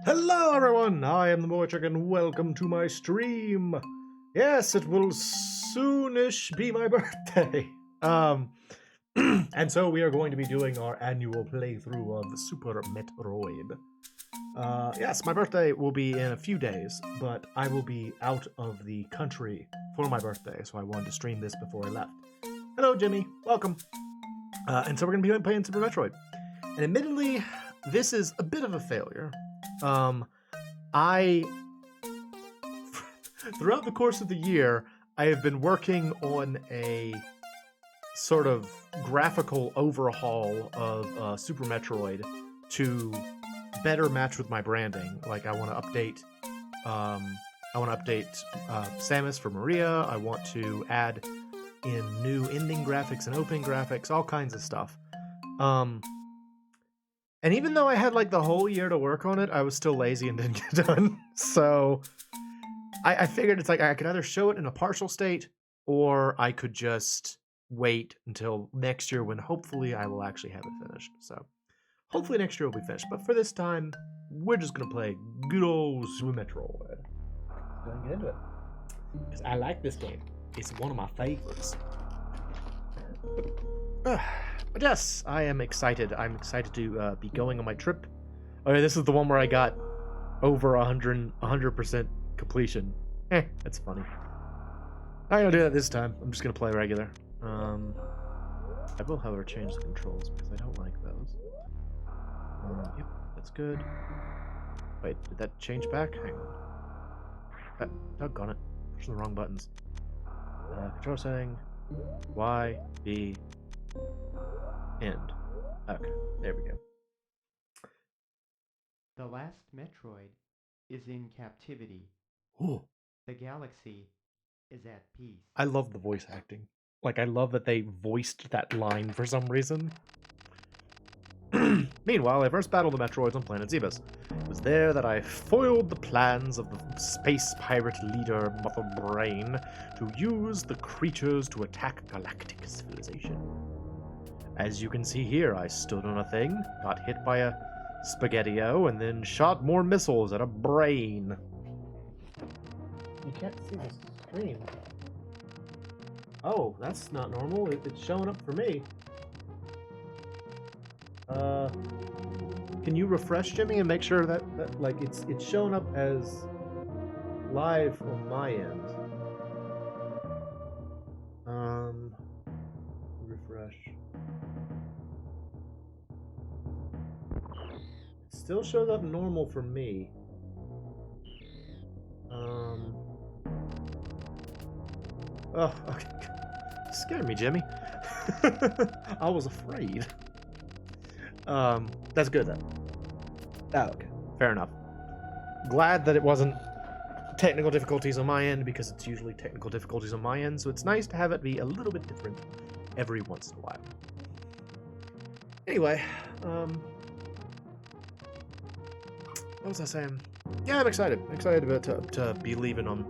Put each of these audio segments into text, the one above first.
Hello everyone, I am the MoeChicken. Welcome to my stream. Yes, it will soonish be my birthday. And so we are going to be doing our annual playthrough of Super Metroid. Yes, my birthday will be in a few days, but I will be out of the country for my birthday, so I wanted to stream this before I left. Hello, Jimmy. Welcome. And so we're going to be playing Super Metroid. And admittedly, this is a bit of a failure. I throughout the course of the year, I have been working on a sort of graphical overhaul of Super Metroid to better match with my branding. Like I want to update Samus for Maria. I want to add in new ending graphics and opening graphics, all kinds of stuff. And even though I had like the whole year to work on it, I was still lazy and didn't get done. So I figured it's like I could either show it in a partial state or I could just wait until next year when hopefully I will actually have it finished. So hopefully next year will be finished. But for this time, we're just going to play good old Super Metroid. Let's get into it. Because I like this game. It's one of my favorites. But yes, I am excited. I'm excited to be going on my trip. Okay, this is the one where I got over 100% completion. That's funny. Not gonna do that this time. I'm just gonna play regular. I will, however, change the controls because I don't like those. Yep, that's good. Wait, did that change back? Hang on. Doggone it. Pushing the wrong buttons. Control setting. Y, B, end. Okay, there we go. The last Metroid is in captivity. Ooh. The galaxy is at peace. I love the voice acting. Like, I love that they voiced that line for some reason. Meanwhile, I first battled the Metroids on planet Zebus. It was there that I foiled the plans of the space pirate leader, Mother Brain, to use the creatures to attack galactic civilization. As you can see here, I stood on a thing, got hit by a Spaghetti-O, and then shot more missiles at a brain. You can't see the screen. Oh, that's not normal. It's showing up for me. Can you refresh, Jimmy, and make sure that like it's showing up as live on my end? Refresh. It still shows up normal for me. Oh, okay. Scared me, Jimmy. I was afraid. That's good then. Oh, okay. Fair enough. Glad that it wasn't technical difficulties on my end, because it's usually technical difficulties on my end, so it's nice to have it be a little bit different every once in a while. Anyway, what was I saying? Yeah, I'm excited. I'm excited about to be leaving on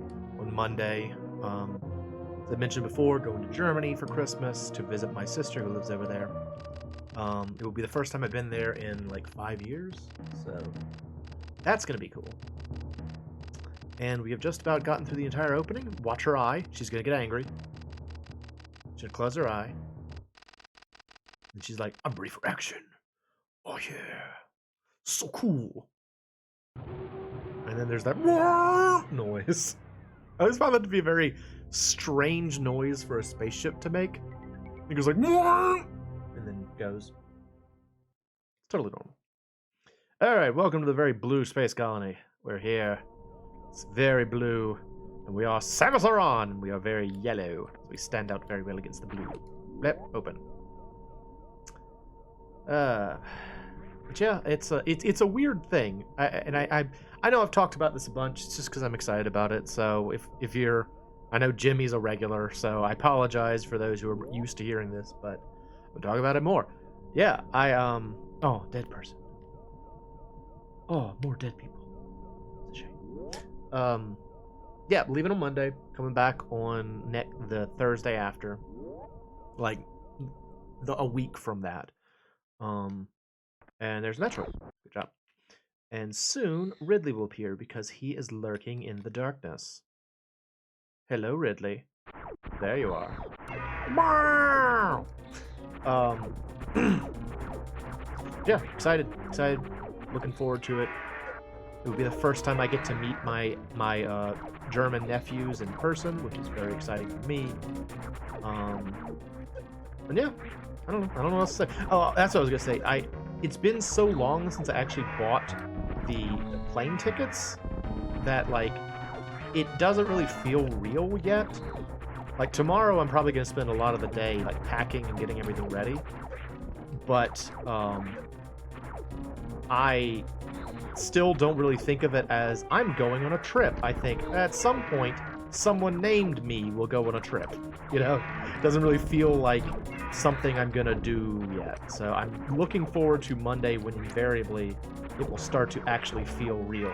Monday. As I mentioned before, going to Germany for Christmas to visit my sister who lives over there. It will be the first time I've been there in like 5 years, so that's gonna be cool. And we have just about gotten through the entire opening. Watch her eye. She's gonna get angry. She's gonna close her eye. And she's like, I'm ready for action. Oh yeah. So cool. And then there's that noise. I always found that to be a very strange noise for a spaceship to make. It goes like, and then goes. It's totally normal. Alright, welcome to the very blue space colony. We're here. It's very blue. And we are Samus Aran, and we are very yellow. We stand out very well against the blue. Blip, open. But yeah, it's a weird thing. I know I've talked about this a bunch. It's just because I'm excited about it. So if you're, I know Jimmy's a regular, so I apologize for those who are used to hearing this, but we'll talk about it more. Yeah, oh, dead person. Oh, more dead people. It's a shame. Yeah, leaving on Monday, coming back on the Thursday after, like a week from that. And there's Metro. Good job. And soon Ridley will appear because he is lurking in the darkness. Hello, Ridley. There you are. Yeah, excited, looking forward to it. It will be the first time I get to meet my German nephews in person, which is very exciting for me. And yeah, I don't know what else to say. Oh, that's what I was gonna say. It's been so long since I actually bought the plane tickets that like it doesn't really feel real yet. Like tomorrow, I'm probably gonna spend a lot of the day like packing and getting everything ready. But I still don't really think of it as I'm going on a trip. I think at some point someone named me will go on a trip. You know, it doesn't really feel like something I'm gonna do yet. So I'm looking forward to Monday when invariably it will start to actually feel real.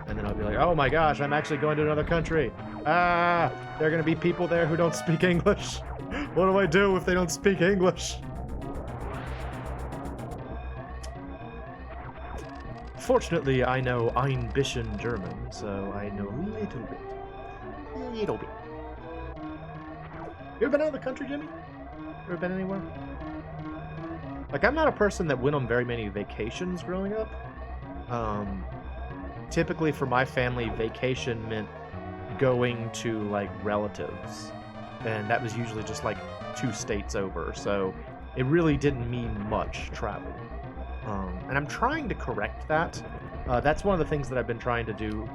And then I'll be like, oh my gosh, I'm actually going to another country. Ah, there are gonna be people there who don't speak English. What do I do if they don't speak English? Fortunately, I know ein bisschen German, so I know a little bit. Little bit. You ever been out of the country, Jimmy? Ever been anywhere? Like, I'm not a person that went on very many vacations growing up. Typically for my family, vacation meant going to, like, relatives. And that was usually just, like, 2 states over, so it really didn't mean much travel. And I'm trying to correct that. That's one of the things that I've been trying to do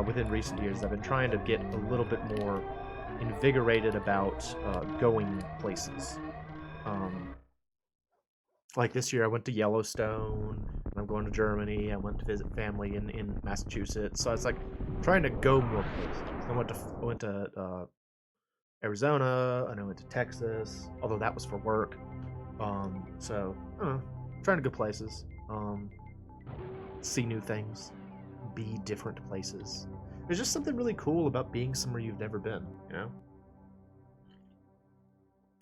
within recent years. I've been trying to get a little bit more invigorated about going places. Like this year, I went to Yellowstone. I'm going to Germany. I went to visit family in Massachusetts. So it's like trying to go more places. I went to Arizona, and I went to Texas. Although that was for work. So I don't know. Trying to go places, see new things, be different places. There's just something really cool about being somewhere you've never been, you know?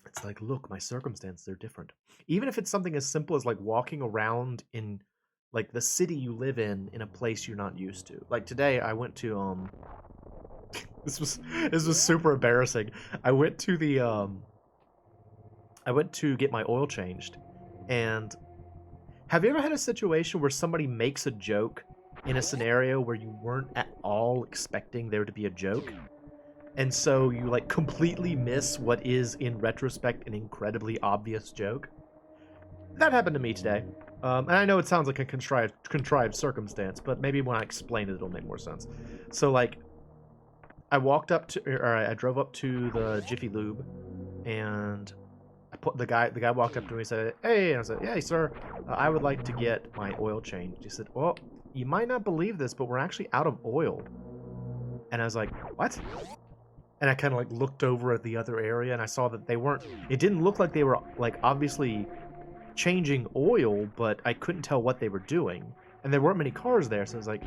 It's like, look, my circumstances are different. Even if it's something as simple as like walking around in like the city you live in a place you're not used to. Like today I went to this was super embarrassing. I went to get my oil changed, and have you ever had a situation where somebody makes a joke in a scenario where you weren't at all expecting there to be a joke? And so you like completely miss what is in retrospect an incredibly obvious joke? That happened to me today. And I know it sounds like a contrived circumstance, but maybe when I explain it, it'll make more sense. So like, I drove up to the Jiffy Lube, and the guy walked up to me and said, "Hey," and I said, "Hey, sir, I would like to get my oil changed." He said, "Well, you might not believe this, but we're actually out of oil." And I was like, "What?" And I kind of like looked over at the other area, and I saw that they weren't. It didn't look like they were like obviously changing oil, but I couldn't tell what they were doing, and there weren't many cars there. So I was like,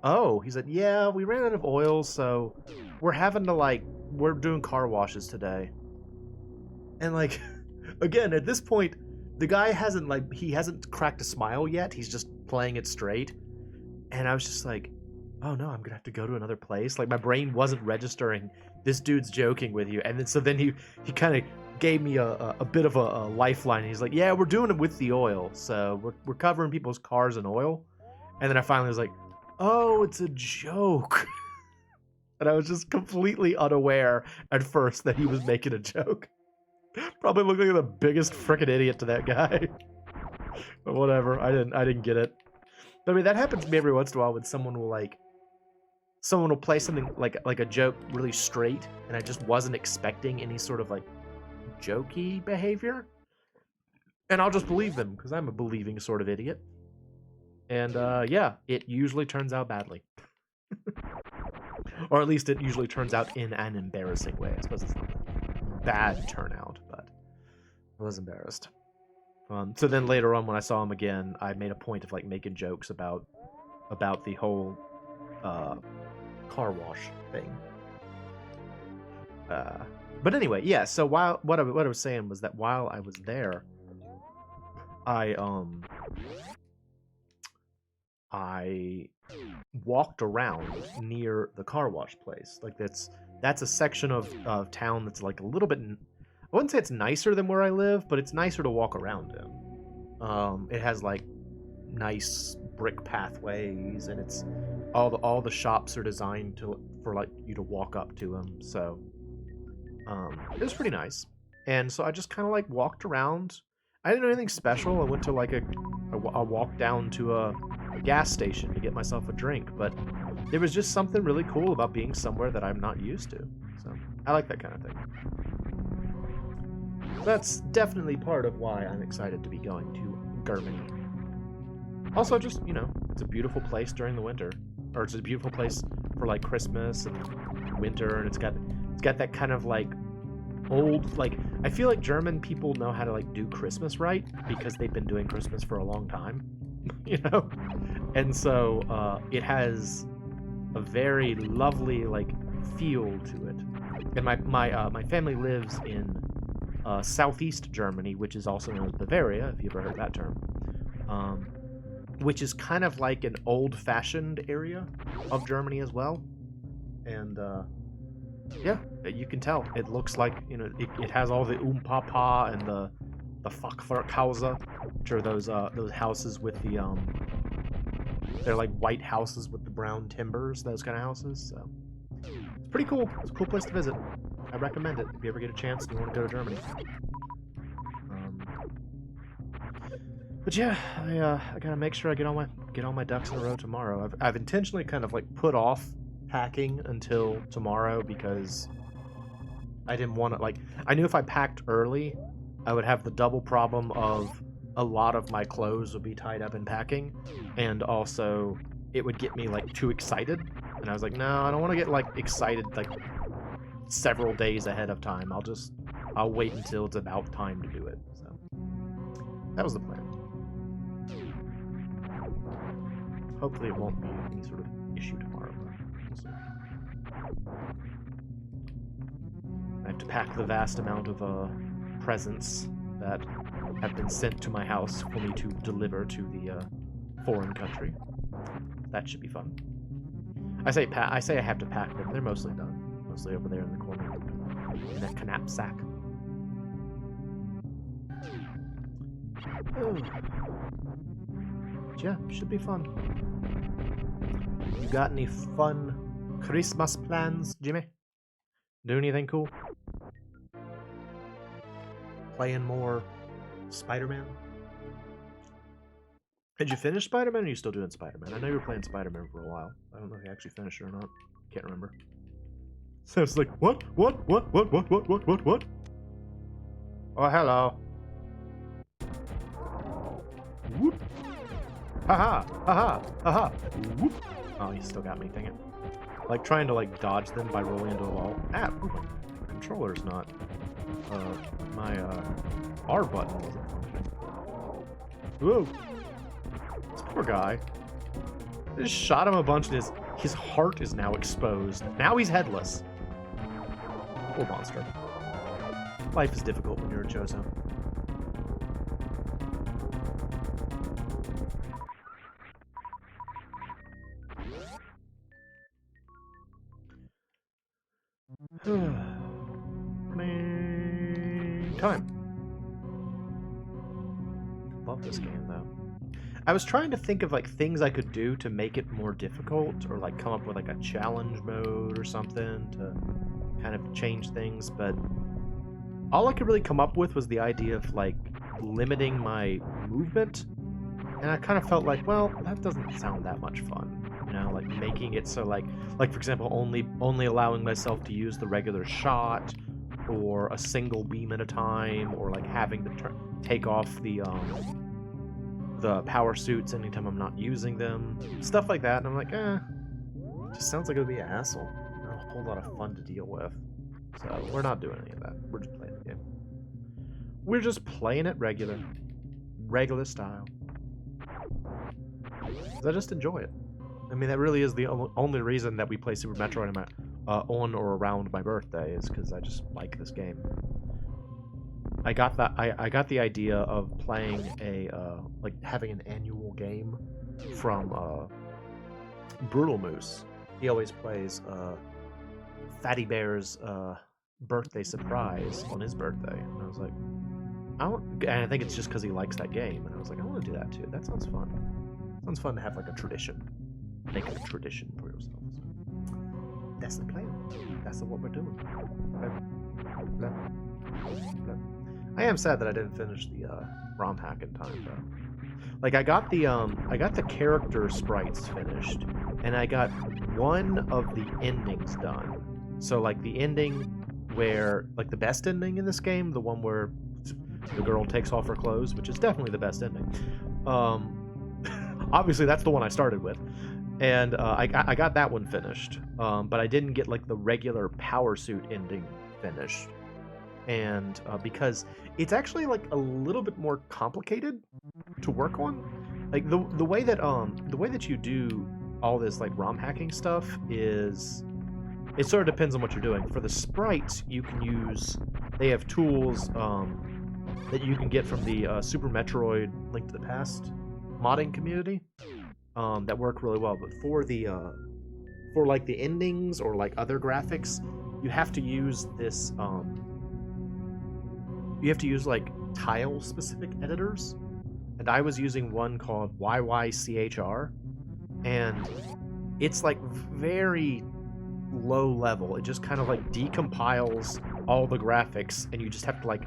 "Oh," he said, "Yeah, we ran out of oil, so we're doing car washes today." And like, again, at this point, the guy hasn't cracked a smile yet. He's just playing it straight. And I was just like, oh no, I'm gonna have to go to another place. Like my brain wasn't registering this dude's joking with you. And then he kind of gave me a bit of a lifeline. He's like, yeah, we're doing it with the oil, so we're covering people's cars in oil. And then I finally was like, oh, it's a joke. And I was just completely unaware at first that he was making a joke. Probably looked like the biggest frickin' idiot to that guy. But whatever, I didn't get it. But I mean, that happens to me every once in a while when someone will play something like a joke really straight, and I just wasn't expecting any sort of like jokey behavior, and I'll just believe them because I'm a believing sort of idiot. And yeah, it usually turns out badly. Or at least it usually turns out in an embarrassing way. I suppose it's not a bad turnout, but I was embarrassed. So then later on when I saw him again, I made a point of like making jokes about the whole car wash thing. But anyway, yeah, so what I was saying was that while I was there, I I walked around near the car wash place. Like that's a section of town that's like a little bit. I wouldn't say it's nicer than where I live, but it's nicer to walk around in. It has like nice brick pathways, and it's all the shops are designed for like you to walk up to them. So it was pretty nice. And so I just kind of like walked around. I didn't do anything special. I went to like I walked down to a gas station to get myself a drink, but there was just something really cool about being somewhere that I'm not used to. So I like that kind of thing. That's definitely part of why I'm excited to be going to Germany. Also, just, you know, it's a beautiful place during the winter. Or it's a beautiful place for like Christmas and winter, and it's got that kind of like old, like, I feel like German people know how to like do Christmas right because they've been doing Christmas for a long time. You know? And so it has a very lovely like feel to it. And my family lives in southeast Germany, which is also known as Bavaria, if you've ever heard that term, which is kind of like an old-fashioned area of Germany as well. And yeah, you can tell. It looks like, you know, it has all the Papa and the Fachwerkhäuser, which are those houses with the they're like white houses with the brown timbers, those kind of houses. So it's pretty cool. It's a cool place to visit. I recommend it if you ever get a chance and you want to go to Germany. But yeah, I gotta make sure I get all my ducks in a row tomorrow. I've intentionally kind of like put off packing until tomorrow because I didn't want to, like, I knew if I packed early, I would have the double problem of a lot of my clothes would be tied up in packing, and also it would get me like too excited. And I was like, no, I don't want to get like excited like several days ahead of time. I'll wait until it's about time to do it. So that was the plan. Hopefully it won't be any sort of issue tomorrow, but we'll see. I have to pack the vast amount of presents that have been sent to my house for me to deliver to the foreign country. That should be fun. I say I have to pack them. They're mostly done. Mostly over there in the corner. In that knapsack. Oh. Yeah, should be fun. You got any fun Christmas plans, Jimmy? Do anything cool? Playing more Spider-Man? Did you finish Spider-Man, or are you still doing Spider-Man? I know you were playing Spider-Man for a while. I don't know if you actually finished it or not. Can't remember. So it's like, what? Oh, hello. Whoop. Haha, haha, haha. Whoop. Oh, he still got me, dang it. Like trying to like dodge them by rolling into a wall. Ah, my controller's not. My R button wasn't functioning. Whoa. This poor guy. I just shot him a bunch and his heart is now exposed. Now he's headless. Poor monster. Life is difficult when you're a Chozo. Time. Love this game though. I was trying to think of like things I could do to make it more difficult, or like come up with like a challenge mode or something to kind of change things, but all I could really come up with was the idea of like limiting my movement, and I kind of felt like, well, that doesn't sound that much fun. You know, like making it so like for example, only allowing myself to use the regular shot, or a single beam at a time, or like having to take off the power suits anytime I'm not using them, stuff like that. And I'm like, just sounds like it would be a hassle, not a whole lot of fun to deal with. So we're not doing any of that. We're just playing the game. We're just playing it regular style. 'Cause I just enjoy it. I mean, that really is the only reason that we play Super Metroid on or around my birthday, is because I just like this game. I got the idea of playing like having an annual game from Brutal Moose. He always plays Fatty Bear's birthday surprise on his birthday, and I was like, and I think it's just because he likes that game, and I was like, I want to do that too. That sounds fun. Sounds fun to have like a tradition. Make it a tradition for yourselves. That's the plan. That's what we're doing. Blah, blah. I am sad that I didn't finish the ROM hack in time though. Like I got the character sprites finished, and I got one of the endings done. So like the ending where, like the best ending in this game, the one where the girl takes off her clothes, which is definitely the best ending. Obviously that's the one I started with, and I got that one finished, but I didn't get like the regular power suit ending finished, and because it's actually like a little bit more complicated to work on. Like the way that you do all this like ROM hacking stuff is, it sort of depends on what you're doing. For the sprites, you can use, they have tools that you can get from the Super Metroid Link to the Past modding community that work really well. But for the for like the endings or like other graphics, you have to use this you have to use like tile specific editors, and I was using one called YYCHR, and it's like very low level. It just kind of like decompiles all the graphics, and you just have to like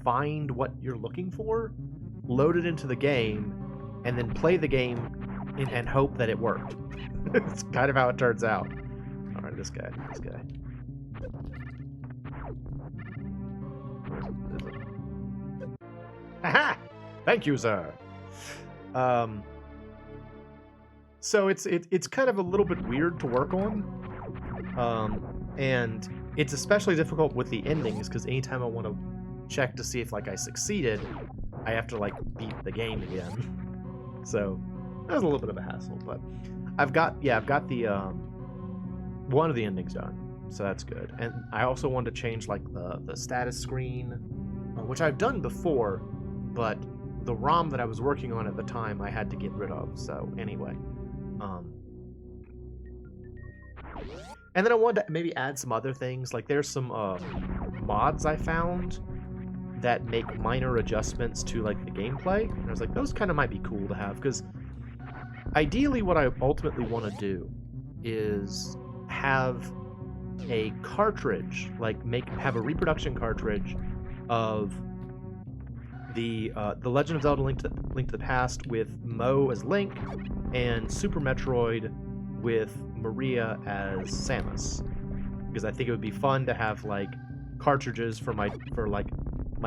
find what you're looking for, load it into the game, and then play the game and hope that it worked. It's kind of how it turns out. All right, this guy. Aha! Thank you, sir. So it's kind of a little bit weird to work on, and it's especially difficult with the endings because anytime I want to check to see if like I succeeded, I have to like beat the game again. So that was a little bit of a hassle, but I've got the one of the endings done, so that's good. And I also wanted to change like the status screen, which I've done before, but the ROM that I was working on at the time I had to get rid of. So anyway, and then I wanted to maybe add some other things. Like there's some mods I found that make minor adjustments to like the gameplay, and I was like, those kind of might be cool to have, because ideally what I ultimately want to do is have a cartridge, like have a reproduction cartridge of the Legend of Zelda Link to the Past with Moe as Link and Super Metroid with Maria as Samus, because I think it would be fun to have like cartridges for my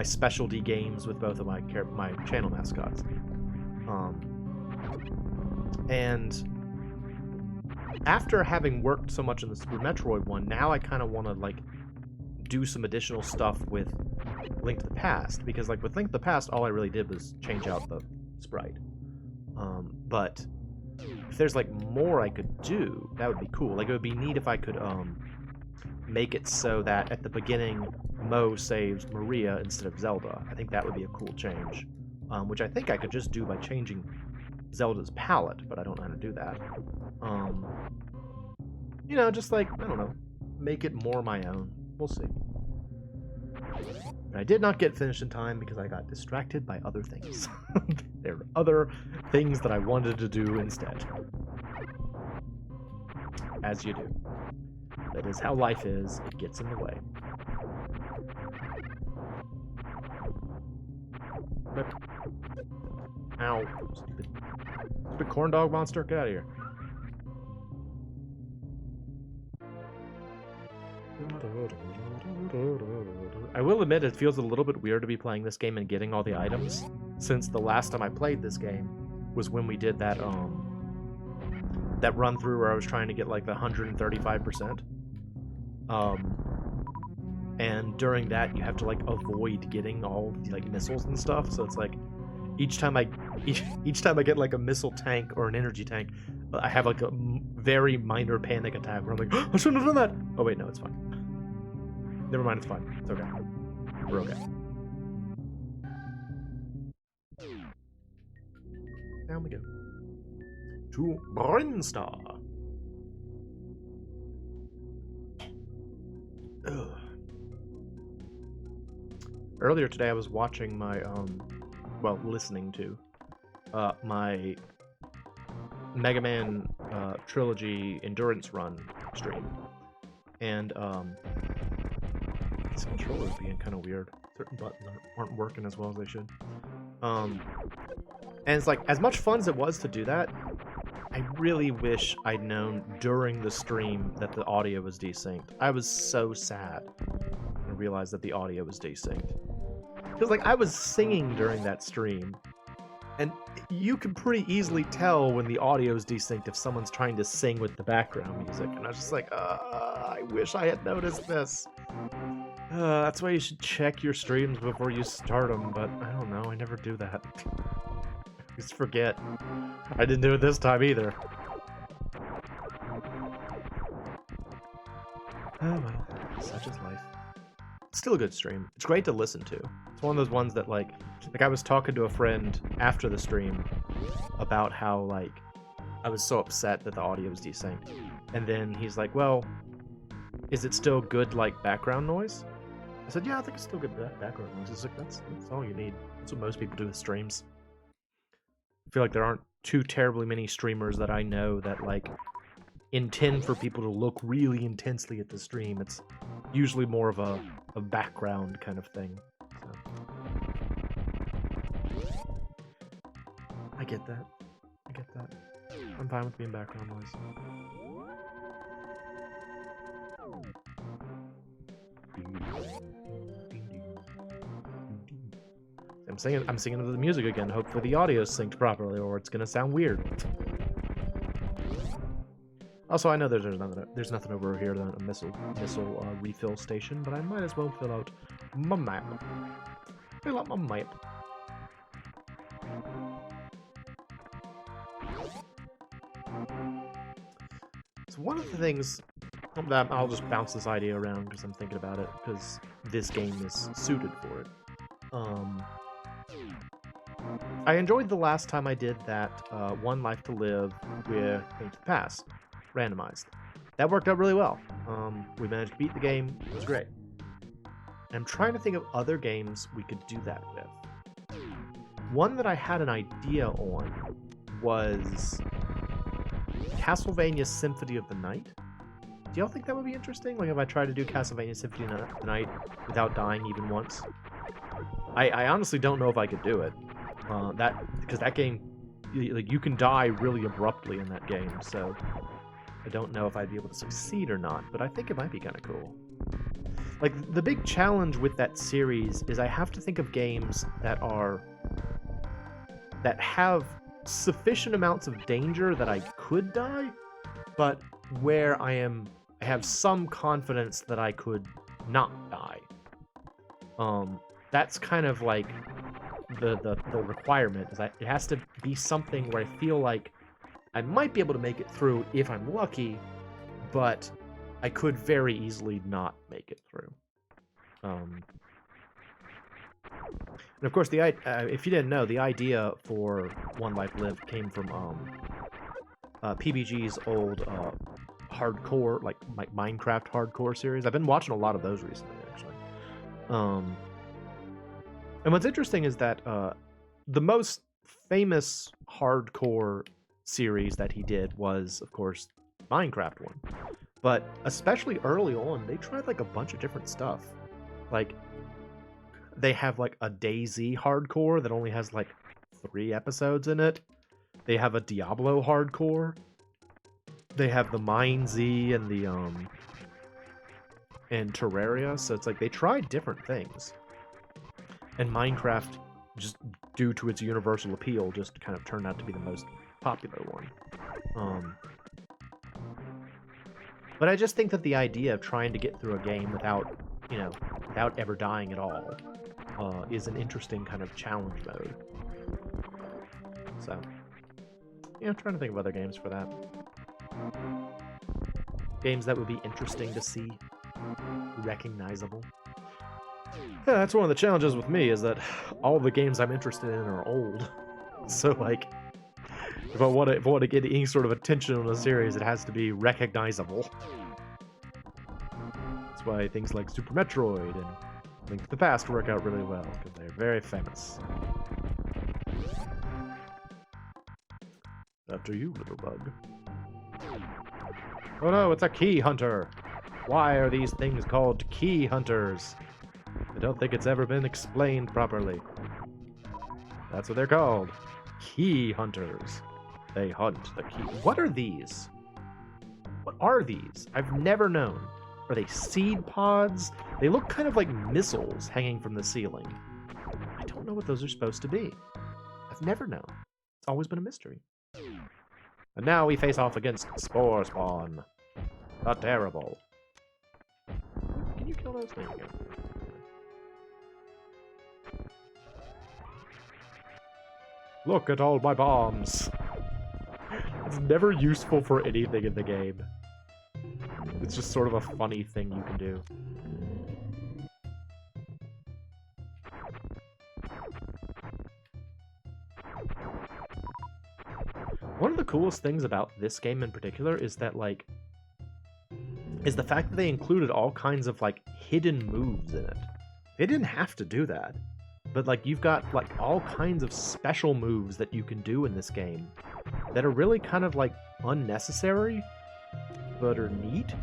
specialty games with both of my channel mascots. And after having worked so much in the Super Metroid one, now I kind of want to like do some additional stuff with Link to the Past, because like with Link to the Past, all I really did was change out the sprite. But if there's like more I could do, that would be cool. Like it would be neat if I could make it so that at the beginning Moe saves Maria instead of Zelda. I think that would be a cool change, which I think I could just do by changing Zelda's palette, but I don't know how to do that. You know, just like, I don't know, make it more my own. We'll see. But I did not get finished in time because I got distracted by other things. There were other things that I wanted to do instead. As you do. That is how life is. It gets in the way. But... Ow. Stupid corn dog monster. Get out of here. I will admit it feels a little bit weird to be playing this game and getting all the items, since the last time I played this game was when we did that run through where I was trying to get like the 135%. And during that you have to like avoid getting all the like missiles and stuff, so it's like each time I get like a missile tank or an energy tank, I have like a very minor panic attack where I'm like, oh, I shouldn't have done that. Oh wait, no, it's fine. Never mind, it's fine. It's okay. We're okay. Down we go. to Brinstar. Ugh. Earlier today, I was watching my, listening to, my Mega Man Trilogy Endurance Run stream. And, this controller's being kind of weird. Certain buttons aren't working as well as they should. And it's like, as much fun as it was to do that, I really wish I'd known during the stream that the audio was desynced. I was so sad when I realized that the audio was desynced. Because, like, I was singing during that stream, and you can pretty easily tell when the audio is desynced if someone's trying to sing with the background music. And I was just like, I wish I had noticed this. That's why you should check your streams before you start them, but I don't know, I never do that. I just forget. I didn't do it this time either. Oh well, such is life. It's still a good stream. It's great to listen to. It's one of those ones that, like I was talking to a friend after the stream about how, like, I was so upset that the audio was desynced. And then he's like, well, is it still good, like, background noise? I said, yeah, I think it's still good background noise. It's like, that's all you need. That's what most people do with streams. I feel like there aren't too terribly many streamers that I know that, like, intend for people to look really intensely at the stream. It's usually more of a background kind of thing. So. I get that. I get that. I'm fine with being background noise. I'm singing the music again. Hopefully the audio's synced properly, or it's gonna sound weird. Also, I know there's nothing over here than a missile refill station, but I might as well fill out my map. Fill out my map. So one of the things that I'll just bounce this idea around because I'm thinking about it, because this game is suited for it. I enjoyed the last time I did that One Life to Live with Link to the Past, randomized. That worked out really well. We managed to beat the game. It was great. I'm trying to think of other games we could do that with. One that I had an idea on was Castlevania Symphony of the Night. Do y'all think that would be interesting? Like if I tried to do Castlevania Symphony of the Night without dying even once? I honestly don't know if I could do it. Because that game, like, you can die really abruptly in that game, so I don't know if I'd be able to succeed or not, but I think it might be kind of cool. Like, the big challenge with that series is I have to think of games that have sufficient amounts of danger that I could die, but where I have some confidence that I could not die. That's kind of like the requirement, is that it has to be something where I feel like I might be able to make it through if I'm lucky, but I could very easily not make it through. And of course, if you didn't know, the idea for One Life Lived came from PBG's old hardcore, like Minecraft hardcore series. I've been watching a lot of those recently, actually. And what's interesting is that the most famous hardcore series that he did was, of course, Minecraft one. But especially early on, they tried like a bunch of different stuff. Like, they have like a DayZ hardcore that only has like 3 episodes in it. They have a Diablo hardcore. They have the MineZ and the and Terraria. So it's like they tried different things. And Minecraft, just due to its universal appeal, just kind of turned out to be the most popular one. But I just think that the idea of trying to get through a game without ever dying at all, is an interesting kind of challenge mode. So, yeah, I'm trying to think of other games for that. Games that would be interesting to see, recognizable. Yeah, that's one of the challenges with me, is that all the games I'm interested in are old. So, like, If I want to get any sort of attention on a series, it has to be recognizable. That's why things like Super Metroid and Link to the Past work out really well, because they're very famous. After you, little bug. Oh no, it's a key hunter! Why are these things called key hunters? I don't think it's ever been explained properly. That's what they're called. Key hunters. They hunt the key. What are these? What are these? I've never known. Are they seed pods? They look kind of like missiles hanging from the ceiling. I don't know what those are supposed to be. I've never known. It's always been a mystery. And now we face off against Spore Spawn. The Terrible. Can you kill those things again? Look at all my bombs. It's never useful for anything in the game. It's just sort of a funny thing you can do. One of the coolest things about this game in particular is that, like, is the fact that they included all kinds of, like, hidden moves in it. They didn't have to do that. But, like, you've got, like, all kinds of special moves that you can do in this game that are really kind of, like, unnecessary, but are neat.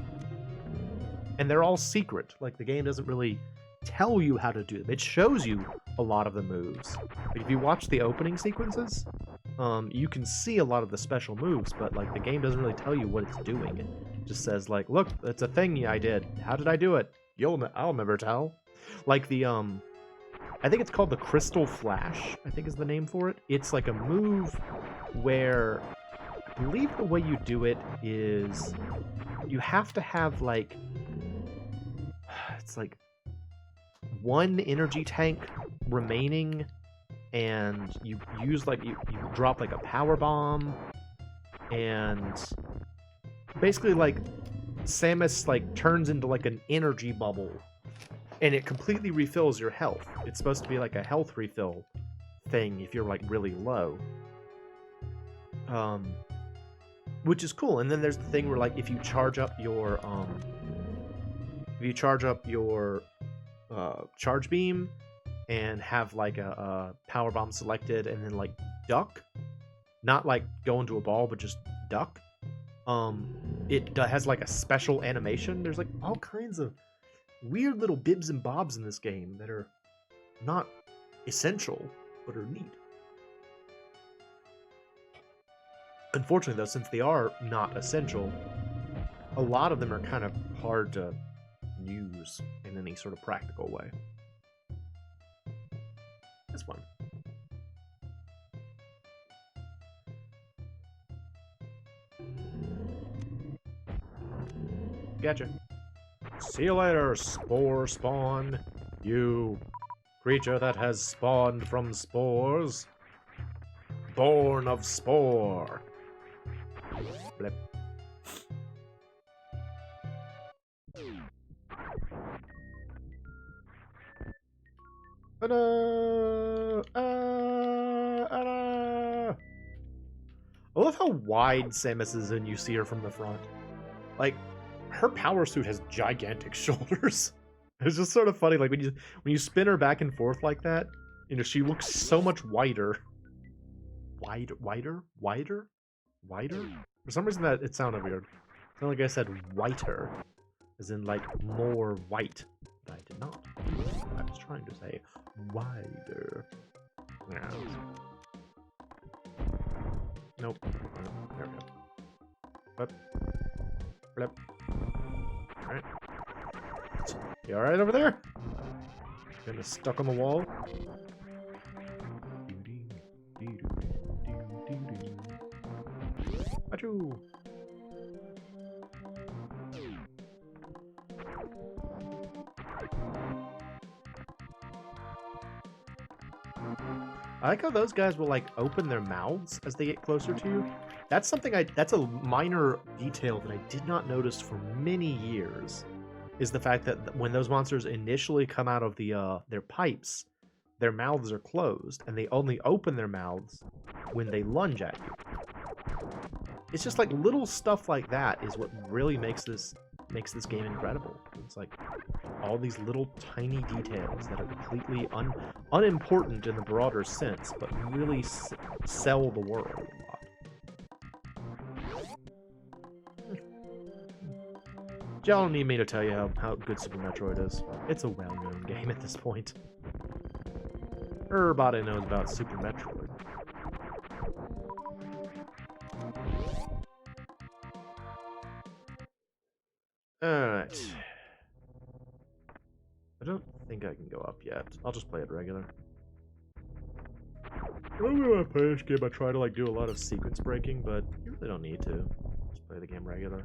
And they're all secret. Like, the game doesn't really tell you how to do them. It shows you a lot of the moves. Like, if you watch the opening sequences, you can see a lot of the special moves, but, like, the game doesn't really tell you what it's doing. It just says, like, look, it's a thing I did. How did I do it? I'll never tell. Like the, I think it's called the Crystal Flash, I think is the name for it. It's like a move where I believe the way you do it is you have to have, like, it's like one energy tank remaining, and you use, like, you drop, like, a power bomb, and basically, like, Samus, like, turns into, like, an energy bubble, and it completely refills your health. It's supposed to be like a health refill thing if you're, like, really low. Which is cool. And then there's the thing where, like, if you charge up your charge beam and have, like, a power bomb selected and then, like, duck, not, like, go into a ball, but just duck, it has, like, a special animation. There's, like, all kinds of weird little bibs and bobs in this game that are not essential, but are neat. Unfortunately, though, since they are not essential, a lot of them are kind of hard to use in any sort of practical way. That's fun. Gotcha. See you later, Spore Spawn. You creature that has spawned from spores. Born of spore. Blip. I love how wide Samus is and you see her from the front. Like, her power suit has gigantic shoulders. It's just sort of funny, like, when you spin her back and forth like that, you know, she looks so much wider. Wider? For some reason that it sounded weird. It sounded like I said whiter, as in, like, more white. But I did not. I was trying to say wider. Yeah. Nope. There we go. Flip. Flip. Alright. You alright over there? Kinda stuck on the wall? Achoo! I like how those guys will, like, open their mouths as they get closer to you. That's something that's a minor detail that I did not notice for many years, is the fact that when those monsters initially come out of their pipes, their mouths are closed, and they only open their mouths when they lunge at you. it's just like little stuff like that is what really makes this game incredible. It's like all these little tiny details that are completely unimportant in the broader sense, but really sell the world a lot. Y'all don't need me to tell you how good Super Metroid is. It's a well-known game at this point. Everybody knows about Super Metroid. Alright. I don't think I can go up yet. I'll just play it regular. When I play this game, I try to like do a lot of sequence breaking, but you really don't need to. Just play the game regular.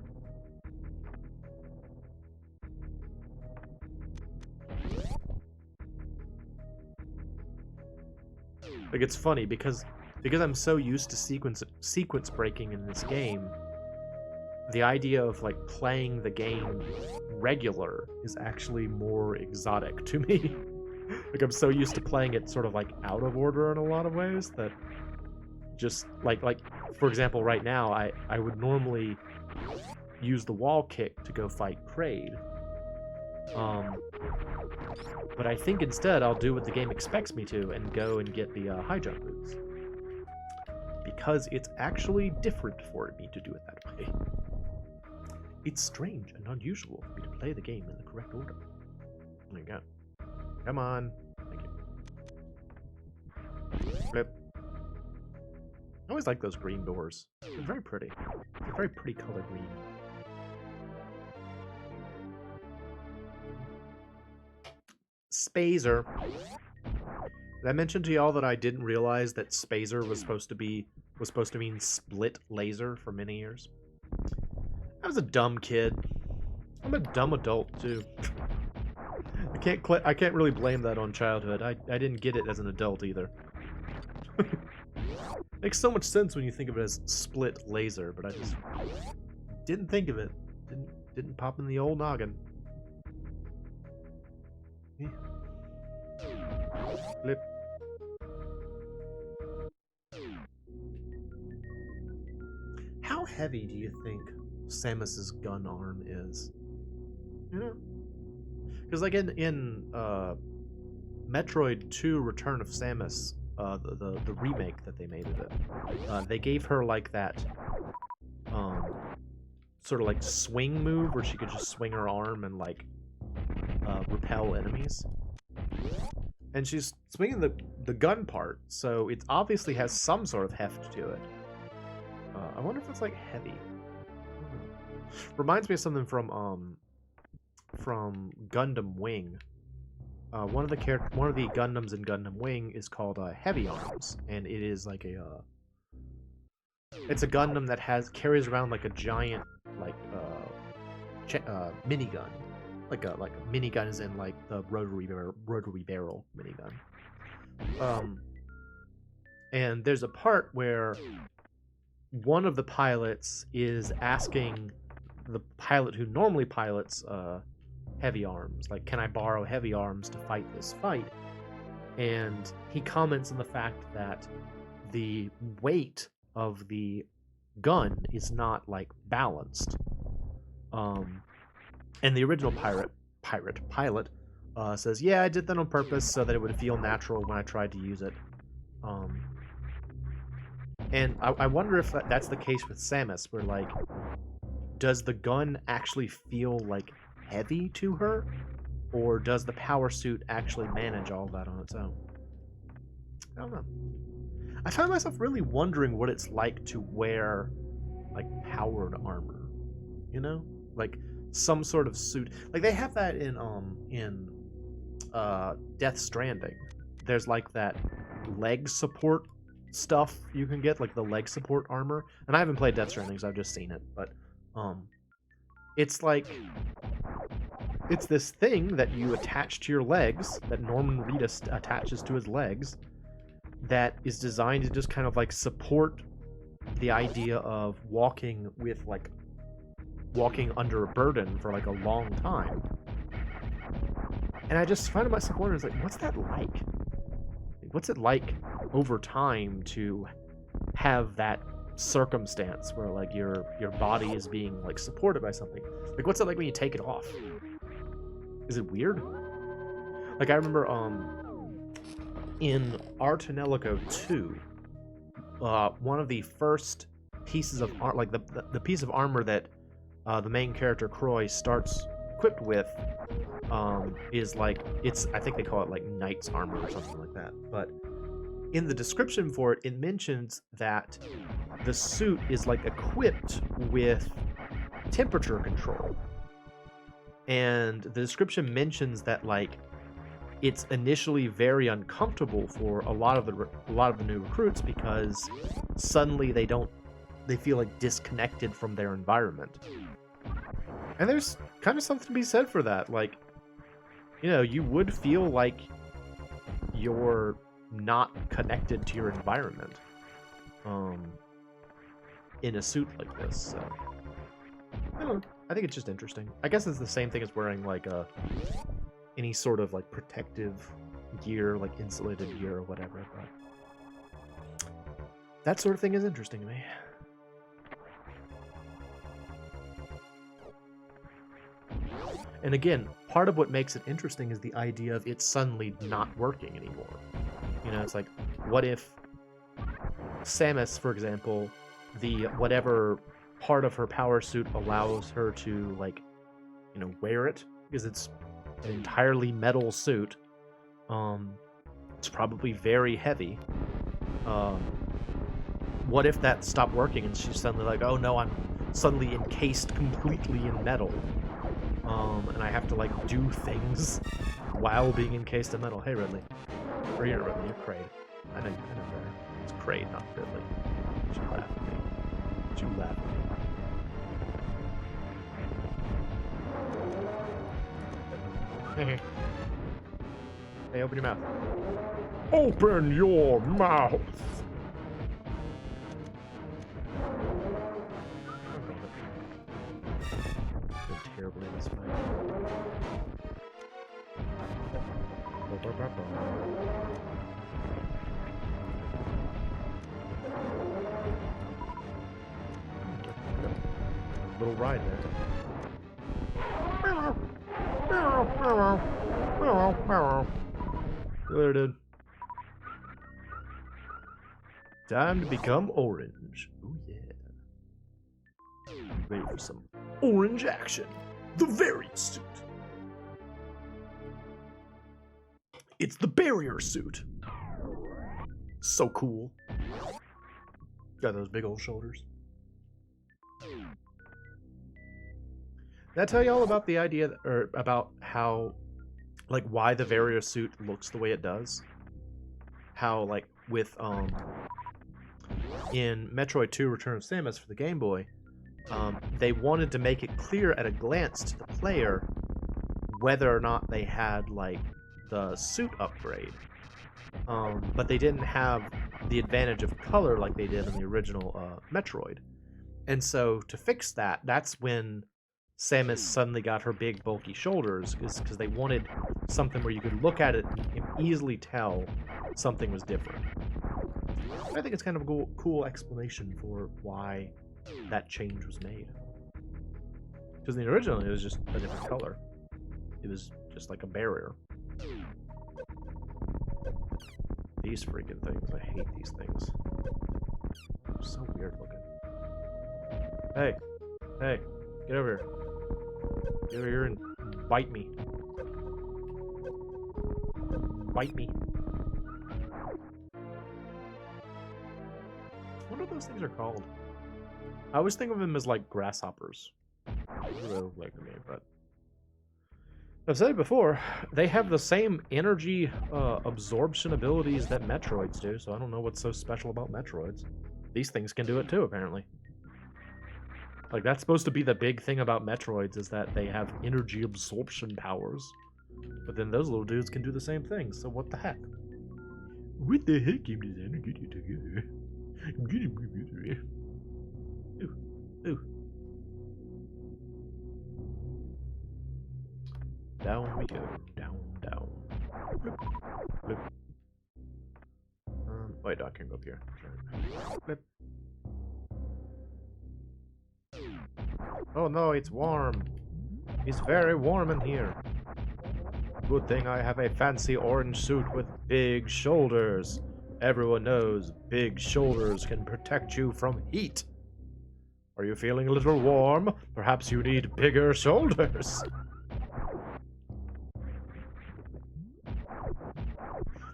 Like, it's funny because I'm so used to sequence breaking in this game, the idea of like playing the game regular is actually more exotic to me. Like, I'm so used to playing it sort of like out of order in a lot of ways that just like for example, right now I would normally use the wall kick to go fight Kraid. But I think instead I'll do what the game expects me to and go and get the high jump boots. Because it's actually different for me to do it that way. It's strange and unusual for me to play the game in the correct order. There you go. Come on. Thank you. Flip. I always like those green doors. They're very pretty. They're very pretty color green. Spazer. Did I mention to y'all that I didn't realize that Spazer was supposed to mean split laser for many years? I was a dumb kid. I'm a dumb adult too. I can't really blame that on childhood. I didn't get it as an adult either. Makes so much sense when you think of it as split laser, but I just didn't think of it. Didn't pop in the old noggin. Yeah. Flip. How heavy do you think Samus's gun arm is? You know? Because like in Metroid 2 Return of Samus, the remake that they made of it, they gave her like that sort of like swing move where she could just swing her arm and like repel enemies. And she's swinging the gun part, so it obviously has some sort of heft to it. I wonder if it's like heavy. Reminds me of something from Gundam Wing. One of the Gundams in Gundam Wing is called Heavy Arms, and it is like it's a Gundam that carries around like a giant like minigun. Like a minigun is in like the rotary barrel minigun. And there's a part where one of the pilots is asking the pilot who normally pilots Heavy Arms, like, can I borrow Heavy Arms to fight this fight? And he comments on the fact that the weight of the gun is not like balanced. And the original pilot says, yeah, I did that on purpose so that it would feel natural when I tried to use it. And I wonder if that's the case with Samus, where, like, does the gun actually feel, like, heavy to her? Or does the power suit actually manage all that on its own? I don't know. I find myself really wondering what it's like to wear, like, powered armor. You know? Like, some sort of suit. Like, they have that in Death Stranding. There's, like, that leg support stuff you can get, like the leg support armor. And I haven't played Death Stranding, so I've just seen it. But, it's like... It's this thing that you attach to your legs, that Norman Reedus attaches to his legs, that is designed to just kind of, like, support the idea of walking under a burden for like a long time. And I just find myself wondering, like, what's that like? What's it like over time to have that circumstance where like your body is being like supported by something. Like what's it like when you take it off? Is it weird? Like I remember in Artanelico 2, one of the first pieces of like the piece of armor that the main character Croy starts equipped with is like, I think they call it like knight's armor or something like that. But in the description for it, it mentions that the suit is like equipped with temperature control. And the description mentions that like it's initially very uncomfortable for a lot of the new recruits because suddenly they feel like disconnected from their environment. And there's kind of something to be said for that. Like, you know, you would feel like you're not connected to your environment in a suit like this. So I don't know. I think it's just interesting. I guess it's the same thing as wearing like any sort of like protective gear, like insulated gear or whatever, but that sort of thing is interesting to me. And again, part of what makes it interesting is the idea of it suddenly not working anymore. You know, it's like, what if Samus, for example, the whatever part of her power suit allows her to, like, you know, wear it, because it's an entirely metal suit. It's probably very heavy. What if that stopped working and she's suddenly like, oh no, I'm suddenly encased completely in metal. And I have to like do things while being encased in metal. Hey Ridley. Or you're Ridley, you're Kraid. I know better. It's Kraid, not Ridley. Did you laugh at me? Did you laugh at me? Hey, open your mouth. Open your mouth! Terribly in this fight. Little ride there. There it is. Time to become orange. Ooh yeah. Ready for some orange action. The variant suit. It's the barrier suit. So cool. Got those big old shoulders. Did I tell you all about the idea, or about how, like, why the barrier suit looks the way it does? How, like, with, in Metroid 2 Return of Samus for the Game Boy, they wanted to make it clear at a glance to the player whether or not they had, like, the suit upgrade. But they didn't have the advantage of color like they did in the original Metroid. And so to fix that, that's when Samus suddenly got her big bulky shoulders, is because they wanted something where you could look at it and easily tell something was different. I think it's kind of a cool explanation for why that change was made. Because in the original, it was just a different color. It was just like a barrier. These freaking things. I hate these things. They're so weird looking. Hey. Hey. Get over here. Get over here and bite me. Bite me. What are those things are called? I always think of them as like grasshoppers. Really like me, but I've said it before, they have the same energy absorption abilities that Metroids do, so I don't know what's so special about Metroids. These things can do it too, apparently. Like, that's supposed to be the big thing about Metroids, is that they have energy absorption powers. But then those little dudes can do the same thing, so what the heck? What the heck, game designer? Get you together. Get him together. Ooh. Ooh. Down we go. Down, down. Flip. Flip. Wait, no, I can't go up here. Flip. Oh no, it's warm. It's very warm in here. Good thing I have a fancy orange suit with big shoulders. Everyone knows big shoulders can protect you from heat. Are you feeling a little warm? Perhaps you need bigger shoulders.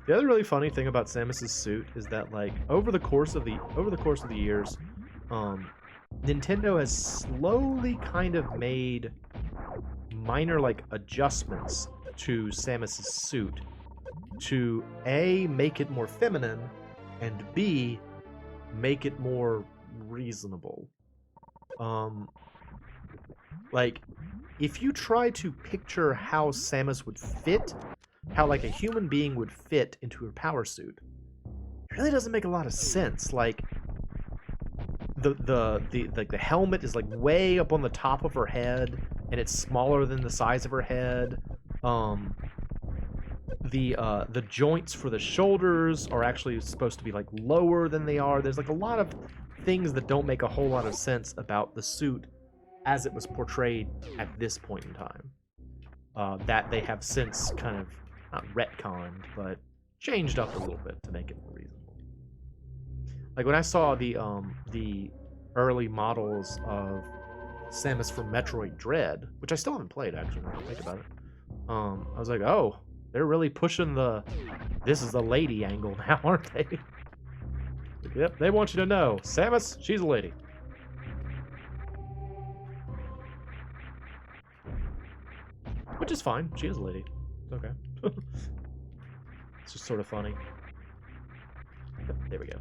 The other really funny thing about Samus's suit is that, like, over the course of the years, Nintendo has slowly kind of made minor, like, adjustments to Samus's suit to A, make it more feminine, and B, make it more reasonable. Like, if you try to picture how Samus would fit, how like a human being would fit into her power suit, it really doesn't make a lot of sense. Like, the helmet is like way up on the top of her head, and it's smaller than the size of her head. The joints for the shoulders are actually supposed to be like lower than they are. There's like a lot of things that don't make a whole lot of sense about the suit as it was portrayed at this point in time. That they have since kind of not retconned, but changed up a little bit to make it more reasonable. Like when I saw the early models of Samus from Metroid Dread, which I still haven't played actually, when I think about it. I was like, oh, they're really pushing the this is the lady angle now, aren't they? Yep, they want you to know, Samus, she's a lady. Which is fine. She is a lady. It's okay. It's just sort of funny. Yep, there we go.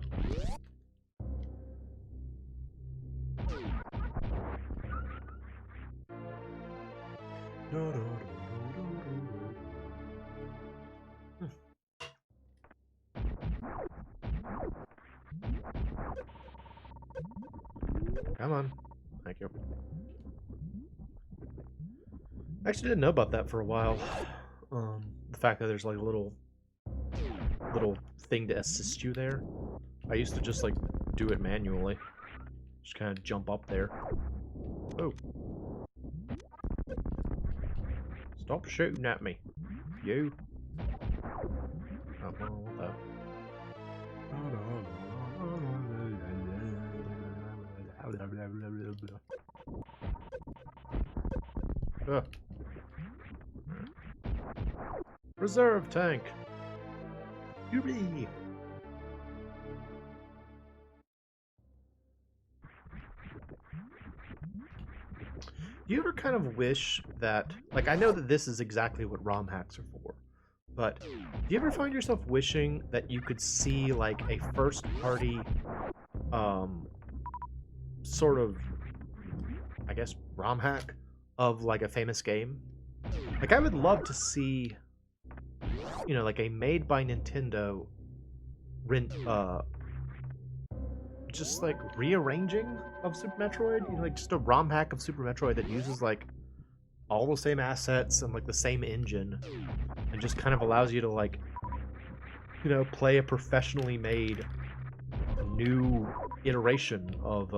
Come on. Thank you. I actually didn't know about that for a while. The fact that there's like a little thing to assist you there. I used to just like do it manually. Just kind of jump up there. Oh. Stop shooting at me. You. Oh, well, what the? Ugh. Reserve tank. Yuri. Do you ever kind of wish that, like, I know that this is exactly what ROM hacks are for, but do you ever find yourself wishing that you could see, like, a first-party, sort of, I guess, ROM hack of, like, a famous game? Like, I would love to see, you know, like, a made by Nintendo, just like rearranging of Super Metroid, you know, like just a ROM hack of Super Metroid that uses like all the same assets and like the same engine, and just kind of allows you to like, you know, play a professionally made new iteration of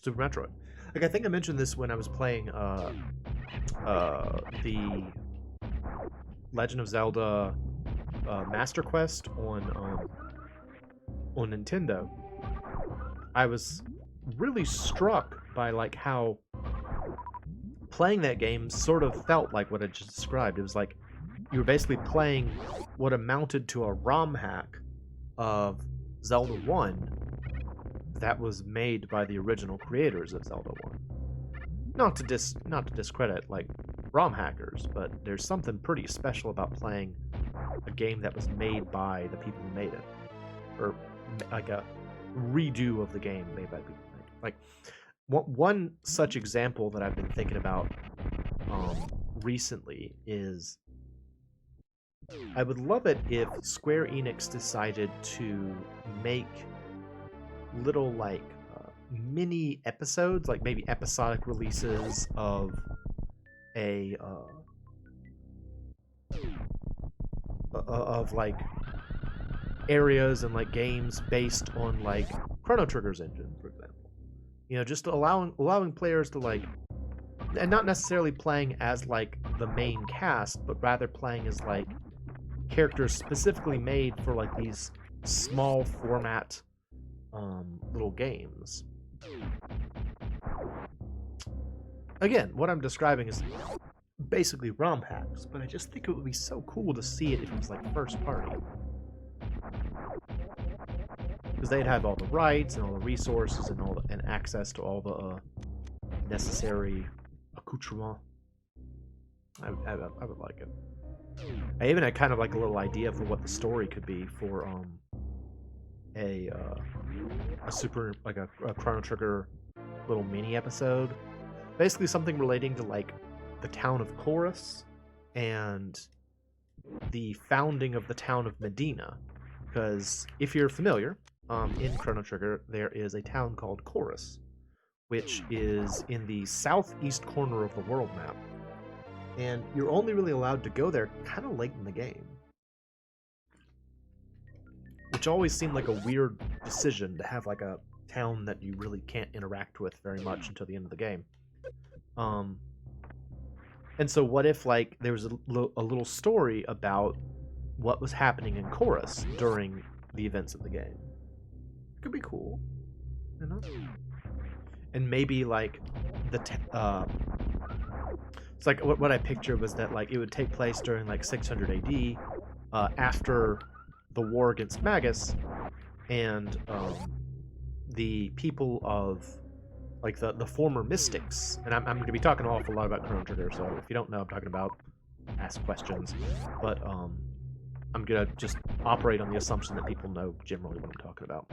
Super Metroid. Like I think I mentioned this when I was playing the Legend of Zelda Master Quest on Nintendo. I was really struck by like how playing that game sort of felt like what I just described. It was like you were basically playing what amounted to a ROM hack of Zelda 1 that was made by the original creators of Zelda 1. Not to discredit like ROM hackers, but there's something pretty special about playing a game that was made by the people who made it, or like a redo of the game made by people. Like one such example that I've been thinking about recently is I would love it if Square Enix decided to make little like mini episodes, like maybe episodic releases of a of like areas and like games based on like Chrono Trigger's engine, for example. You know, just allowing players to like, and not necessarily playing as like the main cast, but rather playing as like characters specifically made for like these small format little games. Again, what I'm describing is basically ROM hacks, but I just think it would be so cool to see it if it was like first party. Because they'd have all the rights and all the resources and and access to all the necessary accoutrement. I would like it. I even had kind of like a little idea for what the story could be for a super like a Chrono Trigger little mini episode. Basically something relating to like the town of Chorus and the founding of the town of Medina. Because if you're familiar, in Chrono Trigger there is a town called Chorus, which is in the southeast corner of the world map. And you're only really allowed to go there kind of late in the game. Which always seemed like a weird decision to have like a town that you really can't interact with very much until the end of the game. And so what if like there was a little story about what was happening in Chorus during the events of the game? It could be cool, you know? And maybe like it's like what I pictured was that like it would take place during like 600 AD, after the war against Magus, and the people of like the former mystics, and I'm going to be talking an awful lot about Chrono Trigger, so if you don't know, I'm talking about ask questions, but I'm going to just operate on the assumption that people know generally what I'm talking about.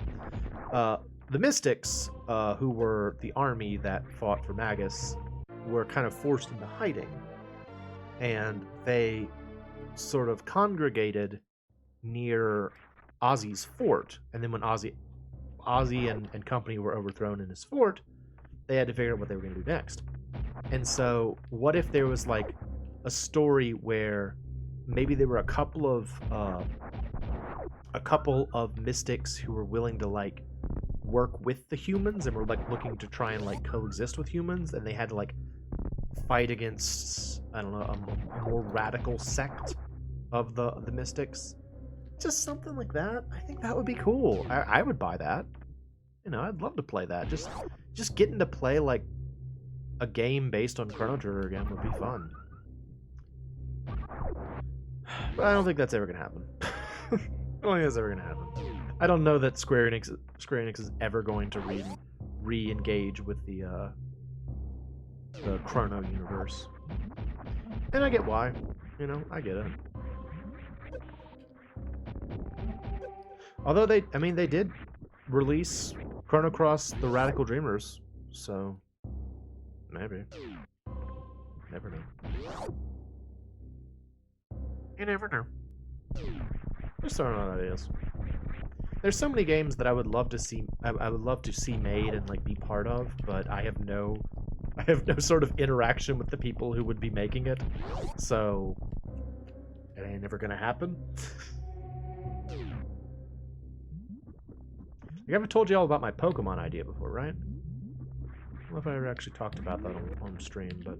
The mystics, who were the army that fought for Magus, were kind of forced into hiding, and they sort of congregated near Ozzy's fort, and then when Ozzy and company were overthrown in his fort, they had to figure out what they were going to do next. And so what if there was like a story where maybe there were a couple of mystics who were willing to like work with the humans and were like looking to try and like coexist with humans, and they had to like fight against, I don't know, a more radical sect of the mystics. Just something like that. I think that would be cool. I would buy that. You know, I'd love to play that. Just getting to play like a game based on Chrono Trigger again would be fun. But I don't think that's ever gonna happen. I don't think that's ever gonna happen. I don't know that Square Enix is ever going to re-engage with the Chrono universe. And I get why. You know, I get it. Although they did release Chrono Cross The Radical Dreamers, so maybe. Never know. You never know. Just throwing out ideas. There's so many games that I would love to see. I would love to see made and like be part of, but I have no sort of interaction with the people who would be making it, so it ain't never gonna happen. I haven't told you all about my Pokemon idea before, right? I don't know if I ever actually talked about that on stream, but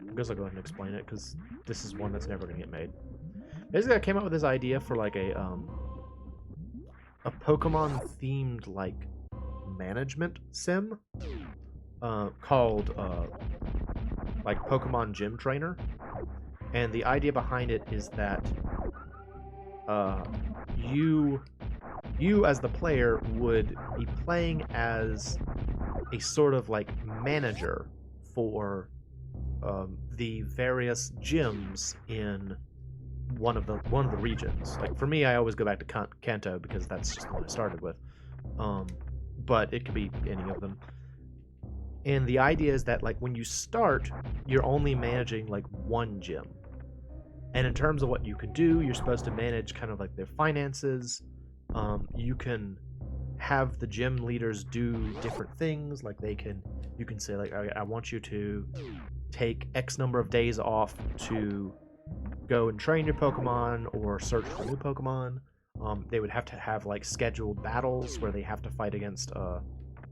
I guess I'll go ahead and explain it, because this is one that's never going to get made. Basically, I came up with this idea for like a Pokemon-themed like management sim called like Pokemon Gym Trainer, and the idea behind it is that you as the player would be playing as a sort of like manager for the various gyms in one of the regions. Like for me, I always go back to Kanto because that's just the one I started with. But it could be any of them. And the idea is that like when you start, you're only managing like one gym. And in terms of what you can do, you're supposed to manage kind of like their finances. You can have the gym leaders do different things. Like you can say like, I want you to take X number of days off to go and train your Pokemon or search for new Pokemon. They would have to have like scheduled battles where they have to fight against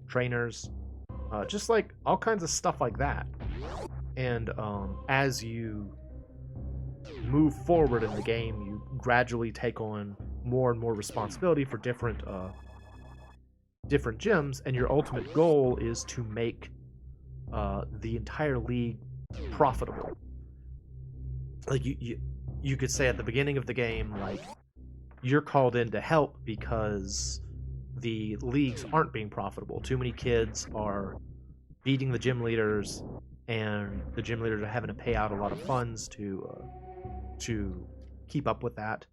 trainers. just like all kinds of stuff like that. And as you move forward in the game, you gradually take on more and more responsibility for different gyms, and your ultimate goal is to make the entire league profitable. Like you could say at the beginning of the game, like, you're called in to help because the leagues aren't being profitable. Too many kids are beating the gym leaders, and the gym leaders are having to pay out a lot of funds to keep up with that.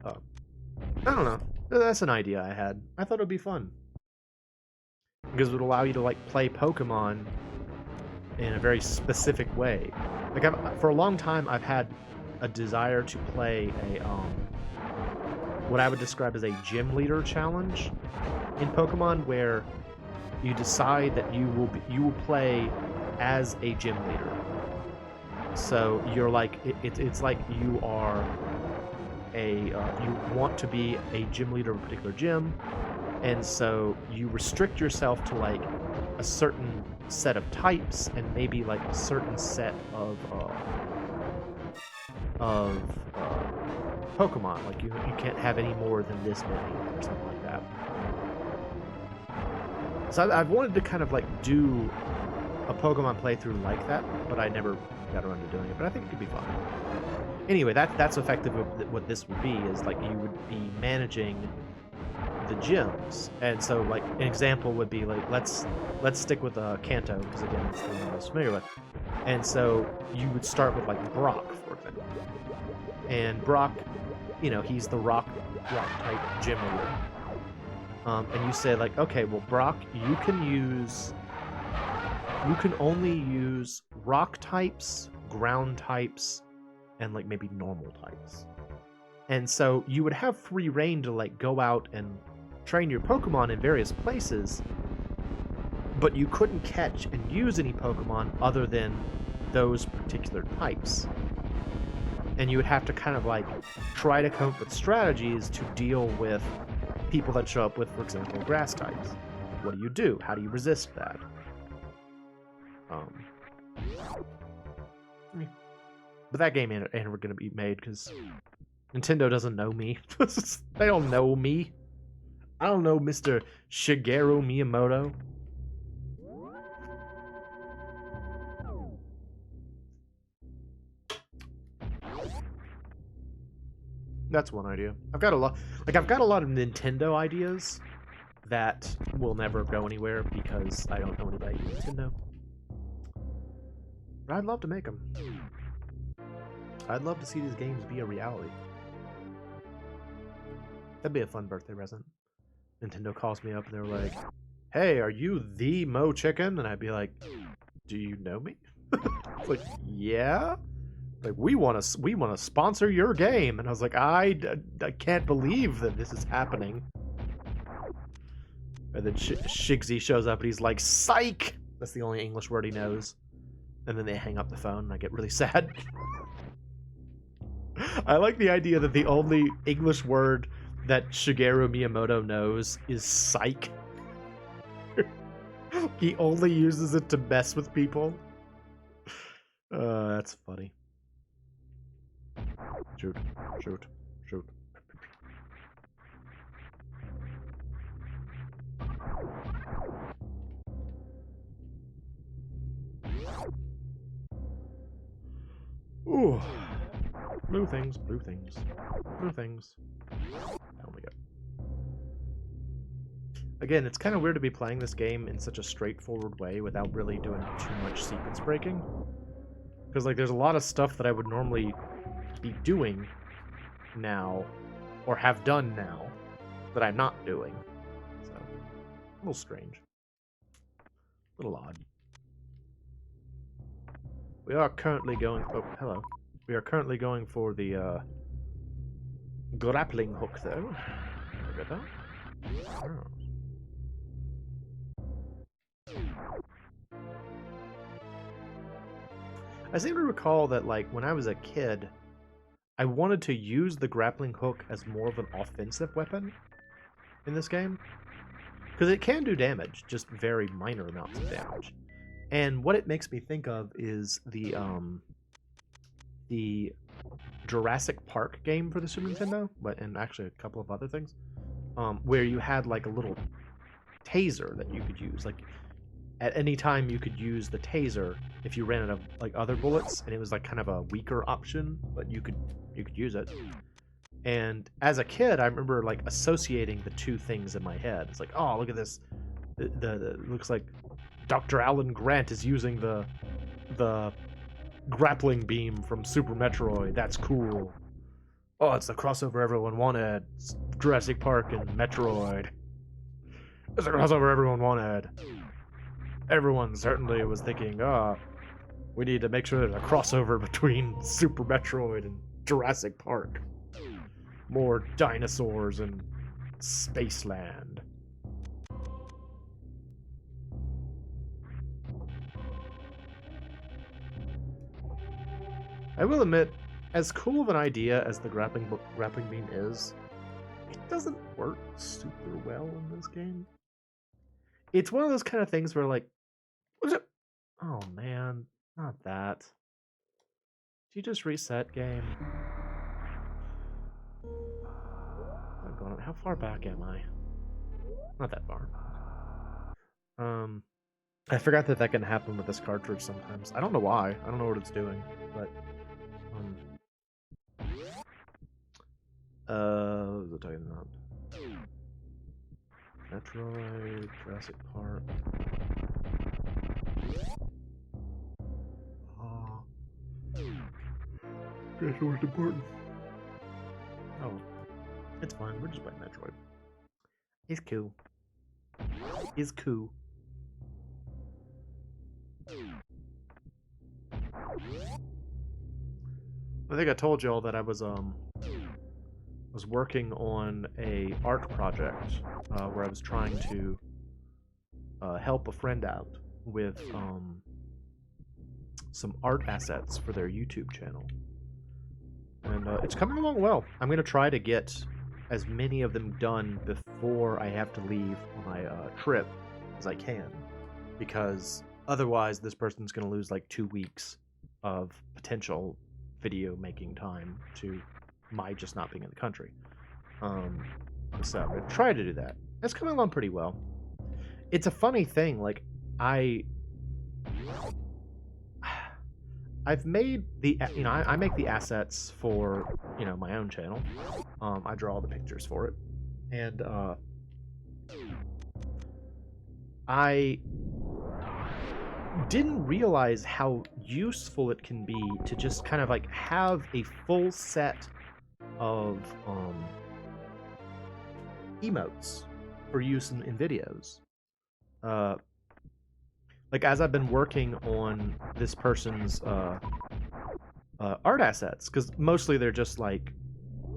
I don't know. That's an idea I had. I thought it would be fun because it would allow you to like play Pokemon in a very specific way. Like for a long time, I've had a desire to play a what I would describe as a gym leader challenge in Pokemon, where you decide that you will play as a gym leader. So you're like it's like you are you want to be a gym leader of a particular gym, and so you restrict yourself to like a certain set of types and maybe like a certain set of Pokemon. Like you can't have any more than this many or something like that. So I've wanted to kind of like do a Pokemon playthrough like that, but I never got around to doing it. But I think it could be fun. Anyway, that's effectively what this would be, is like you would be managing the gyms. And so like an example would be like, let's stick with Kanto, because again it's the one I'm most familiar with. And so you would start with like Brock, for example. And Brock, you know, he's the rock type gym leader. And you say like, okay, well Brock, you can only use rock types, ground types, and like maybe normal types. And so you would have free reign to like go out and train your Pokemon in various places, but you couldn't catch and use any Pokemon other than those particular types. And you would have to kind of like try to come up with strategies to deal with people that show up with, for example, grass types. What do you do? How do you resist that? But that game ain't ever gonna be made because Nintendo doesn't know me. They don't know me. I don't know Mr. Shigeru Miyamoto. That's one idea. I've got a lot of Nintendo ideas that will never go anywhere because I don't know anybody at Nintendo. But I'd love to make them. I'd love to see these games be a reality. That'd be a fun birthday present. Nintendo calls me up and they're like, "Hey, are you the MoeChicken?" And I'd be like, "Do you know me?" It's like, "Yeah." Like, we want to sponsor your game. And I was like, I can't believe that this is happening. And then Shigsy shows up and he's like, "Psych!" That's the only English word he knows. And then they hang up the phone and I get really sad. I like the idea that the only English word that Shigeru Miyamoto knows is psych. He only uses it to mess with people. That's funny. Shoot. Ooh. Blue things. Oh my god. Again, it's kind of weird to be playing this game in such a straightforward way without really doing too much sequence breaking. Because, like, there's a lot of stuff that I would normally be doing now, or have done now, that I'm not doing. So, a little strange. A little odd. We are currently going... Oh, hello. We are currently going for the, grappling hook, though. Look at that. Oh. I seem to recall that, like, when I was a kid, I wanted to use the grappling hook as more of an offensive weapon in this game. because it can do damage, just very minor amounts of damage. And what it makes me think of is the Jurassic Park game for the Super Nintendo, but and actually a couple of other things, where you had like a little taser that you could use. Like at any time you could use the taser if you ran out of like other bullets, and it was like kind of a weaker option, but you could use it. And as a kid, I remember like associating the two things in my head. It's like, oh, look at this. The looks like Dr. Alan Grant is using the grappling beam from Super Metroid. That's cool. Oh, it's the crossover everyone wanted. It's Jurassic Park and Metroid. It's the crossover everyone wanted. Everyone certainly was thinking, we need to make sure there's a crossover between Super Metroid and Jurassic Park. More dinosaurs and Spaceland. I will admit, as cool of an idea as the grappling beam is, it doesn't work super well in this game. It's one of those kind of things where, like, what is it? Oh man, not that. Did you just reset game? I'm going. How far back am I? Not that far. I forgot that can happen with this cartridge sometimes. I don't know why. I don't know what it's doing, but what was I talking about? Metroid, Jurassic Park. Oh. That's what's important. Oh. It's fine, we're just playing Metroid. It's cool. It's cool. I think I told y'all that I was working on a art project where I was trying to help a friend out with some art assets for their YouTube channel, and it's coming along well. I'm gonna try to get as many of them done before I have to leave on my trip as I can, because otherwise this person's gonna lose like 2 weeks of potential video making time to my just not being in the country. So I'm gonna try to do that. It's coming along pretty well. It's a funny thing, like I've made the, I make the assets for, my own channel. I draw all the pictures for it. And I didn't realize how useful it can be to just kind of like have a full set of emotes for use in videos. Like as I've been working on this person's art assets, because mostly they're just like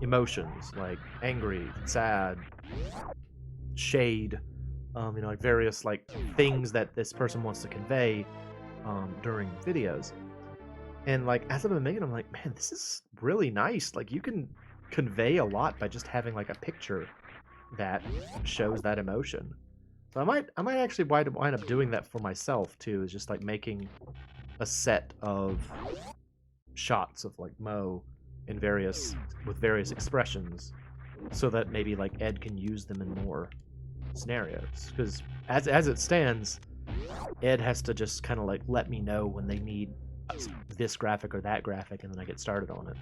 emotions, like angry, sad, shade, like various like things that this person wants to convey during videos. And like as I've been making them, I'm like, man, this is really nice. Like you can convey a lot by just having like a picture that shows that emotion. So I might actually wind up doing that for myself too, is just like making a set of shots of like Moe in with various expressions, so that maybe like Ed can use them in more scenarios. Because as it stands, Ed has to just kind of like let me know when they need this graphic or that graphic, and then I get started on it.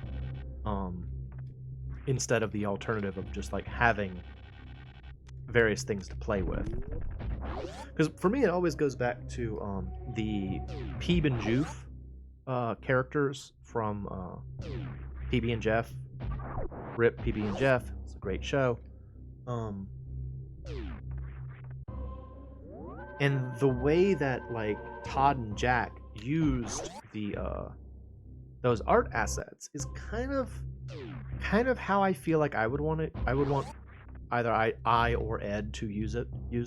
Instead of the alternative of just like having various things to play with. Because for me, it always goes back to the Peeb and Joof characters from PB and Jeff. Rip PB and Jeff. It's a great show. And the way that like Todd and Jack used those art assets is kind of how I feel like I would want it. I would want either I or Ed to use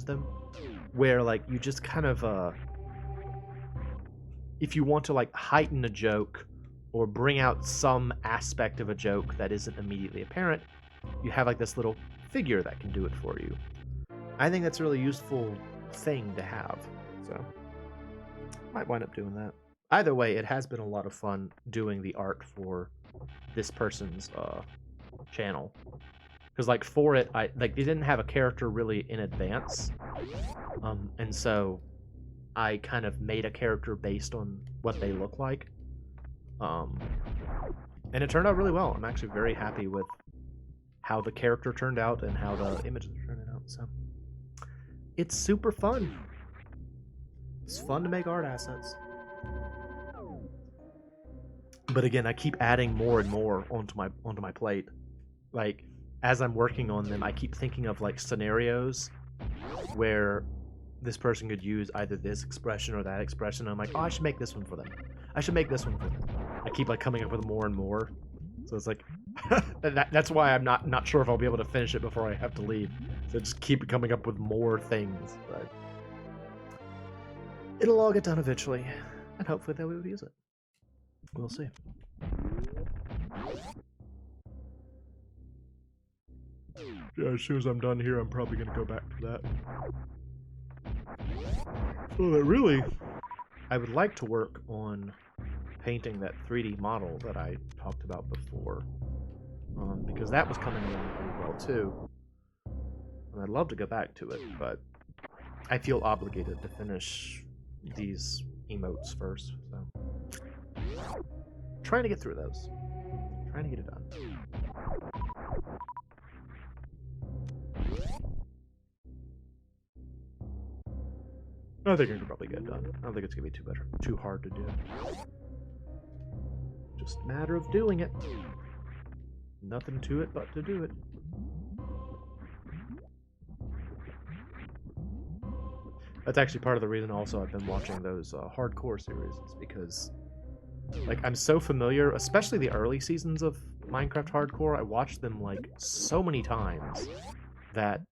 them, where like you just kind of if you want to like heighten a joke or bring out some aspect of a joke that isn't immediately apparent, you have like this little figure that can do it for you. I think that's a really useful thing to have. So might wind up doing that. Either way, it has been a lot of fun doing the art for this person's channel. Because like for it, I like they didn't have a character really in advance, and so I kind of made a character based on what they look like, and it turned out really well. I'm actually very happy with how the character turned out and how the images are turning out. So it's super fun. It's fun to make art assets. But again, I keep adding more and more onto my plate. Like as I'm working on them, I keep thinking of like scenarios where this person could use either this expression or that expression. I'm like, oh, I should make this one for them. I should make this one for them. I keep like coming up with more and more. So it's like that's why I'm not sure if I'll be able to finish it before I have to leave. So I just keep coming up with more things. But it'll all get done eventually, and hopefully they will use it. We'll see. Yeah, as soon as I'm done here, I'm probably gonna go back to that. So that really, I would like to work on painting that 3D model that I talked about before, because that was coming along pretty well too. And I'd love to go back to it, but I feel obligated to finish these emotes first. So, trying to get through those. Trying to get it done. I think I can probably get it done. I don't think it's gonna be too hard to do. Just a matter of doing it. Nothing to it but to do it. That's actually part of the reason also I've been watching those hardcore series, is because like I'm so familiar, especially the early seasons of Minecraft Hardcore. I watched them like so many times that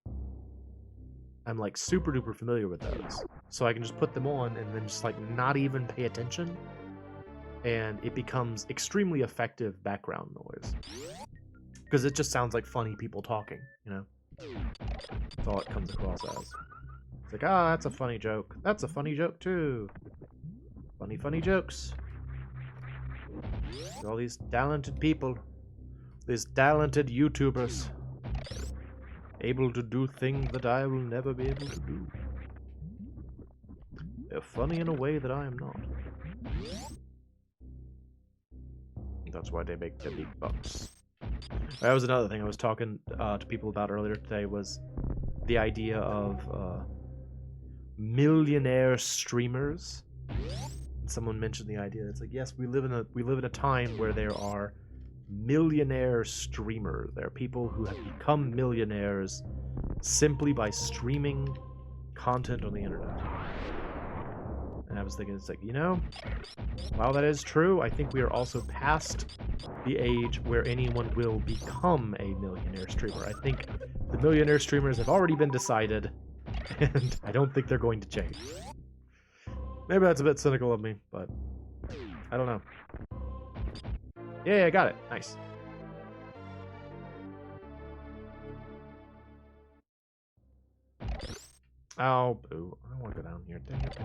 I'm like super duper familiar with those. So I can just put them on and then just like not even pay attention, and it becomes extremely effective background noise. Because it just sounds like funny people talking, you know? That's all it comes across as. It's like, ah, that's a funny joke. That's a funny joke too. Funny, funny jokes. All these talented people. These talented YouTubers. Able to do things that I will never be able to do. They're funny in a way that I am not. That's why they make the big bucks. That was another thing I was talking to people about earlier today, was the idea of millionaire streamers. And someone mentioned the idea. It's like, yes, we live in a time where there are millionaire streamers. There are people who have become millionaires simply by streaming content on the internet. And I was thinking, it's like, you know, while that is true, I think we are also past the age where anyone will become a millionaire streamer. I think the millionaire streamers have already been decided, and I don't think they're going to change. Maybe that's a bit cynical of me, but I don't know. Yeah, I got it. Nice. Oh, boo. I don't want to go down here. Dang it.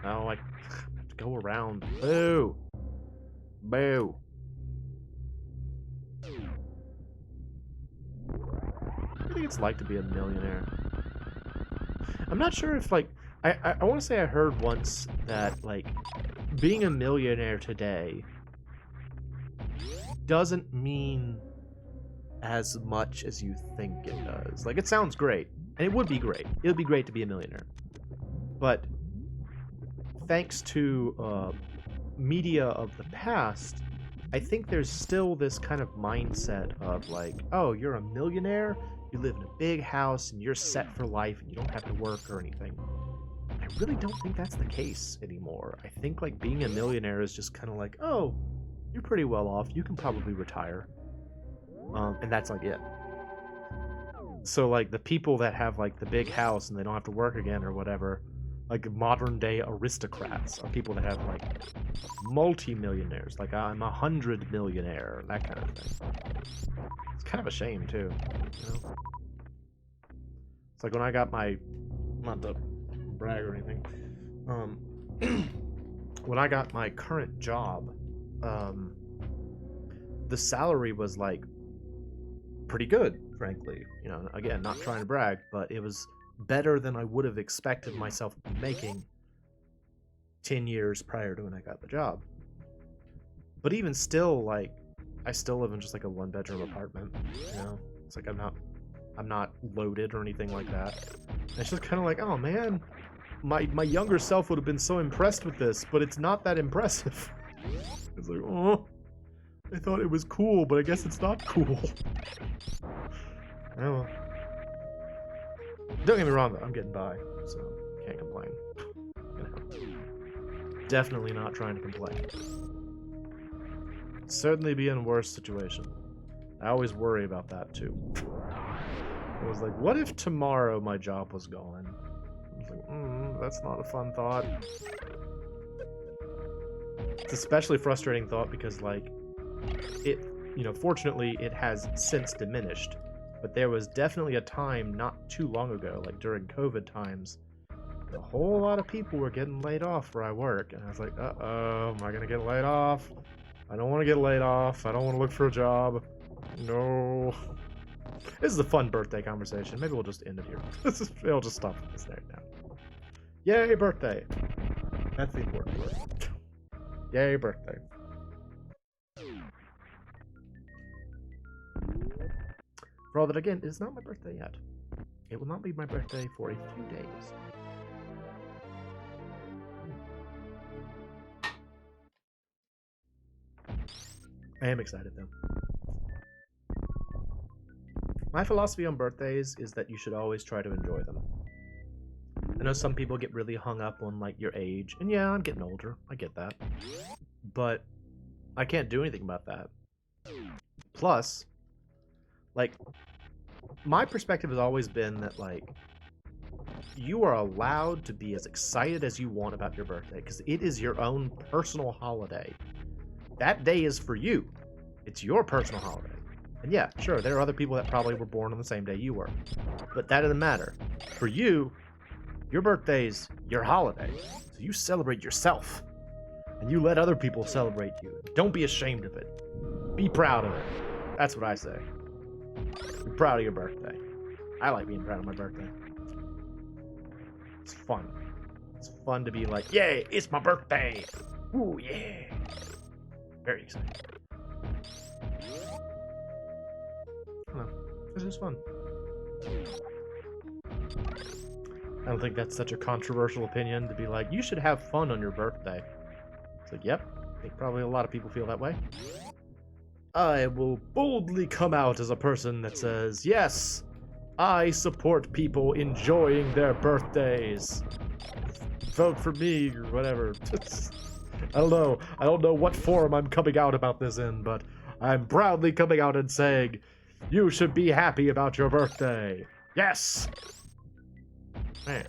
Oh, I have to go around. Boo. Boo. What do you think it's like to be a millionaire? I'm not sure if, like, I want to say I heard once that, like, being a millionaire today doesn't mean as much as you think it does. Like, it sounds great, and it would be great. It would be great to be a millionaire. But thanks to media of the past, I think there's still this kind of mindset of like, oh, you're a millionaire, you live in a big house, and you're set for life, and you don't have to work or anything. I really don't think that's the case anymore. I think like being a millionaire is just kind of like, oh, you're pretty well off, you can probably retire. And that's like it. So like the people that have like the big house and they don't have to work again or whatever, like modern day aristocrats, or people that have like multi-millionaires, like I'm 100 millionaire, that kind of thing. It's kind of a shame too, you know? It's like when I got my, not to brag or anything, when I got my current job, the salary was like pretty good, frankly. You know, again, not trying to brag, but it was better than I would have expected myself to be making 10 years prior to when I got the job. But even still, like, I still live in just like a 1-bedroom apartment, you know? It's like I'm not loaded or anything like that. And it's just kind of like, oh man, my younger self would have been so impressed with this, but it's not that impressive. It's like, oh, I thought it was cool, but I guess it's not cool. Oh well. Don't get me wrong though, I'm getting by, so can't complain. You know. Definitely not trying to complain. Certainly be in a worse situation. I always worry about that too. I was like, what if tomorrow my job was gone? I was like, that's not a fun thought. It's especially frustrating thought because, like, it, you know, fortunately it has since diminished, but there was definitely a time not too long ago, like during COVID times, a whole lot of people were getting laid off where I work, and I was like, uh-oh, am I gonna get laid off? I don't want to get laid off. I don't want to look for a job. No. This is a fun birthday conversation. Maybe we'll just end it here. I'll just stop this right now. Yay, birthday. That's the important word. Yay, birthday. For all that, again, it is not my birthday yet. It will not be my birthday for a few days. I am excited, though. My philosophy on birthdays is that you should always try to enjoy them. I know some people get really hung up on, like, your age, and yeah, I'm getting older. I get that. But I can't do anything about that. Plus, like, my perspective has always been that, like, you are allowed to be as excited as you want about your birthday, because it is your own personal holiday. That day is for you. It's your personal holiday. And yeah, sure, there are other people that probably were born on the same day you were. But that doesn't matter. For you, your birthday's your holiday. So you celebrate yourself. And you let other people celebrate you. Don't be ashamed of it. Be proud of it. That's what I say. Be proud of your birthday. I like being proud of my birthday. It's fun. It's fun to be like, yay, it's my birthday. Ooh, yeah. Very exciting. I don't know. It's just fun. I don't think that's such a controversial opinion to be like, you should have fun on your birthday. It's like, yep. I think probably a lot of people feel that way. I will boldly come out as a person that says, yes, I support people enjoying their birthdays. Vote for me or whatever. I don't know. I don't know what forum I'm coming out about this in, but I'm proudly coming out and saying, you should be happy about your birthday. Yes! Man.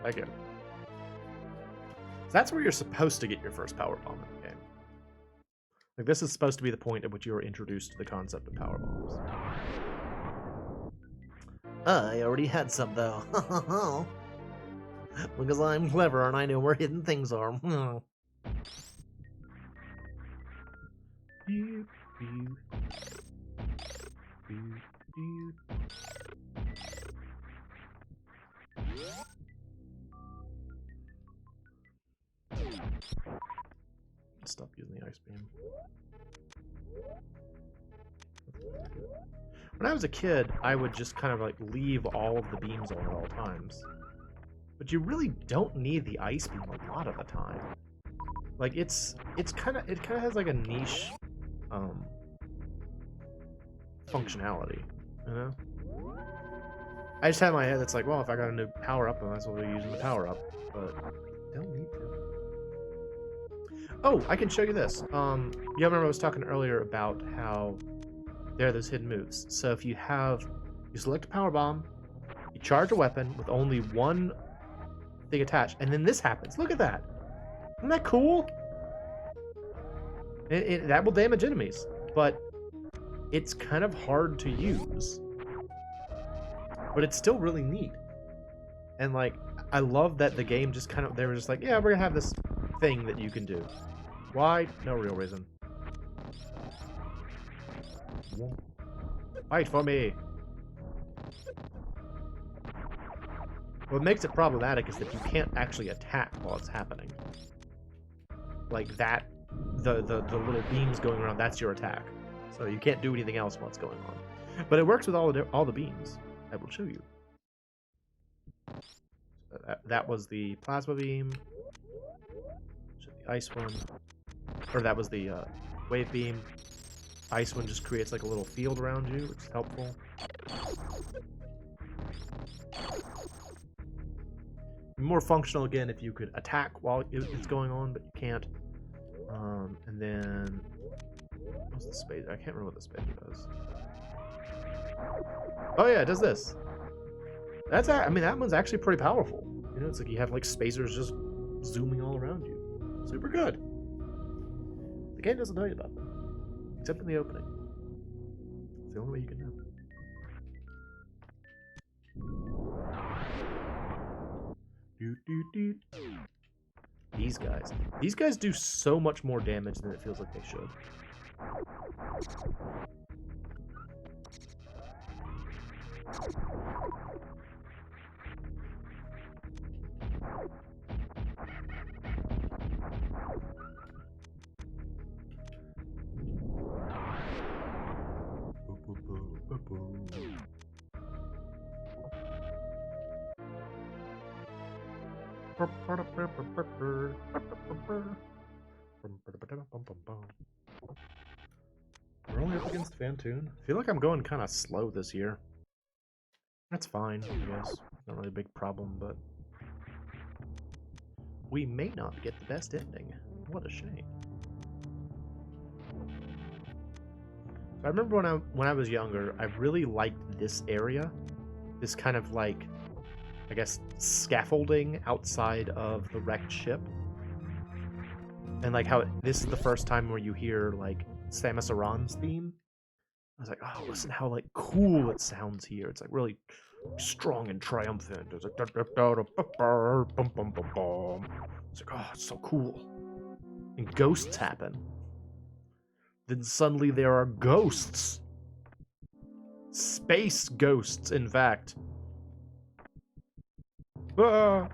Thank you. That's where you're supposed to get your first power bomb in the game. Like, this is supposed to be the point at which you are introduced to the concept of power bombs. I already had some, though. Because I'm clever and I know where hidden things are. Stop using the ice beam. When I was a kid, I would just kind of like leave all of the beams on at all times. But you really don't need the ice beam a lot of the time. Like it kind of has like a niche functionality, you know? I just had in my head that's like, well, if I got a new power up, I might as well be using the power up, but I don't need to. Oh, I can show you this. You remember I was talking earlier about how there are those hidden moves. So if you select a power bomb, You charge a weapon with only one thing attached, and then this happens. Look at that. Isn't that cool? That will damage enemies, but it's kind of hard to use. But it's still really neat. And, like, I love that the game just kind of, they were just like, yeah, we're gonna have this thing that you can do. Why? No real reason. Fight for me! What makes it problematic is that you can't actually attack while it's happening. Like that, the little beams going around, that's your attack. So you can't do anything else while it's going on. But it works with all the beams. I will show you. So that was the plasma beam. The ice one. Or that was the wave beam. Ice one just creates like a little field around you, which is helpful. More functional again if you could attack while it's going on, but you can't. And then what's the spacer? I can't remember what the spacer does. Oh yeah, it does this. I mean, that one's actually pretty powerful. You know, it's like you have like spacers just zooming all around you. Super good. The game doesn't tell you about them, except in the opening. It's the only way you can know. These guys do so much more damage than it feels like they should. We're only up against Fantoon. I feel like I'm going kind of slow this year. That's fine, I guess. Not really a big problem, but we may not get the best ending. What a shame. I remember when I was younger, I really liked this area. This kind of like, I guess, scaffolding outside of the wrecked ship. And like how this is the first time where you hear like Samus Aran's theme. I was like, oh, listen how like cool it sounds here. It's like really strong and triumphant. It's like it's like, oh, it's so cool. And ghosts happen. Then suddenly there are ghosts. Space ghosts, in fact. Ah!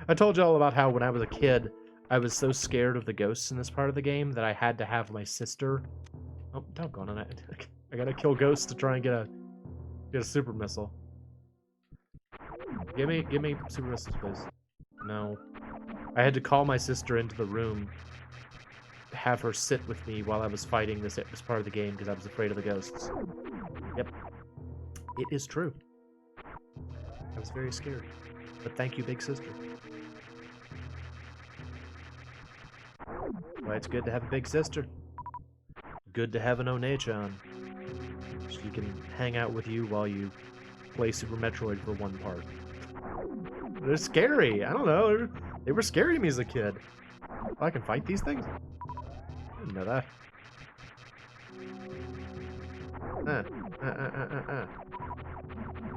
I told you all about how when I was a kid, I was so scared of the ghosts in this part of the game that I had to have my sister. Oh, doggone it! I gotta kill ghosts to try and get a super missile. Give me super missiles, please. No, I had to call my sister into the room, have her sit with me while I was fighting this part of the game because I was afraid of the ghosts. Yep, it is true. I was very scared, but thank you, big sister. Why it's good to have a big sister. Good to have an One-chan. She can hang out with you while you play Super Metroid for one part. They're scary. I don't know. They were scary to me as a kid. If I can fight these things? I didn't know that.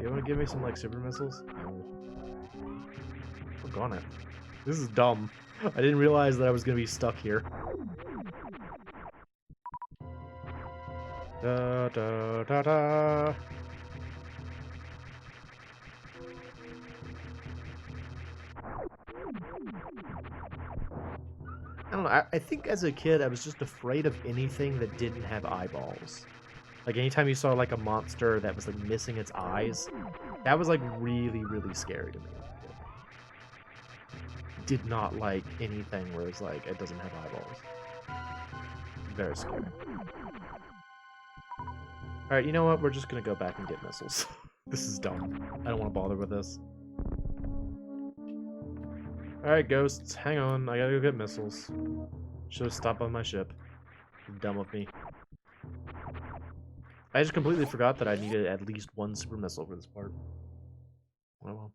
You want to give me some like super missiles? No. Doggone it. This is dumb. I didn't realize that I was going to be stuck here. Da da da da. I don't know. I think as a kid, I was just afraid of anything that didn't have eyeballs. Like anytime you saw like a monster that was like missing its eyes, that was like really, really scary to me. Did not like anything where it's like it doesn't have eyeballs. Very scary. Alright, you know what? We're just gonna go back and get missiles. This is dumb. I don't want to bother with this. Alright, ghosts, hang on. I gotta go get missiles. Should have stopped on my ship. Dumb of me. I just completely forgot that I needed at least one super missile for this part. Oh well.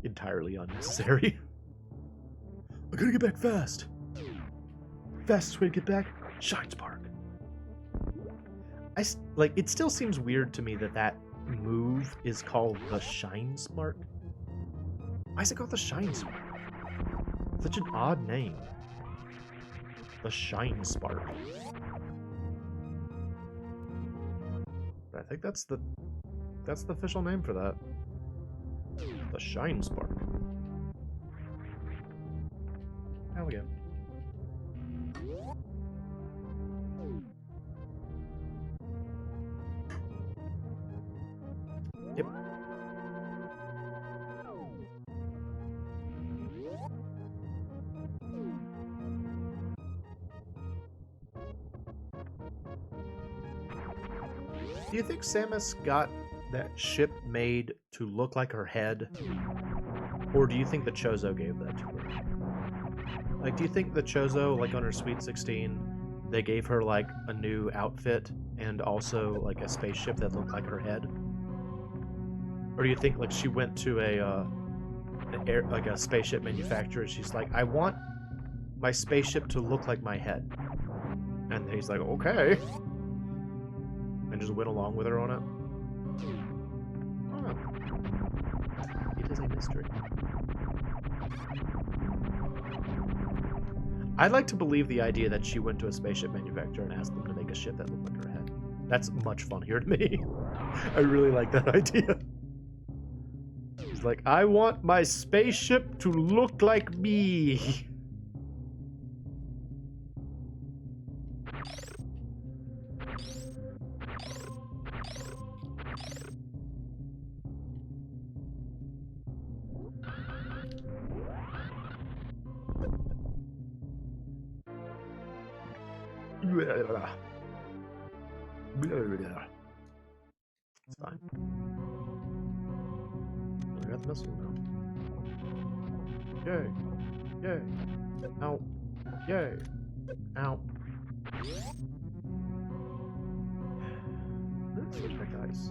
Entirely unnecessary. I gotta get back fast. Fastest way to get back, Shine Spark. Like, it still seems weird to me that that move is called the Shine Spark. Why is it called the Shine Spark? Such an odd name. The Shine Spark. I think that's the official name for that. The Shine Spark. There we go. Yep. Do you think Samus got that ship made to look like her head? Or do you think the Chozo gave that to her? Like, do you think the Chozo, like on her Sweet 16, they gave her like a new outfit and also like a spaceship that looked like her head? Or do you think like she went to a spaceship manufacturer and she's like, I want my spaceship to look like my head? And he's like, okay. And just went along with her on it? I don't know. It is a mystery. I'd like to believe the idea that she went to a spaceship manufacturer and asked them to make a ship that looked like her head. That's much funnier to me. I really like that idea. It's like, I want my spaceship to look like me. It's fine. I got the missile now. Yay. Yay. Ow. Yay. Ow. Let's switch back to ice.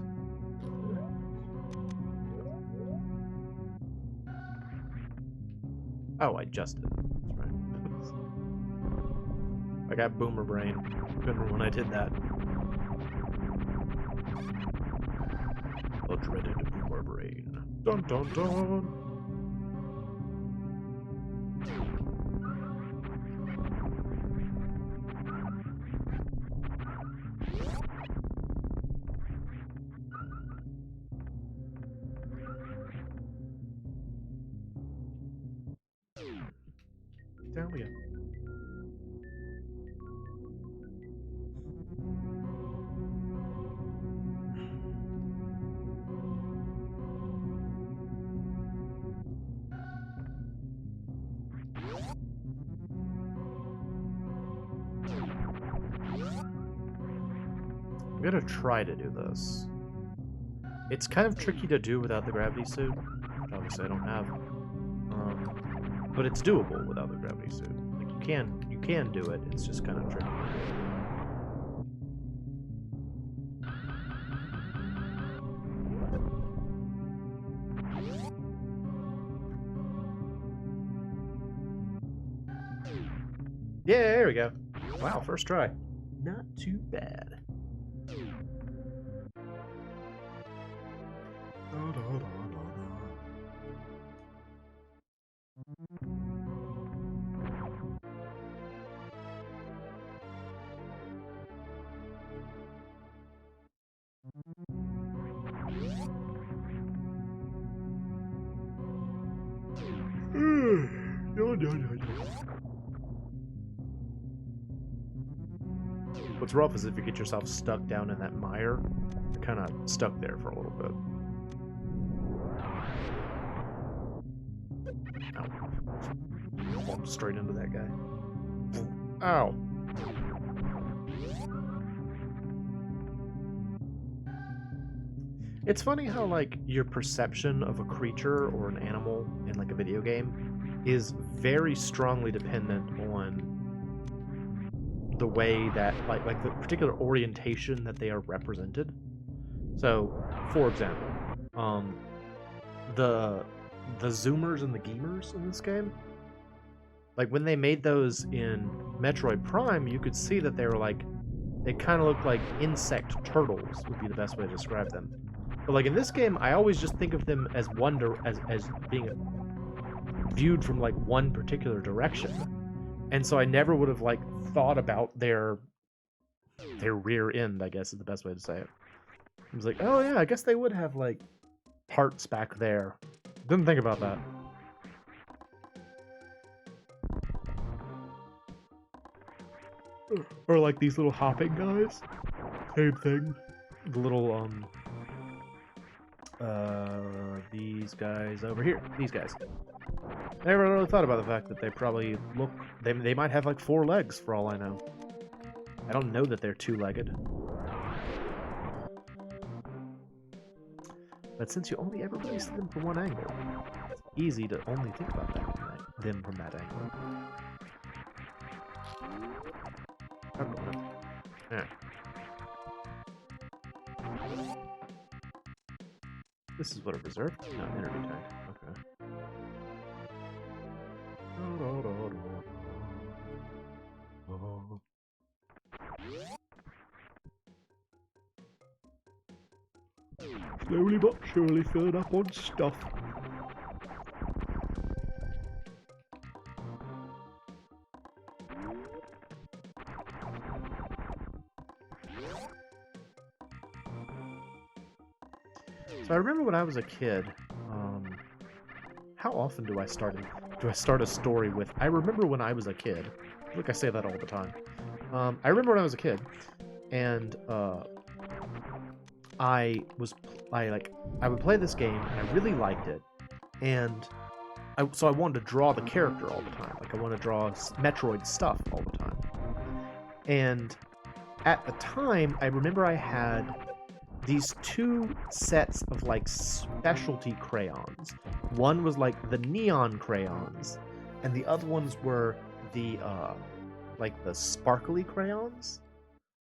Oh, I just did. That's right. I got boomer brain. Remember when I did that? The dreaded boomer brain. Dun dun dun! Down we go. I'm gonna try to do this. It's kind of tricky to do without the gravity suit, which obviously I don't have. But it's doable without the gravity suit. Like you can do it. It's just kind of tricky. Yeah, there we go. Wow, first try. Not too bad. What's rough is if you get yourself stuck down in that mire, you're kind of stuck there for a little bit. Ow. Bumped straight into that guy. Ow. It's funny how, like, your perception of a creature or an animal in, like, a video game is very strongly dependent on the way that like the particular orientation that they are represented. So, for example, the zoomers and the gamers in this game, like when they made those in Metroid Prime, you could see that they were like, they kind of look like insect turtles would be the best way to describe them. But like in this game, I always just think of them as as being viewed from like one particular direction, and so I never would have like thought about their rear end, I guess is the best way to say it. I was like, oh yeah, I guess they would have like parts back there. Didn't think about that. Or like these little hopping guys. Same thing. The little these guys over here. These guys. I never really thought about the fact that they probably look, they might have like 4 legs for all I know. I don't know that they're 2-legged. But since you only ever really see them from one angle, it's easy to only think about them from that angle. Yeah. This is what a reserve? No, energy tank. Okay. Slowly but surely filling up on stuff. So I remember when I was a kid, how often do I start a story with, I remember when I was a kid? Look, I say that all the time. I remember when I was a kid, and I would play this game, and I really liked it, and so I wanted to draw the character all the time. Like, I wanted to draw Metroid stuff all the time. And at the time, I remember I had these 2 sets of like specialty crayons. One was like the neon crayons, and the other ones were the like the sparkly crayons.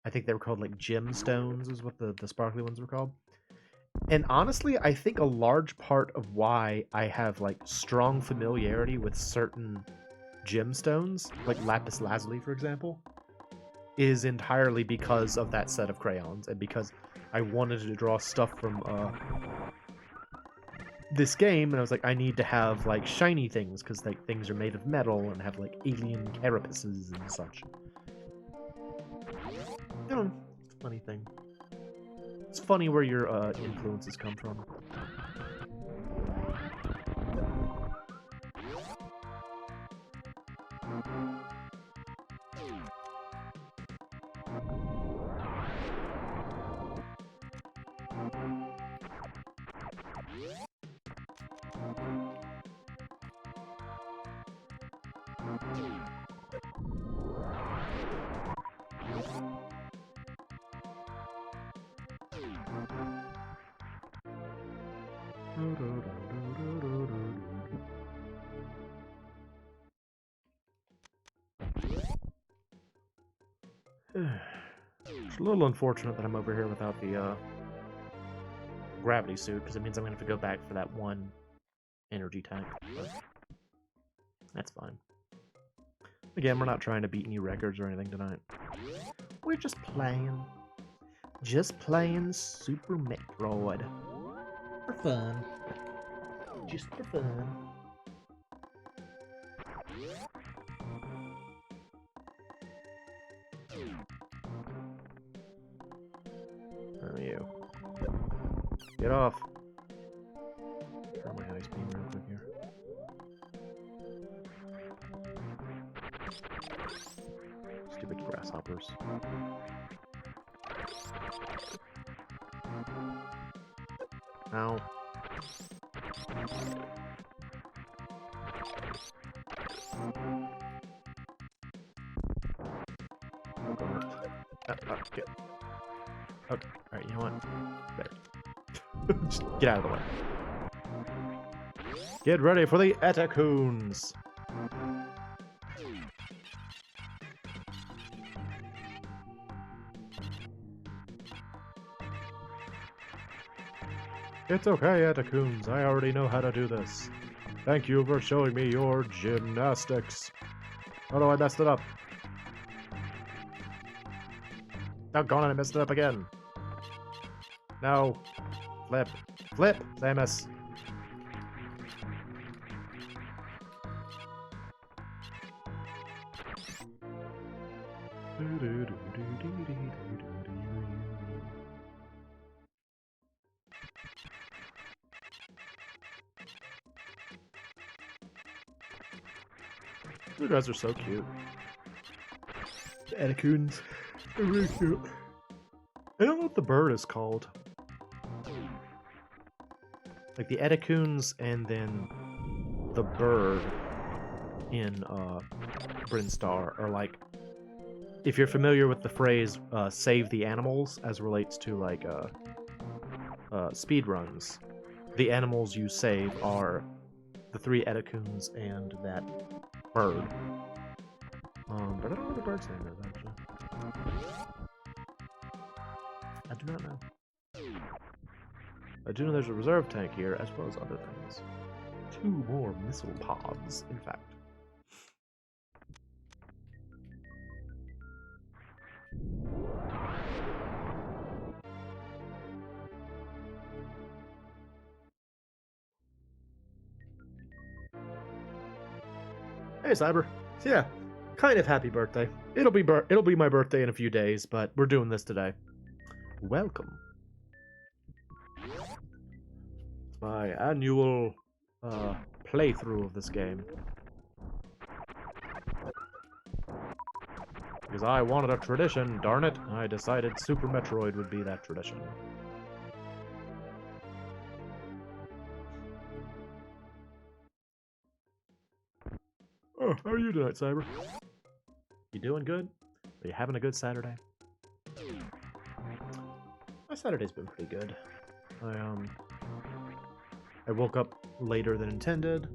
I think they were called like gemstones is what the sparkly ones were called. And honestly, I think a large part of why I have like strong familiarity with certain gemstones, like lapis lazuli for example, is entirely because of that set of crayons, and because I wanted to draw stuff from this game, and I was like, I need to have like shiny things because like things are made of metal and have like alien carapaces and such. You know, it's a funny thing. It's funny where your influences come from. It's a little unfortunate that I'm over here without the gravity suit, because it means I'm going to have to go back for that one energy tank. But that's fine. Again, we're not trying to beat any records or anything tonight. We're just playing. Just playing Super Metroid. For fun. Just for fun. Oh, you. Get off. Turn my ice beam real quick here. Stupid grasshoppers. Ow. Oh god. Okay. Okay. Alright, you know what? There. Just get out of the way. Get ready for the Etacoons! It's okay, Etacoons. I already know how to do this. Thank you for showing me your gymnastics. Oh no, I messed it up. Doggone it, I messed it up again. No. Flip. Flip, Samus. You guys are so cute. The Etacoons. They're really cute. I don't know what the bird is called. Like the Etacoons and then the bird in Brinstar are like, if you're familiar with the phrase save the animals as relates to like speed runs, the animals you save are the 3 Etacoons and that bird. But I don't know what the bird's name is actually. I do not know. I do know there's a reserve tank here, as well as other things. 2 more missile pods, in fact. Hey, Cyber. Yeah, kind of happy birthday. It'll be my birthday in a few days, but we're doing this today. Welcome. It's my annual playthrough of this game. Because I wanted a tradition, darn it. I decided Super Metroid would be that tradition. Oh, how are you tonight, Cyber? You doing good? Are you having a good Saturday? My Saturday's been pretty good. I woke up later than intended,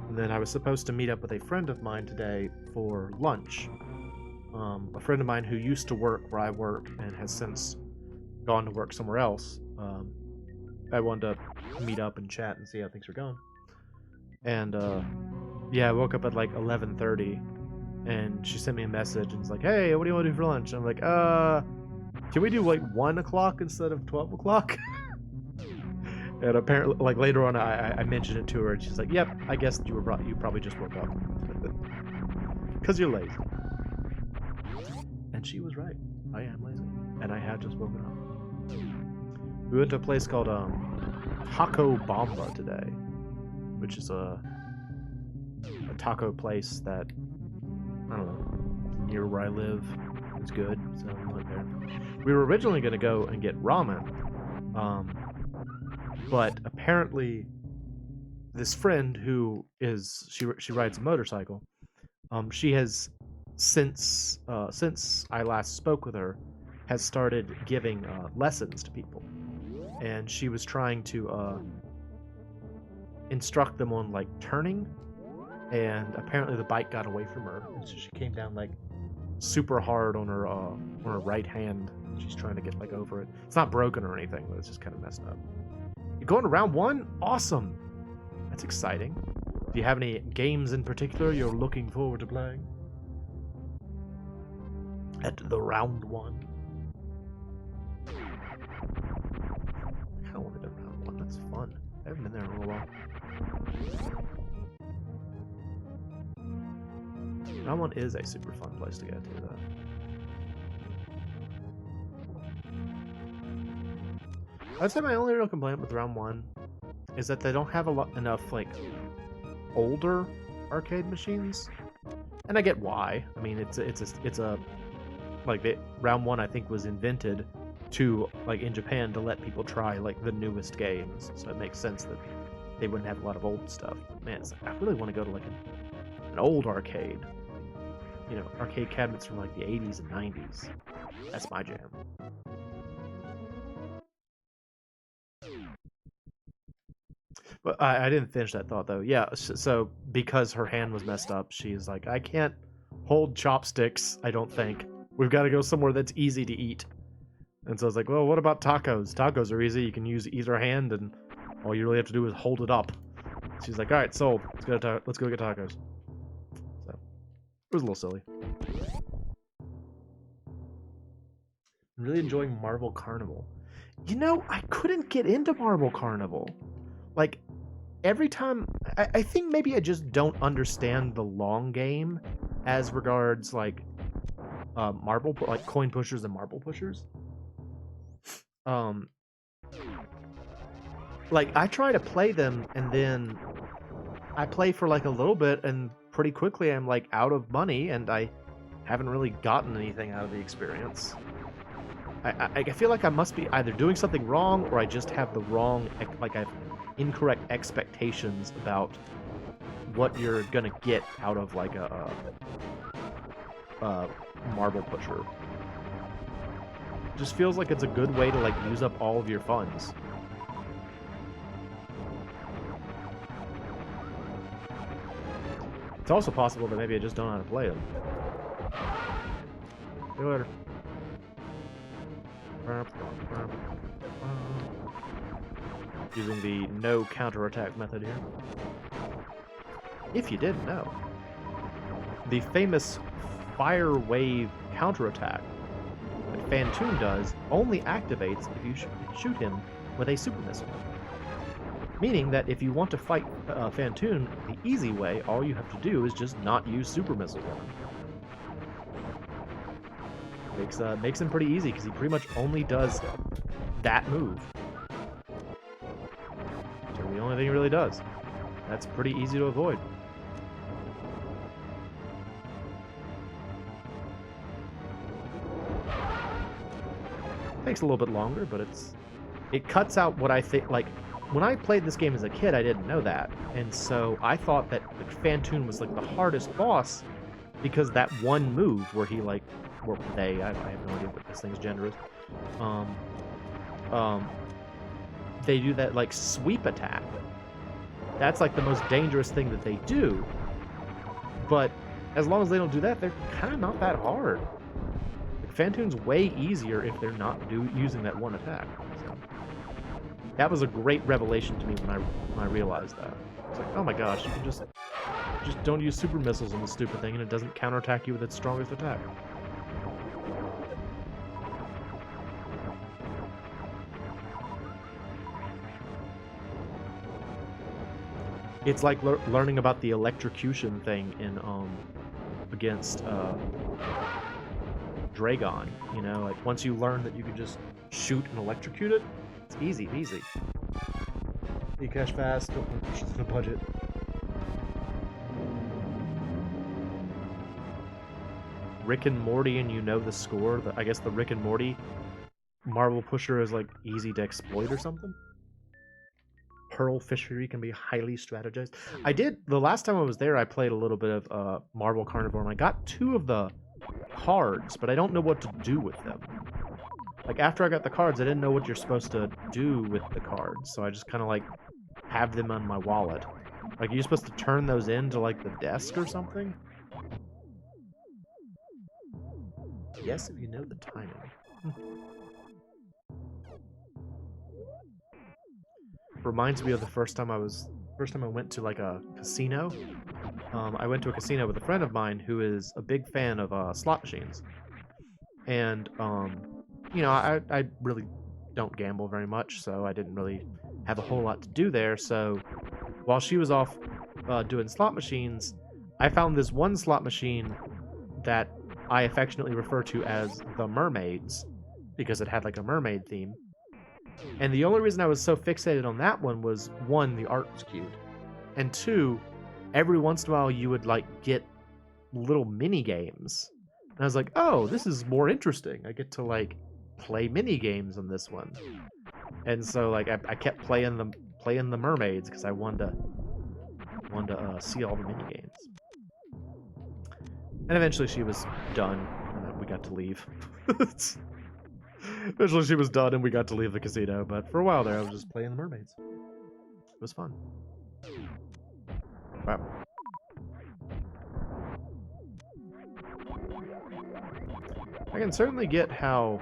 and then I was supposed to meet up with a friend of mine today for lunch. A friend of mine who used to work where I work and has since gone to work somewhere else. I wanted to meet up and chat and see how things are going. And yeah, I woke up at like 11:30, and she sent me a message and was like, "Hey, what do you want to do for lunch?" And I'm like, can we do like 1 o'clock instead of 12 o'clock? And apparently, like later on, I mentioned it to her, and she's like, "Yep, I guess you probably just woke up, cause you're lazy." And she was right. I am lazy, and I had just woken up. We went to a place called Taco Bomba today, which is a taco place that, I don't know, near where I live. It's good, so we went there. We were originally going to go and get ramen, but apparently this friend who is she rides a motorcycle. She has since I last spoke with her, has started giving lessons to people, and she was trying to instruct them on like turning, and apparently the bike got away from her, and so she came down like super hard on her right hand. She's trying to get like over it. It's not broken or anything, but it's just kind of messed up. You're going to round 1? Awesome. That's exciting. Do you have any games in particular you're looking forward to playing at the round 1? I kind of want to go round 1. That's fun. I haven't been there in a little while. Round 1 is a super fun place to get to, though. I'd say my only real complaint with round 1 is that they don't have enough like older arcade machines, and I get why. I mean, it's a like round 1 I think was invented to like in Japan to let people try like the newest games, so it makes sense that they wouldn't have a lot of old stuff. But man, it's like, I really want to go to like an old arcade. You know, arcade cabinets from like the 80s and 90s. That's my jam. But I didn't finish that thought though. Yeah, so because her hand was messed up, she's like, I can't hold chopsticks, I don't think. We've got to go somewhere that's easy to eat. And so I was like, well, what about tacos? Tacos are easy. You can use either hand and All you really have to do is hold it up. She's like, all right, sold. Let's go get tacos. So it was a little silly. I'm really enjoying Marvel Carnival. You know, I couldn't get into Marvel Carnival. Like, every time, I think maybe I just don't understand the long game as regards, like, like coin pushers and marble pushers. Like, I try to play them, and then I play for, like, a little bit, and pretty quickly I'm, like, out of money, and I haven't really gotten anything out of the experience. I feel like I must be either doing something wrong, or I just have the wrong, like, I have incorrect expectations about what you're gonna get out of, like, a marble pusher. It just feels like it's a good way to, like, use up all of your funds. It's also possible that maybe I just don't know how to play them. See you later. Using the no counterattack method here. If you didn't know, the famous fire wave counterattack that Phantoon does only activates if you shoot him with a super missile. Meaning that if you want to fight Phantoon the easy way, all you have to do is just not use super missiles on him. Makes him pretty easy because he pretty much only does that move. So the only thing he really does. That's pretty easy to avoid. Takes a little bit longer, but it cuts out what I think. Like, when I played this game as a kid, I didn't know that, and so I thought that Phantoon was like the hardest boss because that one move where he like, or they, I have no idea what this thing's gender is. They do that like sweep attack. That's like the most dangerous thing that they do. But as long as they don't do that, they're kind of not that hard. Like, Phantoon's way easier if they're not using that one attack. So that was a great revelation to me when I realized that. It's like, oh my gosh, you can just don't use super missiles on the stupid thing, and it doesn't counterattack you with its strongest attack. It's like learning about the electrocution thing in against Dragon. You know, like once you learn that you can just shoot and electrocute it, it's easy peasy. You cash fast, don't push the budget. Rick and Morty, and you know the score. I guess the Rick and Morty Marvel pusher is like easy to exploit or something. Pearl fishery can be highly strategized. The last time I was there, I played a little bit of Marvel Carnival, and I got 2 of the cards, but I don't know what to do with them. Like, after I got the cards, I didn't know what you're supposed to do with the cards, so I just kind of, like, have them on my wallet. Like, are you supposed to turn those into, like, the desk or something? Yes, if you know the timing. Reminds me of the first time I went to like a casino. I went to a casino with a friend of mine who is a big fan of slot machines, and you know, I really don't gamble very much, so I didn't really have a whole lot to do there. So while she was off doing slot machines, I found this one slot machine that I affectionately refer to as the Mermaids because it had like a mermaid theme. And the only reason I was so fixated on that one was, 1, the art was cute, and 2, every once in a while you would, like, get little mini games. And I was like, oh, this is more interesting. I get to, like, play mini games on this one. And so, like, I kept playing the mermaids because I wanted to see all the mini games. And eventually she was done, and we got to leave. Eventually she was done and we got to leave the casino, but for a while there I was just playing the mermaids. It was fun. Wow. I can certainly get how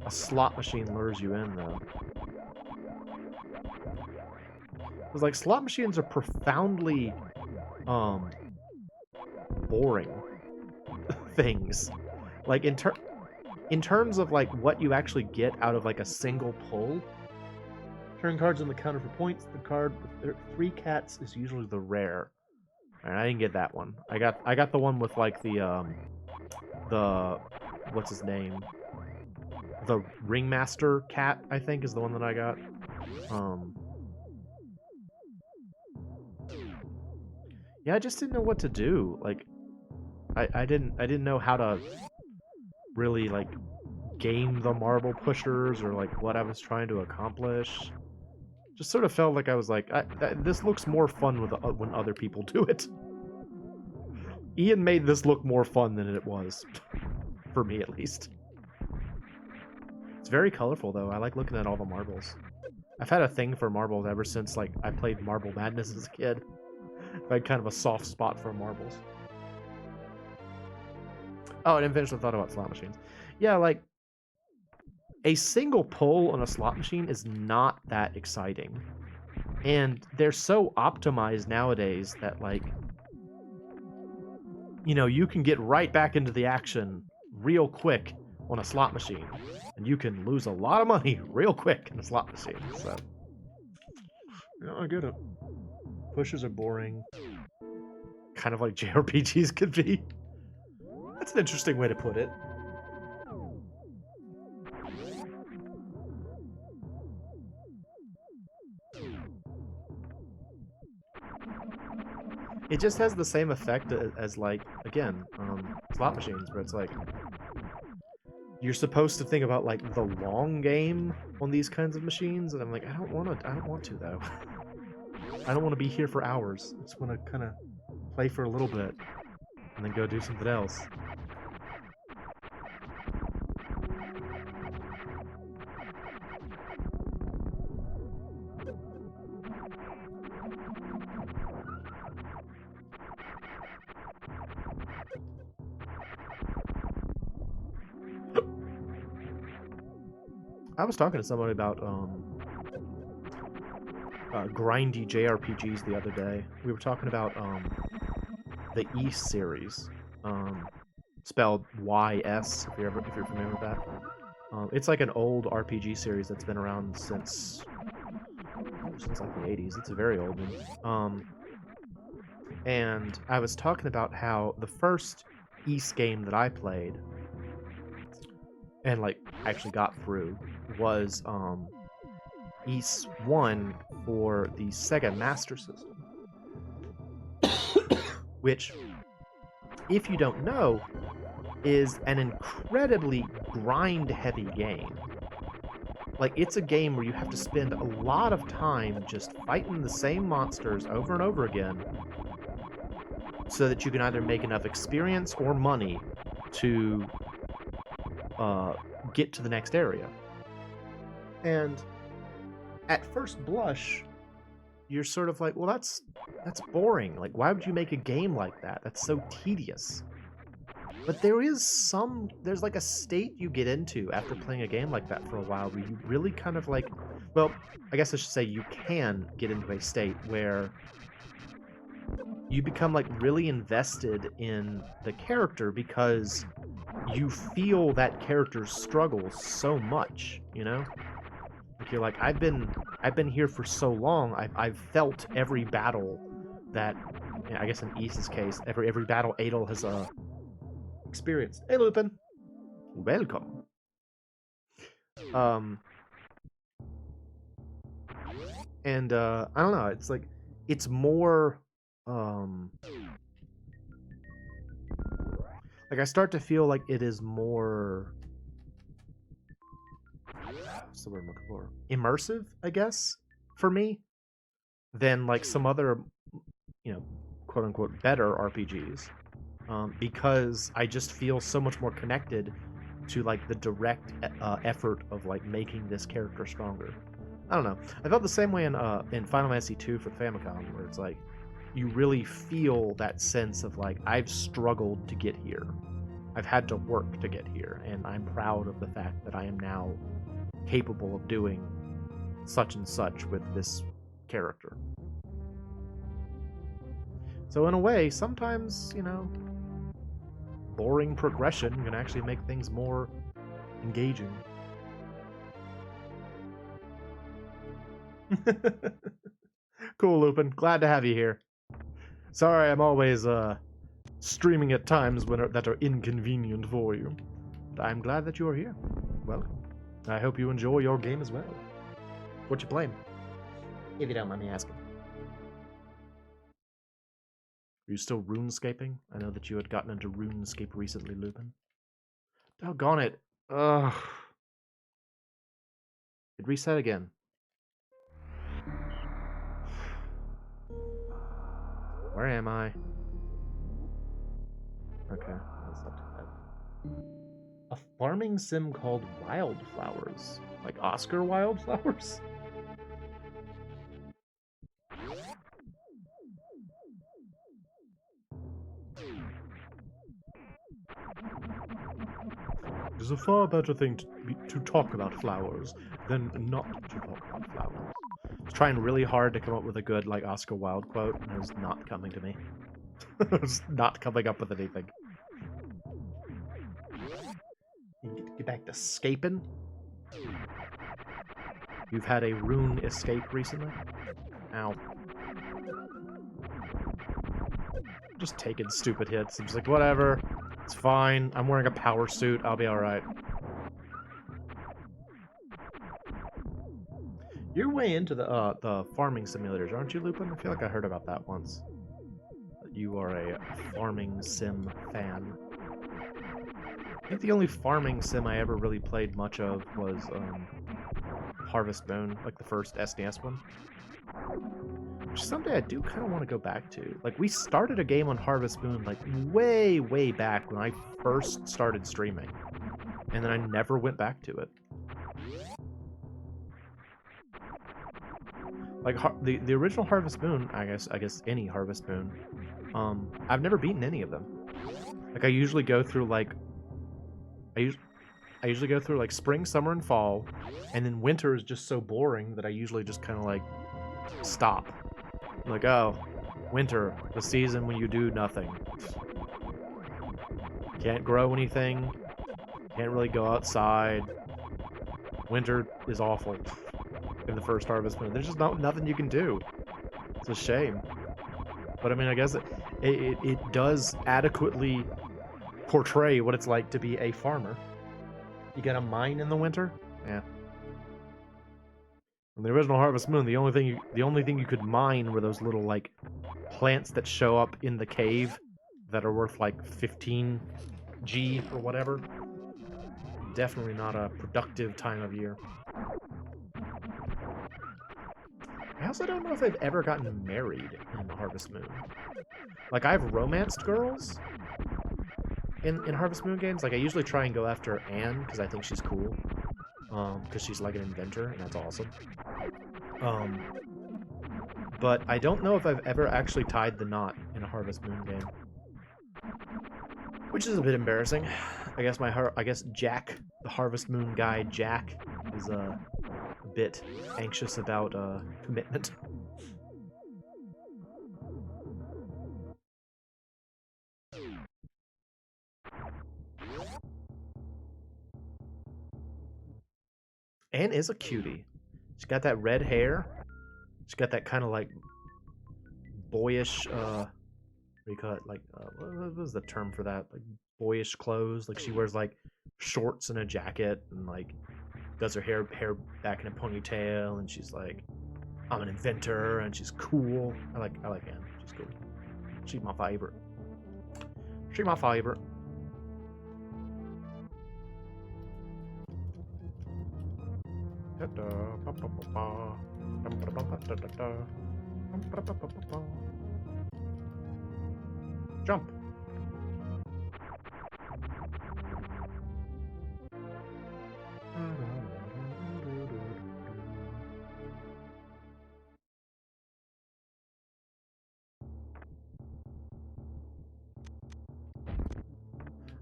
a slot machine lures you in, though. Because, like, slot machines are profoundly, boring things. Like, in terms of, like, what you actually get out of, like, a single pull, turn cards on the counter for points. The card with 3 cats is usually the rare. Alright, I didn't get that one. I got the one with, like, the what's his name? The Ringmaster cat, I think, is the one that I got. Yeah, I just didn't know what to do. Like, I didn't know how to really, like, game the marble pushers or, like, what I was trying to accomplish. Just sort of felt like I was like, this looks more fun with when other people do it. Ian made this look more fun than it was, for me at least. It's very colorful, though. I like looking at all the marbles. I've had a thing for marbles ever since, like, I played Marble Madness as a kid. I had kind of a soft spot for marbles. Oh, and eventually thought about slot machines. Yeah, like, a single pull on a slot machine is not that exciting. And they're so optimized nowadays that, like, you know, you can get right back into the action real quick on a slot machine. And you can lose a lot of money real quick in a slot machine. So, you know, I get it. Pushes are boring. Kind of like JRPGs could be. That's an interesting way to put it. It just has the same effect as like, again, slot machines, where it's like, you're supposed to think about, like, the long game on these kinds of machines, and I'm like, I don't want to, though. I don't want to be here for hours. I just want to kind of play for a little bit, and then go do something else. I was talking to somebody about grindy JRPGs the other day. We were talking about the Ys series, spelled YS. If you're familiar with that, it's like an old RPG series that's been around since like the 80s. It's a very old one. And I was talking about how the first Ys game that I played and, like, actually got through was Ys 1 for the Sega Master System. Which, if you don't know, is an incredibly grind-heavy game. Like, it's a game where you have to spend a lot of time just fighting the same monsters over and over again so that you can either make enough experience or money to get to the next area. And at first blush, you're sort of like, well, that's boring. Like, why would you make a game like that? That's so tedious. But there's like a state you get into after playing a game like that for a while where you really kind of like, well, I guess I should say you can get into a state where you become, like, really invested in the character because you feel that character's struggles so much, you know? Like, you're like, I've been here for so long, I've felt every battle that, I guess in Ys's case, every battle Adel has experienced. Hey, Lupin, welcome. And I don't know, it's like, it's more like, I start to feel like it is more, what's the word I'm looking for? Immersive, I guess, for me, than, like, some other, you know, quote-unquote better RPGs, because I just feel so much more connected to, like, the direct effort of, like, making this character stronger. I don't know. I felt the same way in Final Fantasy II for the Famicom, where it's like, you really feel that sense of, like, I've struggled to get here. I've had to work to get here, and I'm proud of the fact that I am now capable of doing such and such with this character. So in a way, sometimes, you know, boring progression can actually make things more engaging. Cool, Lupin. Glad to have you here. Sorry, I'm always streaming at times that are inconvenient for you. But I'm glad that you are here. Welcome. I hope you enjoy your game as well. What you playing? If you don't mind me asking. Are you still RuneScaping? I know that you had gotten into RuneScape recently, Lupin. Doggone it. Ugh. It reset again. Where am I? Okay, that's not too bad. A farming sim called Wildflowers. Like Oscar Wildflowers? It is a far better thing to talk about flowers than not to talk about flowers. I was trying really hard to come up with a good, like, Oscar Wilde quote, and it was not coming to me. It was not coming up with anything. Get back to scaping. You've had a rune escape recently? Ow. Just taking stupid hits. I'm just like, whatever. It's fine. I'm wearing a power suit. I'll be alright. You're way into the farming simulators, aren't you, Lupin? I feel like I heard about that once. You are a farming sim fan. I think the only farming sim I ever really played much of was Harvest Moon, like the first SNES one. Which someday I do kind of want to go back to. Like, we started a game on Harvest Moon, like, way, way back when I first started streaming. And then I never went back to it. Like, the original Harvest Moon, I guess any Harvest Moon, I've never beaten any of them. Like, I usually go through, like, I usually go through, like, spring, summer, and fall, and then winter is just so boring that I usually just kind of, like, stop. Like, oh, winter, the season when you do nothing. Can't grow anything, can't really go outside. Winter is awful in the first Harvest Moon. There's just nothing you can do. It's a shame. But I mean, I guess it does adequately portray what it's like to be a farmer. You got a mine in the winter? Yeah. In the original Harvest Moon, the only thing you could mine were those little, like, plants that show up in the cave that are worth like 15 G or whatever. Definitely not a productive time of year. I also don't know if I've ever gotten married in Harvest Moon. Like, I've romanced girls in Harvest Moon games. Like, I usually try and go after Anne because I think she's cool. Because she's like an inventor, and that's awesome. But I don't know if I've ever actually tied the knot in a Harvest Moon game. Which is a bit embarrassing. I guess Jack, the Harvest Moon guy, Jack, is a bit anxious about commitment. Anne is a cutie. She's got that red hair. She's got that kind of like boyish, what do you call it? Like, what was the term for that? Like boyish clothes. Like she wears like shorts and a jacket and like does her hair back in a ponytail, and she's like, I'm an inventor, and she's cool. I like Anne. She's cool. She's my favorite. She's my favorite. Jump.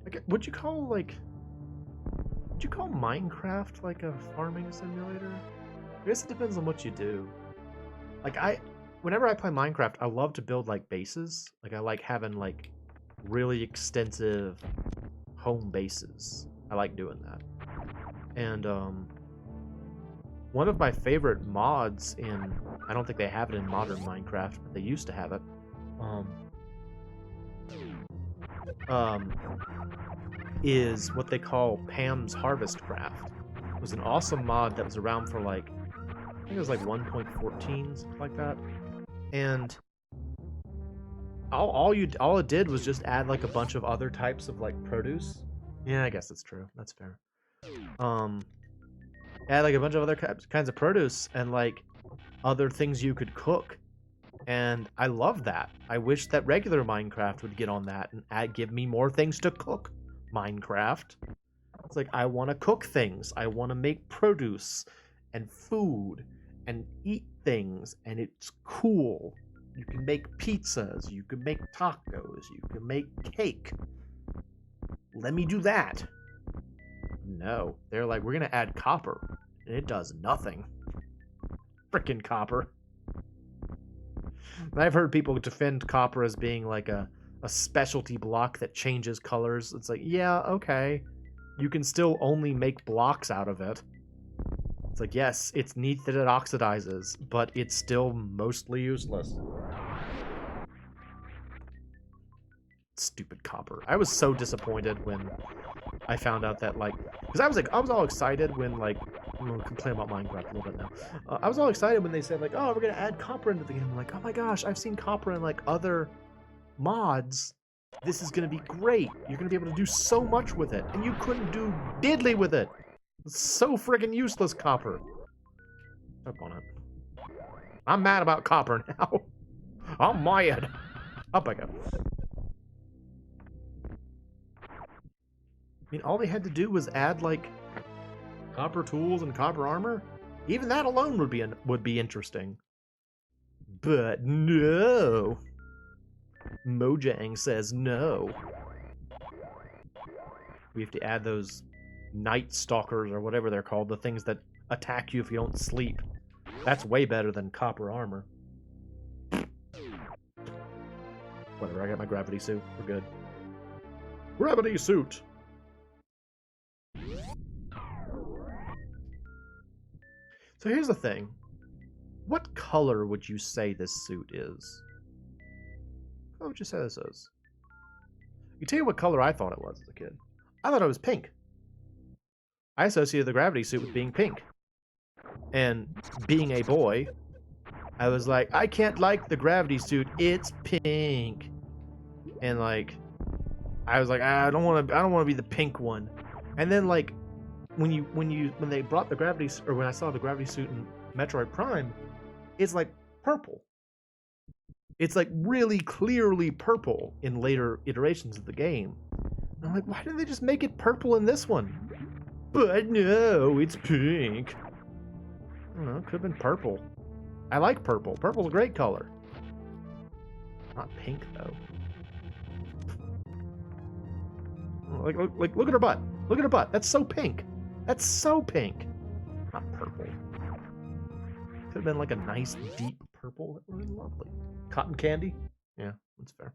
I would you call Minecraft like a farming simulator? I guess it depends on what you do. Like whenever I play Minecraft, I love to build like bases. Like I like having like really extensive home bases. I like doing that. And one of my favorite mods I don't think they have it in modern Minecraft, but they used to have it. Is what they call Pam's Harvest Craft. It was an awesome mod that was around for like, I think it was like 1.14, something like that. And all it did was just add like a bunch of other types of like produce. Yeah, I guess that's true. That's fair. Add like a bunch of other kinds of produce and like other things you could cook. And I love that. I wish that regular Minecraft would get on that and give me more things to cook. Minecraft. It's like, I want to cook things. I want to make produce and food and eat things, and it's cool. You can make pizzas. You can make tacos. You can make cake. Let me do that. No. They're like, we're going to add copper. And it does nothing. Frickin' copper. I've heard people defend copper as being like a specialty block that changes colors. It's like, yeah, okay. You can still only make blocks out of it. It's like, yes, it's neat that it oxidizes, but it's still mostly useless. Stupid copper. I was so disappointed when I found out that, like, because I was all excited when, like, I'm gonna complain about Minecraft a little bit now. I was all excited when they said, like, oh, we're gonna add copper into the game. I'm like, oh my gosh, I've seen copper in like other mods. This is gonna be great. You're gonna be able to do so much with it, and you couldn't do diddly with it. It's so friggin' useless, copper. Up on it. I'm mad about copper now. I'm mad. Up I go. I mean, all they had to do was add like copper tools and copper armor. Even that alone would be interesting. But no. Mojang says no. We have to add those night stalkers or whatever they're called, the things that attack you if you don't sleep. That's way better than copper armor. Whatever, I got my gravity suit. We're good. Gravity suit! So here's the thing. What color would you say this suit is? What would you say this is? I can tell you what color I thought it was as a kid. I thought it was pink. I associated the gravity suit with being pink. And being a boy, I was like, I can't like the gravity suit. It's pink. And like, I was like, I don't want to be the pink one. And then like, when they brought the gravity, or when I saw the gravity suit in Metroid Prime, it's like purple. It's like really clearly purple in later iterations of the game. And I'm like, why didn't they just make it purple in this one? But no, it's pink. I don't know, it could have been purple. I like purple. Purple's a great color. Not pink though. Like look at her butt. Look at her butt. That's so pink. That's so pink. Not purple. Could have been like a nice deep purple. That would have been lovely. Cotton candy? Yeah, that's fair.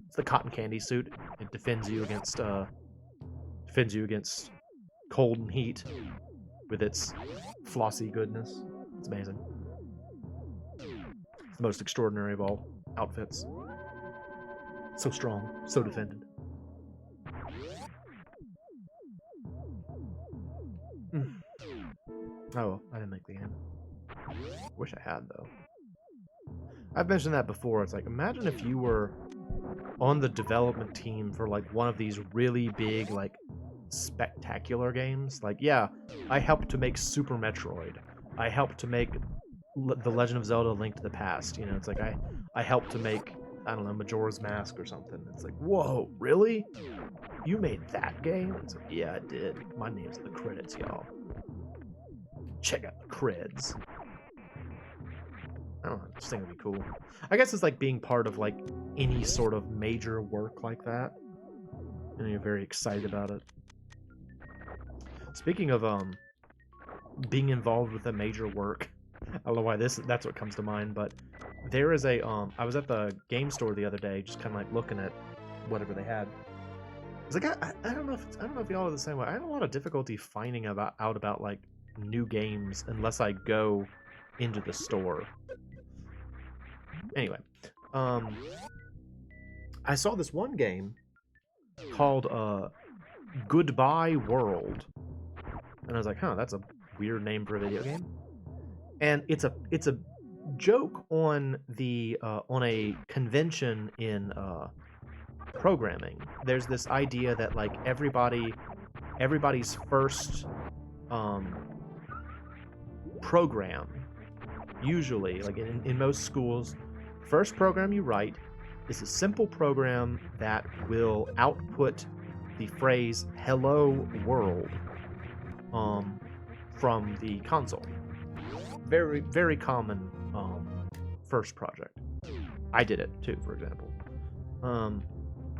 It's the cotton candy suit. It defends you against cold and heat with its flossy goodness. It's amazing. It's the most extraordinary of all outfits. So strong, so defended. Oh, I didn't make the game. Wish I had, though. I've mentioned that before. It's like, imagine if you were on the development team for, like, one of these really big, like, spectacular games. Like, yeah, I helped to make Super Metroid. I helped to make The Legend of Zelda: Link to the Past. You know, it's like, I helped to make, I don't know, Majora's Mask or something. It's like, whoa, really? You made that game? It's like, yeah, I did. My name's in the credits, y'all. Check out the creds. I don't know, I just think it'd be cool. I guess it's like being part of like any sort of major work like that. and you're very excited about it. Speaking of being involved with a major work, I don't know why that's what comes to mind, but there is a I was at the game store the other day, just kind of like looking at whatever they had. It's like I don't know if y'all are the same way. I have a lot of difficulty finding out about like new games unless I go into the store. Anyway, I saw this one game called Goodbye World, and I was like, huh, that's a weird name for a video game. And it's a joke on a convention in programming. There's this idea that like everybody's first program, usually like in most schools, first program you write is a simple program that will output the phrase "Hello World" from the console. Very, very common first project. I did it too, for example.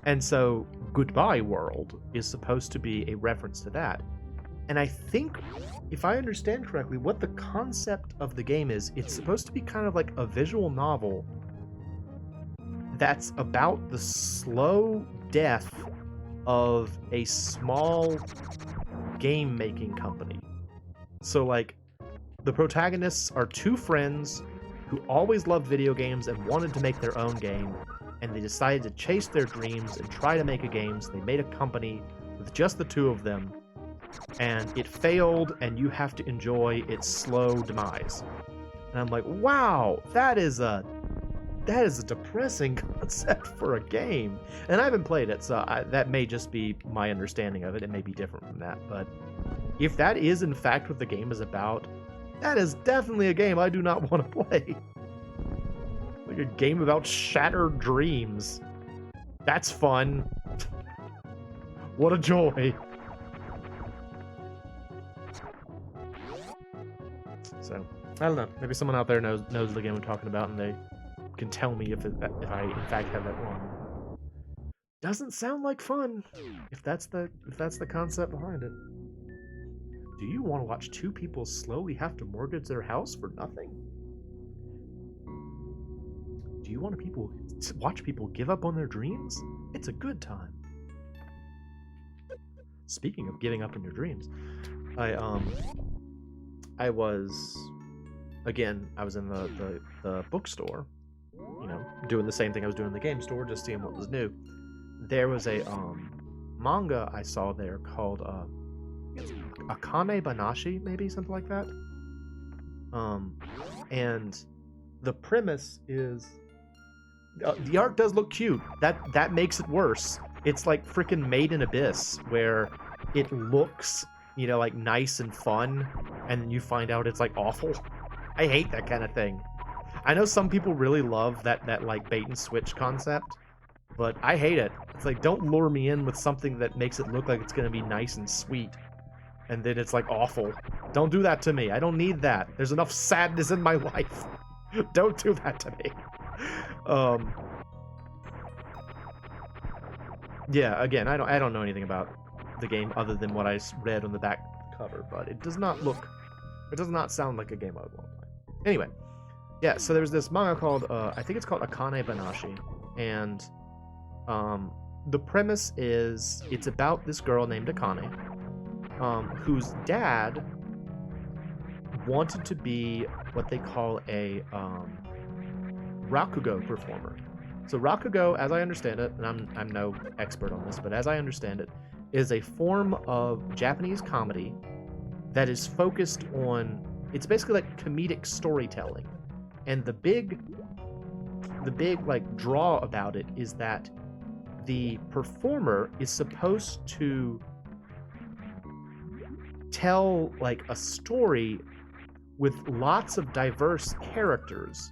And so Goodbye World is supposed to be a reference to that. And I think, if I understand correctly, what the concept of the game is, it's supposed to be kind of like a visual novel that's about the slow death of a small game-making company. So, like, the protagonists are two friends who always loved video games and wanted to make their own game, and they decided to chase their dreams and try to make a game, so they made a company with just the two of them, and it failed, and you have to enjoy its slow demise. And I'm like, wow, that is a depressing concept for a game. And I haven't played it, so that may just be my understanding of it. It may be different from that, but if that is in fact what the game is about, that is definitely a game I do not want to play. Like a game about shattered dreams. That's fun. What a joy. So, I don't know. Maybe someone out there knows the game I'm talking about, and they can tell me if I in fact have that wrong. Doesn't sound like fun. If that's the concept behind it. Do you want to watch two people slowly have to mortgage their house for nothing? Do you want to watch people give up on their dreams? It's a good time. Speaking of giving up on your dreams, I was in the bookstore, doing the same thing I was doing in the game store, just seeing what was new. There was a manga I saw there called Akane Banashi, maybe something like that. And the premise is the art does look cute. That makes it worse. It's like freaking Made in Abyss, where it looks, like nice and fun, and you find out it's like awful. I hate that kind of thing. I know some people really love that like bait and switch concept, but I hate it. It's like, don't lure me in with something that makes it look like it's gonna be nice and sweet, and then it's like awful. Don't do that to me. I don't need that. There's enough sadness in my life. Don't do that to me. Yeah, again, I don't know anything about the game other than what I read on the back cover, but it does not sound like a game I would want to play. Anyway, yeah, so there was this manga called, I think it's called Akane Banashi, and the premise is, it's about this girl named Akane, whose dad wanted to be what they call a Rakugo performer. So Rakugo, as I understand it, and I'm no expert on this, but as I understand it, is a form of Japanese comedy that is focused on, it's basically like comedic storytelling. And the big like draw about it is that the performer is supposed to tell like a story with lots of diverse characters,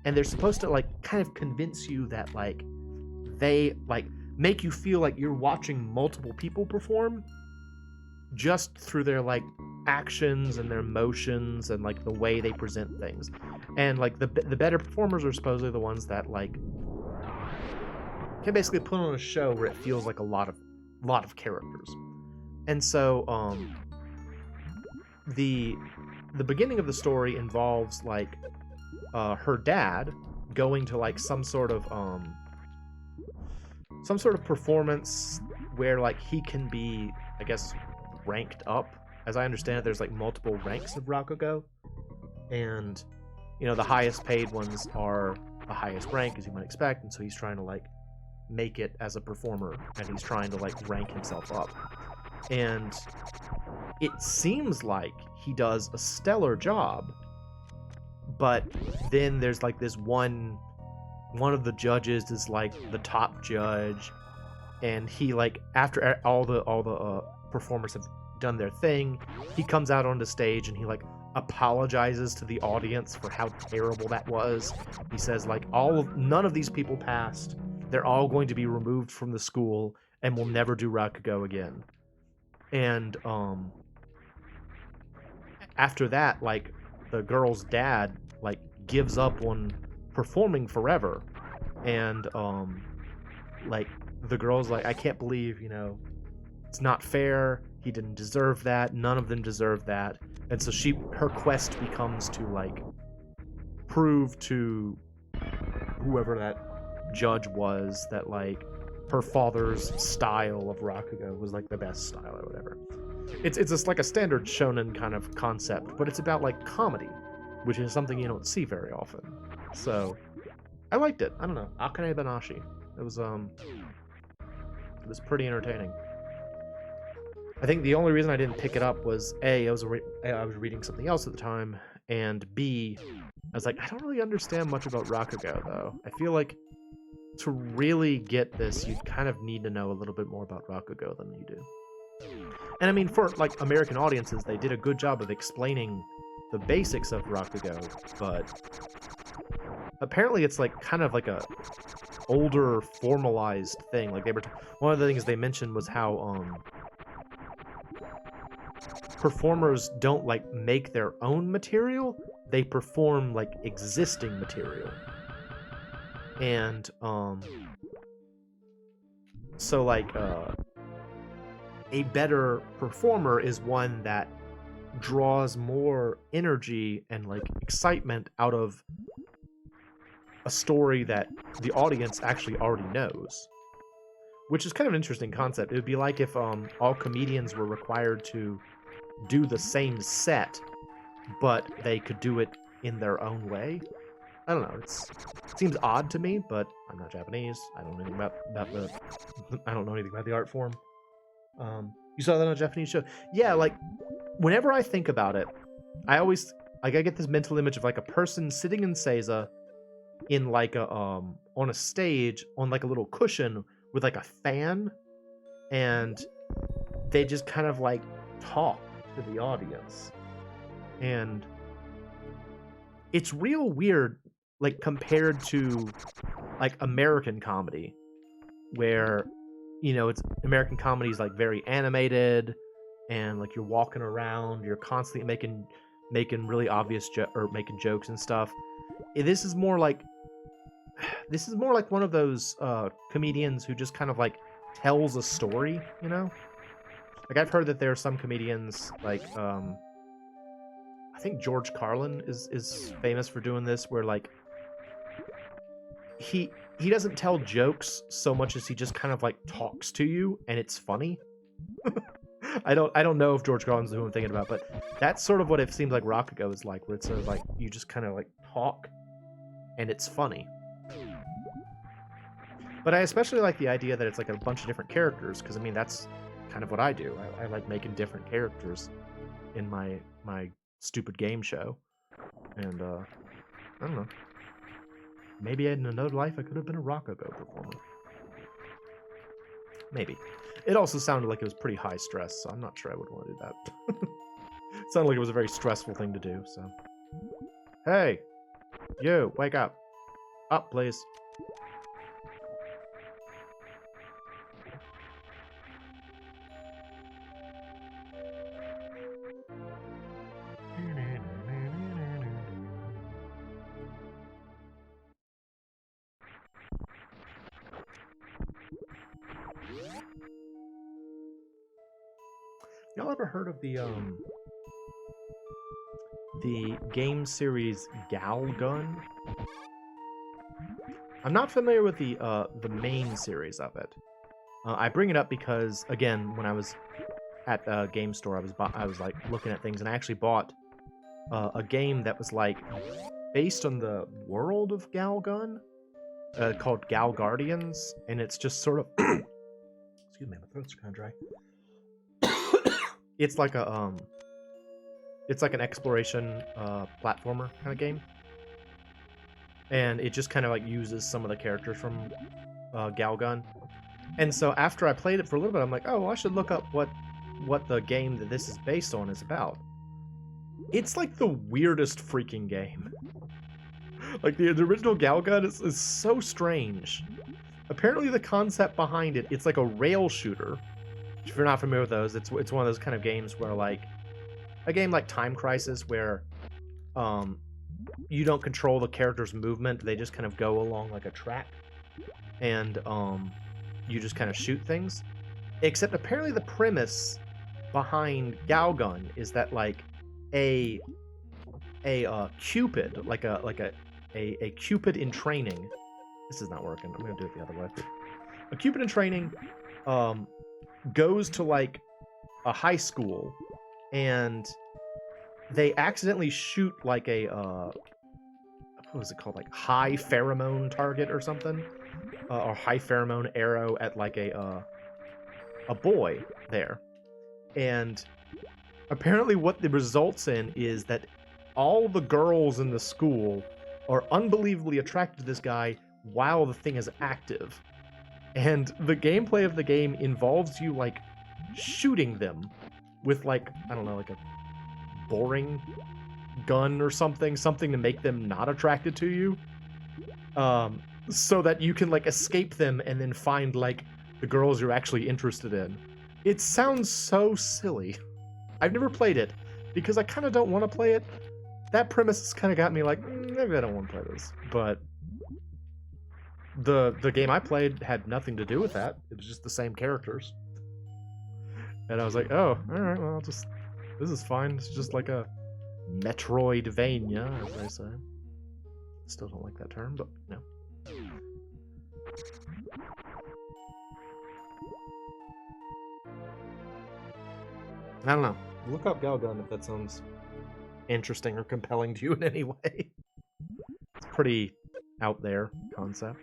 and they're supposed to like kind of convince you that like they like make you feel like you're watching multiple people perform just through their like actions and their motions and like the way they present things. And like the better performers are supposedly the ones that like can basically put on a show where it feels like a lot of lot of characters. And so the beginning of the story involves like her dad going to like some sort of performance where like he can be, I guess, ranked up. As I understand it, there's like multiple ranks of Rakugo, and you know the highest paid ones are the highest rank, as you might expect, and so he's trying to like make it as a performer, and he's trying to like rank himself up. And it seems like he does a stellar job, but then there's like this one of the judges is like the top judge, and he like after all the performers have done their thing, he comes out on the stage and he like apologizes to the audience for how terrible that was. He says like none of these people passed. They're all going to be removed from the school and will never do Rakugo again. And after that, like the girl's dad like gives up on performing forever, and like the girl's like, I can't believe, you know, it's not fair. He didn't deserve that. None of them deserve that. And so her quest becomes to like prove to whoever that judge was that like her father's style of Rakugo was like the best style or whatever. It's just like a standard shonen kind of concept, but it's about like comedy, which is something you don't see very often. So I liked it. I don't know. Akane Banashi. It was pretty entertaining. I think the only reason I didn't pick it up was A, I was reading something else at the time, and B, I was like, I don't really understand much about Rakugo though. I feel like to really get this, you'd kind of need to know a little bit more about Rakugo than you do. And I mean, for like American audiences, they did a good job of explaining the basics of Rakugo, but apparently it's like kind of like a older formalized thing. Like one of the things they mentioned was how performers don't like make their own material, they perform like existing material. And so like a better performer is one that draws more energy and like excitement out of a story that the audience actually already knows, which is kind of an interesting concept. It would be like if all comedians were required to do the same set, but they could do it in their own way. I don't know. It seems odd to me, but I'm not Japanese. I don't know anything about I don't know anything about the art form. You saw that on a Japanese show? Yeah, like whenever I think about it, I always like I get this mental image of like a person sitting in Seiza in like a on a stage on like a little cushion with like a fan, and they just kind of like talk to the audience. And it's real weird, like compared to like American comedy, where you know it's American comedy is like very animated, and like you're walking around, you're constantly making really obvious or making jokes and stuff. This is more like one of those comedians who just kind of like tells a story, you know. Like I've heard that there are some comedians like I think George Carlin is famous for doing this, where like he doesn't tell jokes so much as he just kind of like talks to you and it's funny. I don't know if George Carlin's who I'm thinking about, but that's sort of what it seems like Rakugo is like, where it's sort of like you just kind of like talk and it's funny. But I especially like the idea that it's like a bunch of different characters, because I mean that's kind of what I do. I like making different characters in my stupid game show, and I don't know. Maybe in another life I could have been a Rakugo performer. Maybe. It also sounded like it was pretty high stress, so I'm not sure I would want to do that. It sounded like it was a very stressful thing to do, so. Hey! You, wake up. Up, please. Y'all ever heard of the game series Gal Gun? I'm not familiar with the main series of it. I bring it up because, again, when I was at a game store, I was like looking at things, and I actually bought a game that was like based on the world of Gal Gun, called Gal Guardians, and it's just sort of excuse me, my throat's kind of dry. It's like it's like an exploration platformer kind of game, and it just kind of like uses some of the characters from Gal Gun. And so after I played it for a little bit, I'm like, oh, well, I should look up what the game that this is based on is about. It's like the weirdest freaking game. Like the original Gal Gun is so strange. Apparently the concept behind it, it's like a rail shooter. If you're not familiar with those, it's one of those kind of games where, like, a game like Time Crisis, where you don't control the character's movement, they just kind of go along like a track, and you just kind of shoot things. Except apparently the premise behind Gal Gun is that, like, a Cupid, like a Cupid in training. This is not working. I'm gonna do it the other way. A Cupid in training goes to like a high school, and they accidentally shoot like a what was it called, like high pheromone target or something, or high pheromone arrow at like a boy there, and apparently what it results in is that all the girls in the school are unbelievably attracted to this guy while the thing is active. And the gameplay of the game involves you, like, shooting them with, like, I don't know, like a boring gun or something to make them not attracted to you. So that you can, like, escape them and then find, like, the girls you're actually interested in. It sounds so silly. I've never played it because I kind of don't want to play it. That premise has kind of got me like, maybe I don't want to play this. But the game I played had nothing to do with that. It was just the same characters. And I was like, oh, alright, well, this is fine. It's just like a Metroidvania, as they say. Still don't like that term, but no. I don't know. Look up Gal Gun if that sounds interesting or compelling to you in any way. It's pretty out there concept.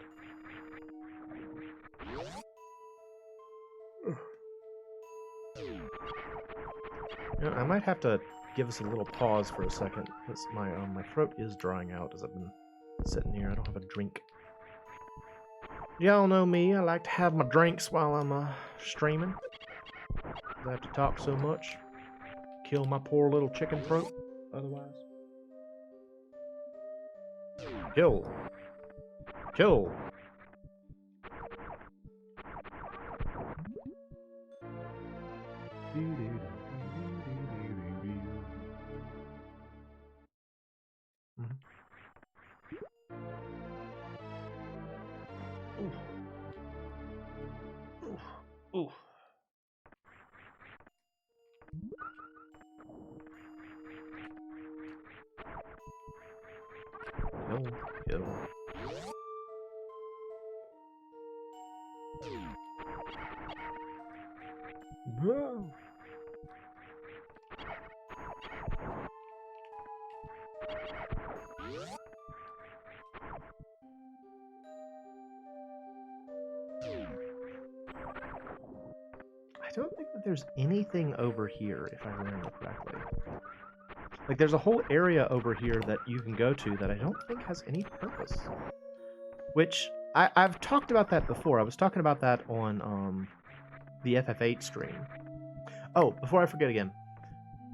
You know, I might have to give us a little pause for a second, because my throat is drying out as I've been sitting here. I don't have a drink. Y'all know me. I like to have my drinks while I'm streaming. I have to talk so much. Kill my poor little chicken throat. Otherwise. Kill. Kill. Ooh. Kill. Whoa. I don't think that there's anything over here, if I remember correctly. Like, there's a whole area over here that you can go to that I don't think has any purpose. Which, I've talked about that before. I was talking about that on the FF8 stream. Oh, before I forget again.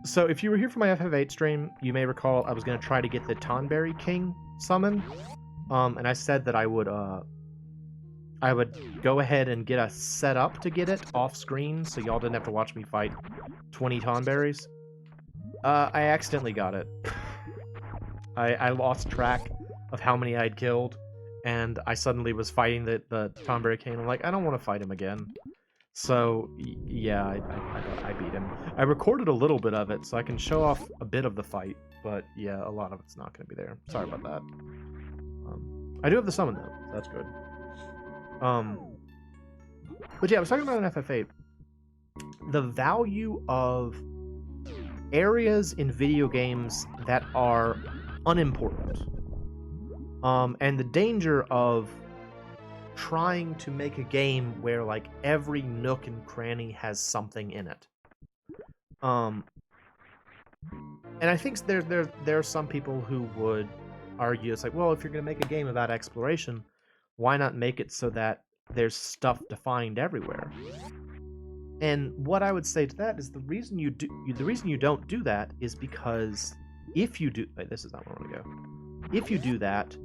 So, if you were here for my FF8 stream, you may recall I was going to try to get the Tonberry King summon. And I said that I would go ahead and get us set up to get it off screen, so y'all didn't have to watch me fight 20 Tonberries. I accidentally got it. I lost track of how many I'd killed, and I suddenly was fighting the Tonberry King. I'm like, I don't want to fight him again. So yeah, I beat him. I recorded a little bit of it, so I can show off a bit of the fight. But yeah, a lot of it's not going to be there. Sorry about that. I do have the summon though, so that's good. But yeah, I was talking about an FF8. The value of areas in video games that are unimportant. And the danger of trying to make a game where like every nook and cranny has something in it. And I think there are some people who would argue it's like, well, if you're going to make a game about exploration, why not make it so that there's stuff to find everywhere? And what I would say to that is the reason you don't do that is because if you do, wait, this is not where I want to go. If you do that,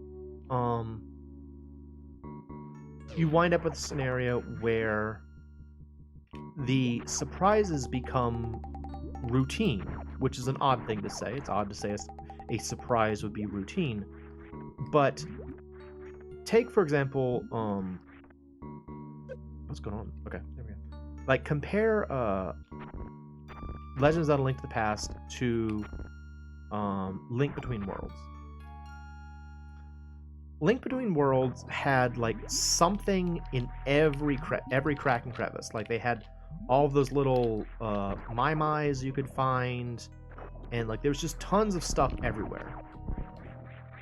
you wind up with a scenario where the surprises become routine, which is an odd thing to say. It's odd to say a surprise would be routine, but take for example, what's going on? Okay, there we go. Like compare Legend of Zelda: Link to the Past to Link Between Worlds. Link Between Worlds had like something in every crack and crevice. Like they had all of those little Mai-Mais you could find, and like there was just tons of stuff everywhere.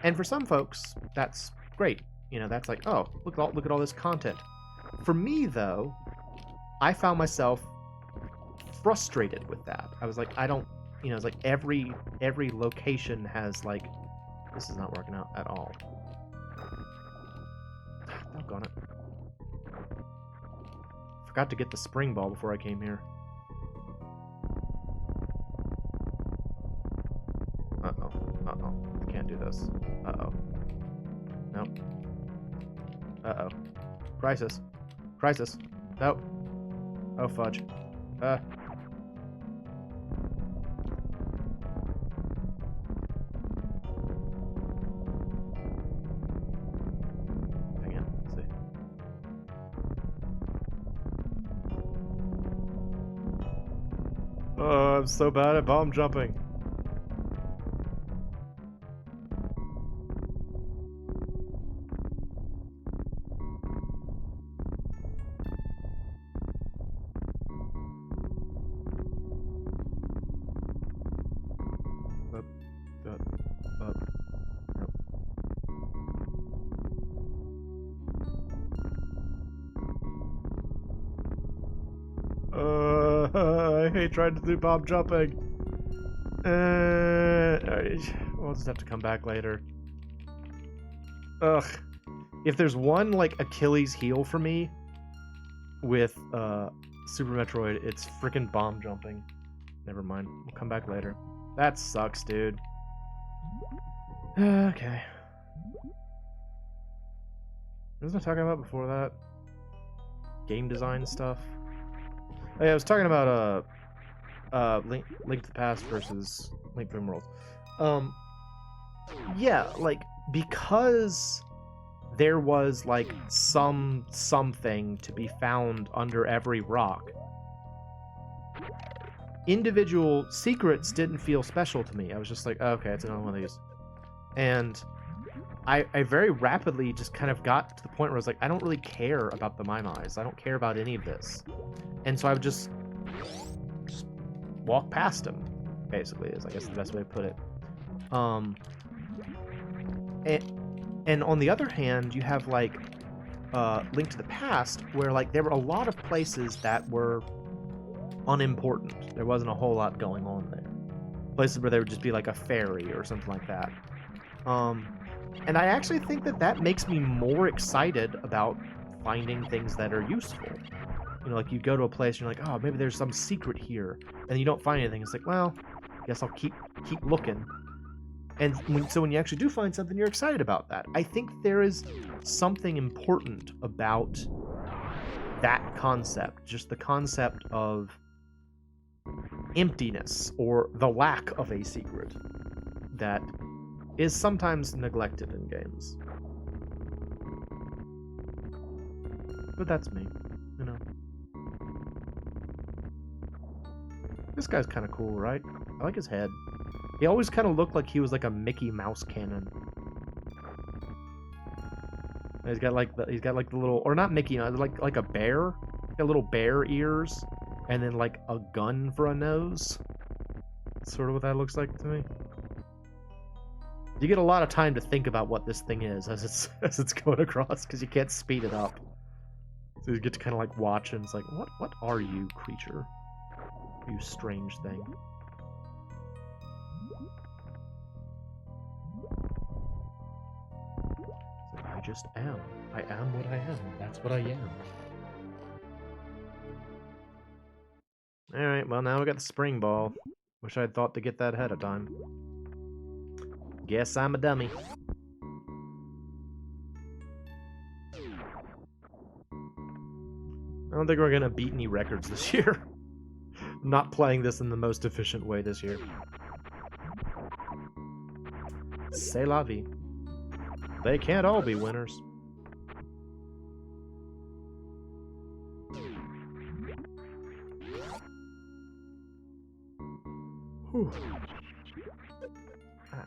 And for some folks, that's great. You know, that's like, oh, look at all this content. For me though, I found myself frustrated with that. I was like, I don't, you know, it's like every location has like, this is not working out at all. Doggone it. Forgot to get the spring ball before I came here. Uh-oh. Uh-oh. Can't do this. Uh-oh. Nope. Uh-oh. Crisis. Crisis. Nope. Oh, fudge. Hang on. Let's see. Oh, I'm so bad at bomb jumping. I hate trying to do bomb jumping. We'll just have to come back later. Ugh. If there's one, like, Achilles heel for me with Super Metroid, it's freaking bomb jumping. Never mind. We'll come back later. That sucks, dude. Okay. What was I talking about before that? Game design stuff? Oh, yeah, I was talking about Link to the Past versus Link Between Worlds. Yeah, like because there was like something to be found under every rock. Individual secrets didn't feel special to me. I was just like, oh, okay, it's another one of these. And I very rapidly just kind of got to the point where I was like, I don't really care about the Mai-Mais. I don't care about any of this. And so I would just walk past them, basically, is I guess the best way to put it. And on the other hand, you have like Link to the Past, where like there were a lot of places that were unimportant. There wasn't a whole lot going on there. Places where there would just be like a ferry or something like that. And I actually think that makes me more excited about finding things that are useful. You know, like you go to a place and you're like, oh, maybe there's some secret here, and you don't find anything. It's like, well, I guess I'll keep looking. And so when you actually do find something, you're excited about that. I think there is something important about that concept, just the concept of emptiness or the lack of a secret that is sometimes neglected in games. But that's me, you know. This guy's kind of cool, right? I like his head. He always kind of looked like he was like a Mickey Mouse cannon. He's got like the little, or not Mickey, like a bear. Got little bear ears, and then like a gun for a nose. That's sort of what that looks like to me. You get a lot of time to think about what this thing is as it's going across, because you can't speed it up. So you get to kind of like watch, and it's like, what are you, creature? You strange thing. So I just am. I am what I am. That's what I am. Alright, well now we got the spring ball. Wish I'd thought to get that ahead of time. Guess I'm a dummy. I don't think we're gonna beat any records this year. I'm not playing this in the most efficient way this year. C'est la vie. They can't all be winners. Whew. Ah.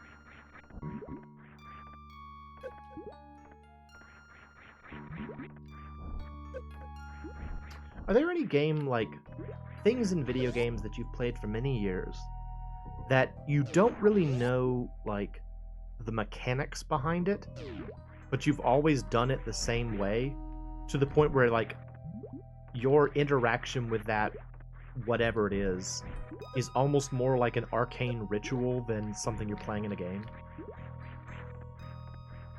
Are there any things in video games that you've played for many years that you don't really know, like, the mechanics behind it, but you've always done it the same way, to the point where, like, your interaction with that, whatever it is almost more like an arcane ritual than something you're playing in a game?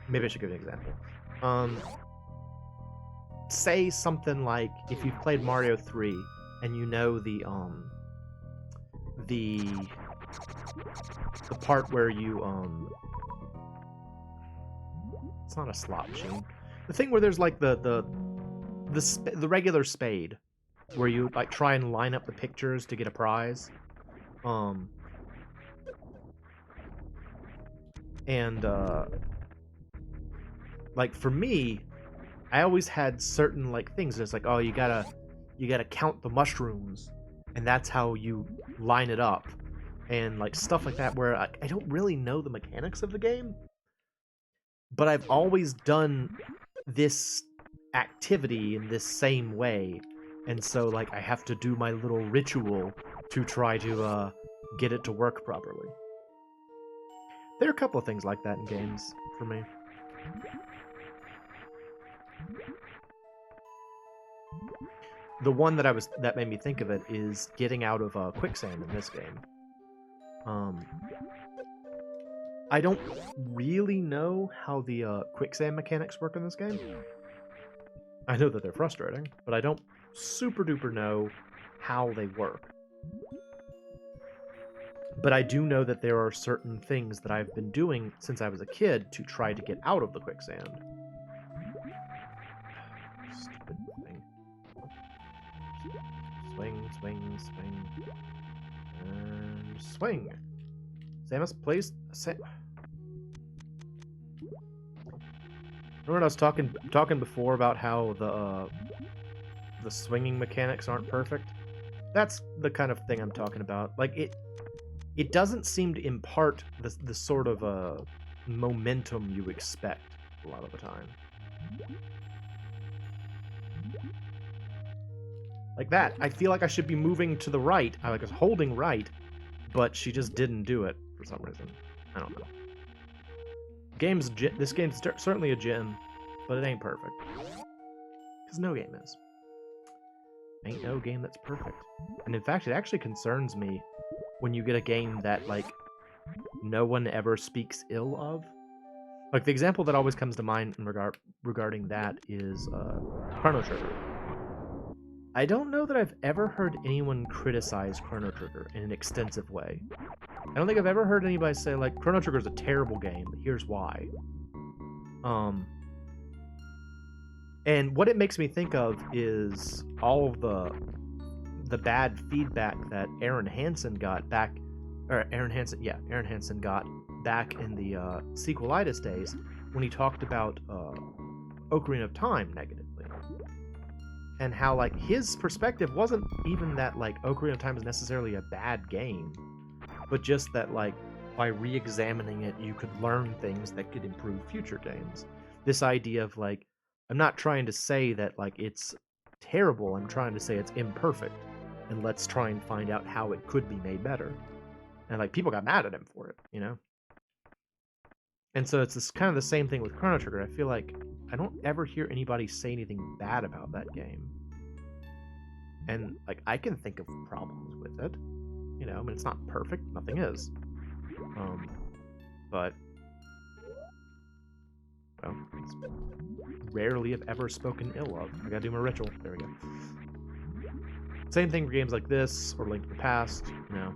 Maybe I should give an example. Say something like, if you've played Mario 3 and you know the part where you it's not a slot machine. The thing where there's like the regular spade, where you like try and line up the pictures to get a prize. Like for me, I always had certain like things. It's like, oh, you gotta count the mushrooms, and that's how you line it up, and like stuff like that. Where I don't really know the mechanics of the game, but I've always done this activity in this same way, and so like I have to do my little ritual to try to get it to work properly. There are a couple of things like that in games for me. The one that made me think of it is getting out of quicksand in this game. I don't really know how the quicksand mechanics work in this game. I know that they're frustrating, but I don't super duper know how they work. But I do know that there are certain things that I've been doing since I was a kid to try to get out of the quicksand. Stupid thing. Swing, swing, swing. And swing. Samus, please. Remember when I was talking before about how the swinging mechanics aren't perfect? That's the kind of thing I'm talking about. Like it doesn't seem to impart the sort of momentum you expect a lot of the time. Like that. I feel like I should be moving to the right. I was holding right, but she just didn't do it for some reason. I don't know. This game's certainly a gem, but it ain't perfect. Because no game is. Ain't no game that's perfect. And in fact, it actually concerns me when you get a game that, like, no one ever speaks ill of. Like, the example that always comes to mind in regarding that is Chrono Trigger. I don't know that I've ever heard anyone criticize Chrono Trigger in an extensive way. I don't think I've ever heard anybody say, like, Chrono Trigger's a terrible game, but here's why. And what it makes me think of is all of the bad feedback that Aaron Hansen got back, or Aaron Hansen got back in the sequelitis days when he talked about Ocarina of Time negatively. and how like his perspective wasn't even that like Ocarina of Time is necessarily a bad game, but just that like by re-examining it you could learn things that could improve future games. This idea of like, I'm not trying to say that like it's terrible, I'm trying to say it's imperfect, and let's try and find out how it could be made better. And like people got mad at him for it, you know. And so it's this kind of the same thing with Chrono Trigger. I feel like I don't ever hear anybody say anything bad about that game. And like I can think of problems with it. You know, I mean it's not perfect, nothing is. But well, it's rarely if ever spoken ill of. I gotta do my ritual. There we go. Same thing for games like this or Link to the Past, you know.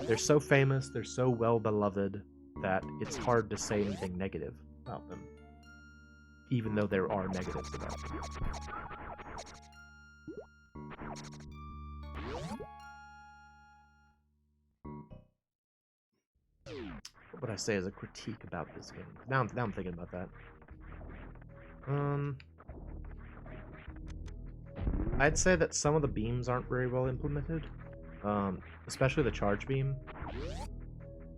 They're so famous, they're so well beloved that it's hard to say anything negative about them, even though there are negatives about them. What would I say as a critique about this game? Now I'm thinking about that. I'd say that some of the beams aren't very well implemented, especially the charge beam.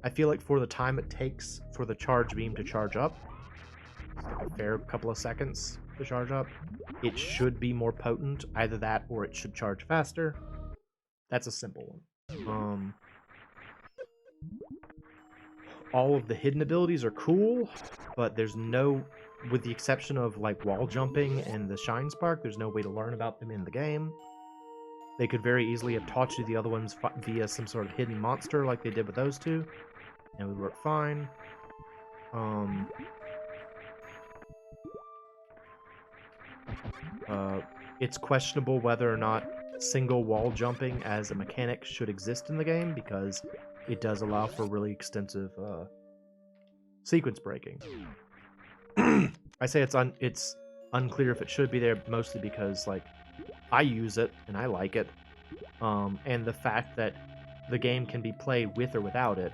I feel like for the time it takes for the charge beam to charge up, a fair couple of seconds to charge up, it should be more potent. Either that or it should charge faster. That's a simple one. All of the hidden abilities are cool, but there's no, with the exception of like wall jumping and the shine spark, there's no way to learn about them in the game. They could very easily have taught you the other ones via some sort of hidden monster like they did with those two, and it would work fine. It's questionable whether or not single wall jumping as a mechanic should exist in the game, because it does allow for really extensive sequence breaking. I say it's unclear if it should be there, mostly because like I use it and I like it, and the fact that the game can be played with or without it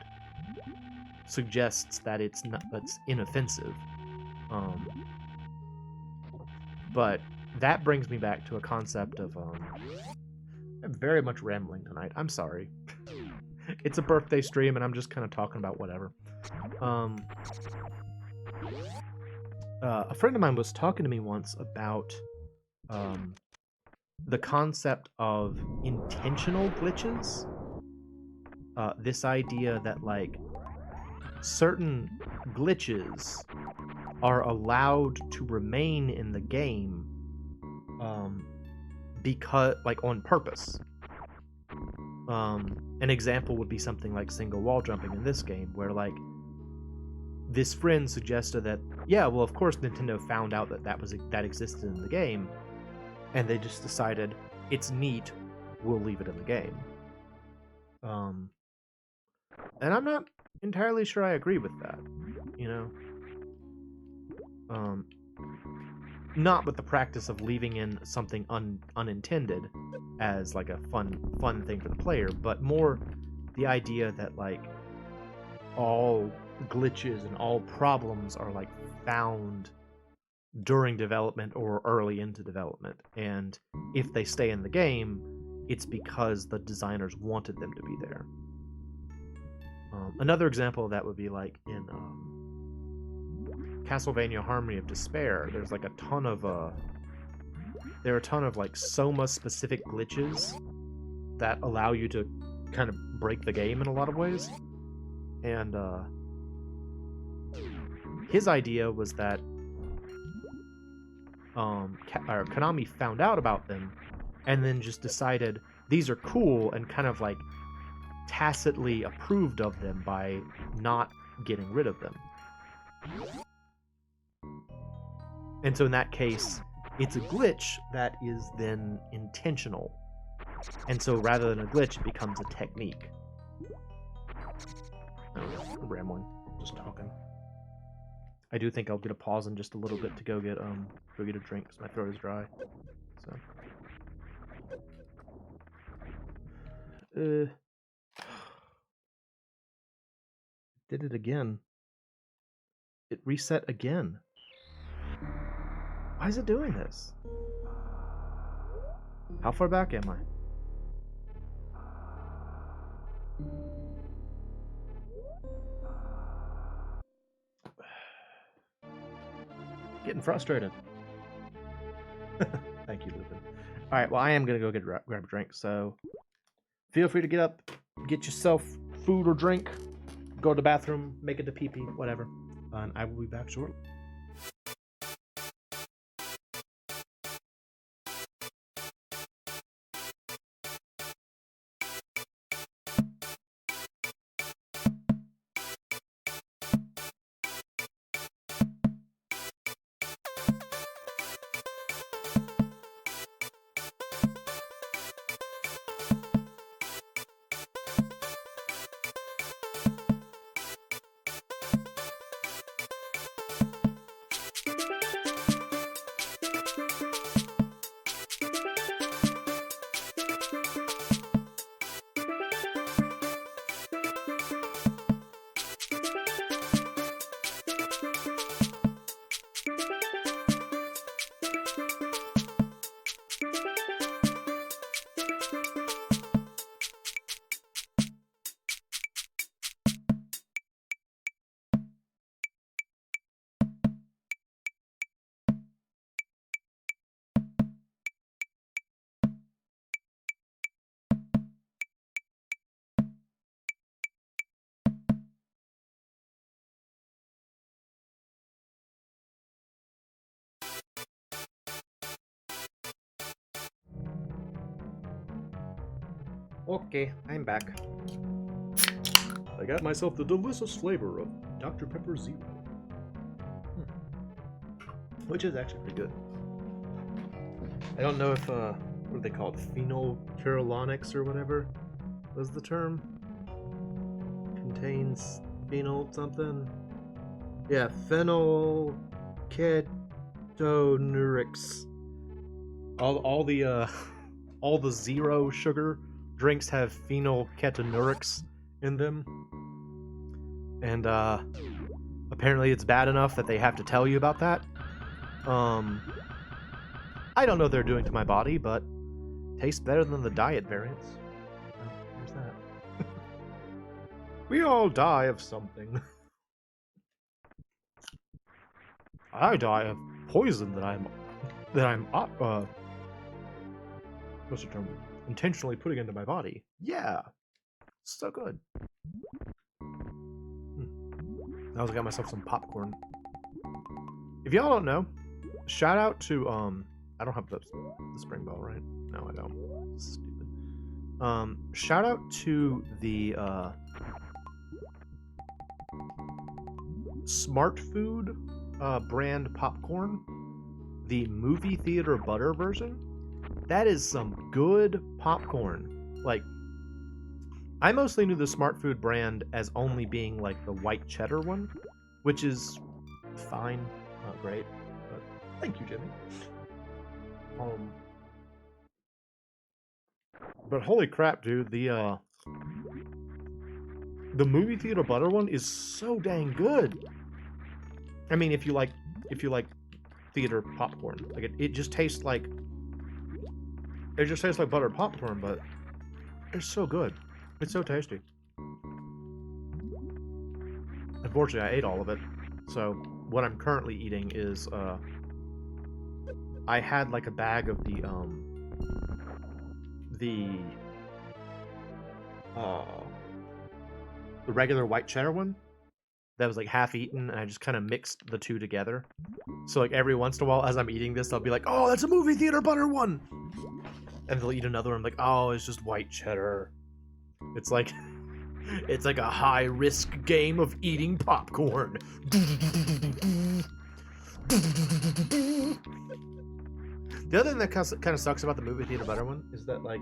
suggests that it's inoffensive. But that brings me back to a concept of I'm very much rambling tonight. I'm sorry. It's a birthday stream and I'm just kind of talking about whatever. A friend of mine was talking to me once about the concept of intentional glitches. This idea that like certain glitches are allowed to remain in the game because like on purpose. An example would be something like single wall jumping in this game, where like this friend suggested that, yeah, well, of course Nintendo found out that existed in the game, and they just decided it's neat, we'll leave it in the game. And I'm not entirely sure I agree with that, you know. Not with the practice of leaving in something unintended as like a fun thing for the player, but more the idea that like all glitches and all problems are like found during development or early into development, and if they stay in the game, it's because the designers wanted them to be there. Another example of that would be like in Castlevania Harmony of Despair. There's like a ton of there are a ton of like Soma specific glitches that allow you to kind of break the game in a lot of ways. And his idea was that Konami found out about them and then just decided these are cool and kind of like tacitly approved of them by not getting rid of them. And so in that case, it's a glitch that is then intentional. And so rather than a glitch, it becomes a technique. I don't know, I'm rambling, just talking. I do think I'll get a pause in just a little bit to go get a drink because my throat is dry. So did it again. It reset again. Why is it doing this? How far back am I? Getting frustrated. Thank you, Lupin. Alright, well, I am going to go grab a drink, so feel free to get up, get yourself food or drink, go to the bathroom, make it to pee-pee, whatever. And I will be back shortly. Okay, I'm back. I got myself the delicious flavor of Dr. Pepper Zero. Which is actually pretty good. I don't know if, what are they called? Phenylcarolonics or whatever was the term? Contains phenyl something? Yeah, phenylketonurics. All the zero sugar drinks have phenylketonurics in them. And, apparently it's bad enough that they have to tell you about that. I don't know what they're doing to my body, but tastes better than the diet variants. So, there's that. We all die of something. I die of poison that I'm what's the term? Intentionally putting into my body. Yeah. So good. I also got myself some popcorn. If y'all don't know, shout out to I don't have the spring bell, right? No, I don't. Stupid. Shout out to the Smart Food brand popcorn, the movie theater butter version. That is some good popcorn. Like, I mostly knew the Smart Food brand as only being like the white cheddar one, which is fine, not great, but thank you, Jimmy. But holy crap, dude, the movie theater butter one is so dang good. I mean, if you like theater popcorn, like it just tastes like butter popcorn, but it's so good. It's so tasty. Unfortunately, I ate all of it, so what I'm currently eating is I had like a bag of the regular white cheddar one that was like half eaten, and I just kind of mixed the two together. So like every once in a while as I'm eating this, I'll be like, oh, that's a movie theater butter one, and they'll eat another one. I'm like, oh, it's just white cheddar. It's like a high risk game of eating popcorn. The other thing that kind of sucks about the movie theater butter one is that, like,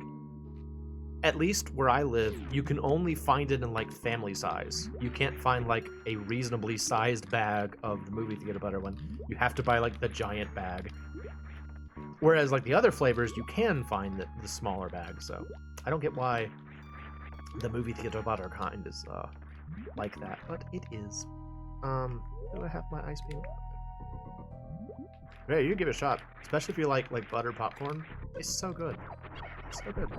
at least where I live, you can only find it in like family size. You can't find like a reasonably sized bag of the movie theater butter one. You have to buy like the giant bag. Whereas like the other flavors, you can find the smaller bag. So I don't get why the movie theater butter kind is like that, but it is. Do I have my ice beam? Yeah, you give it a shot, especially if you like butter popcorn. It's so good. So good.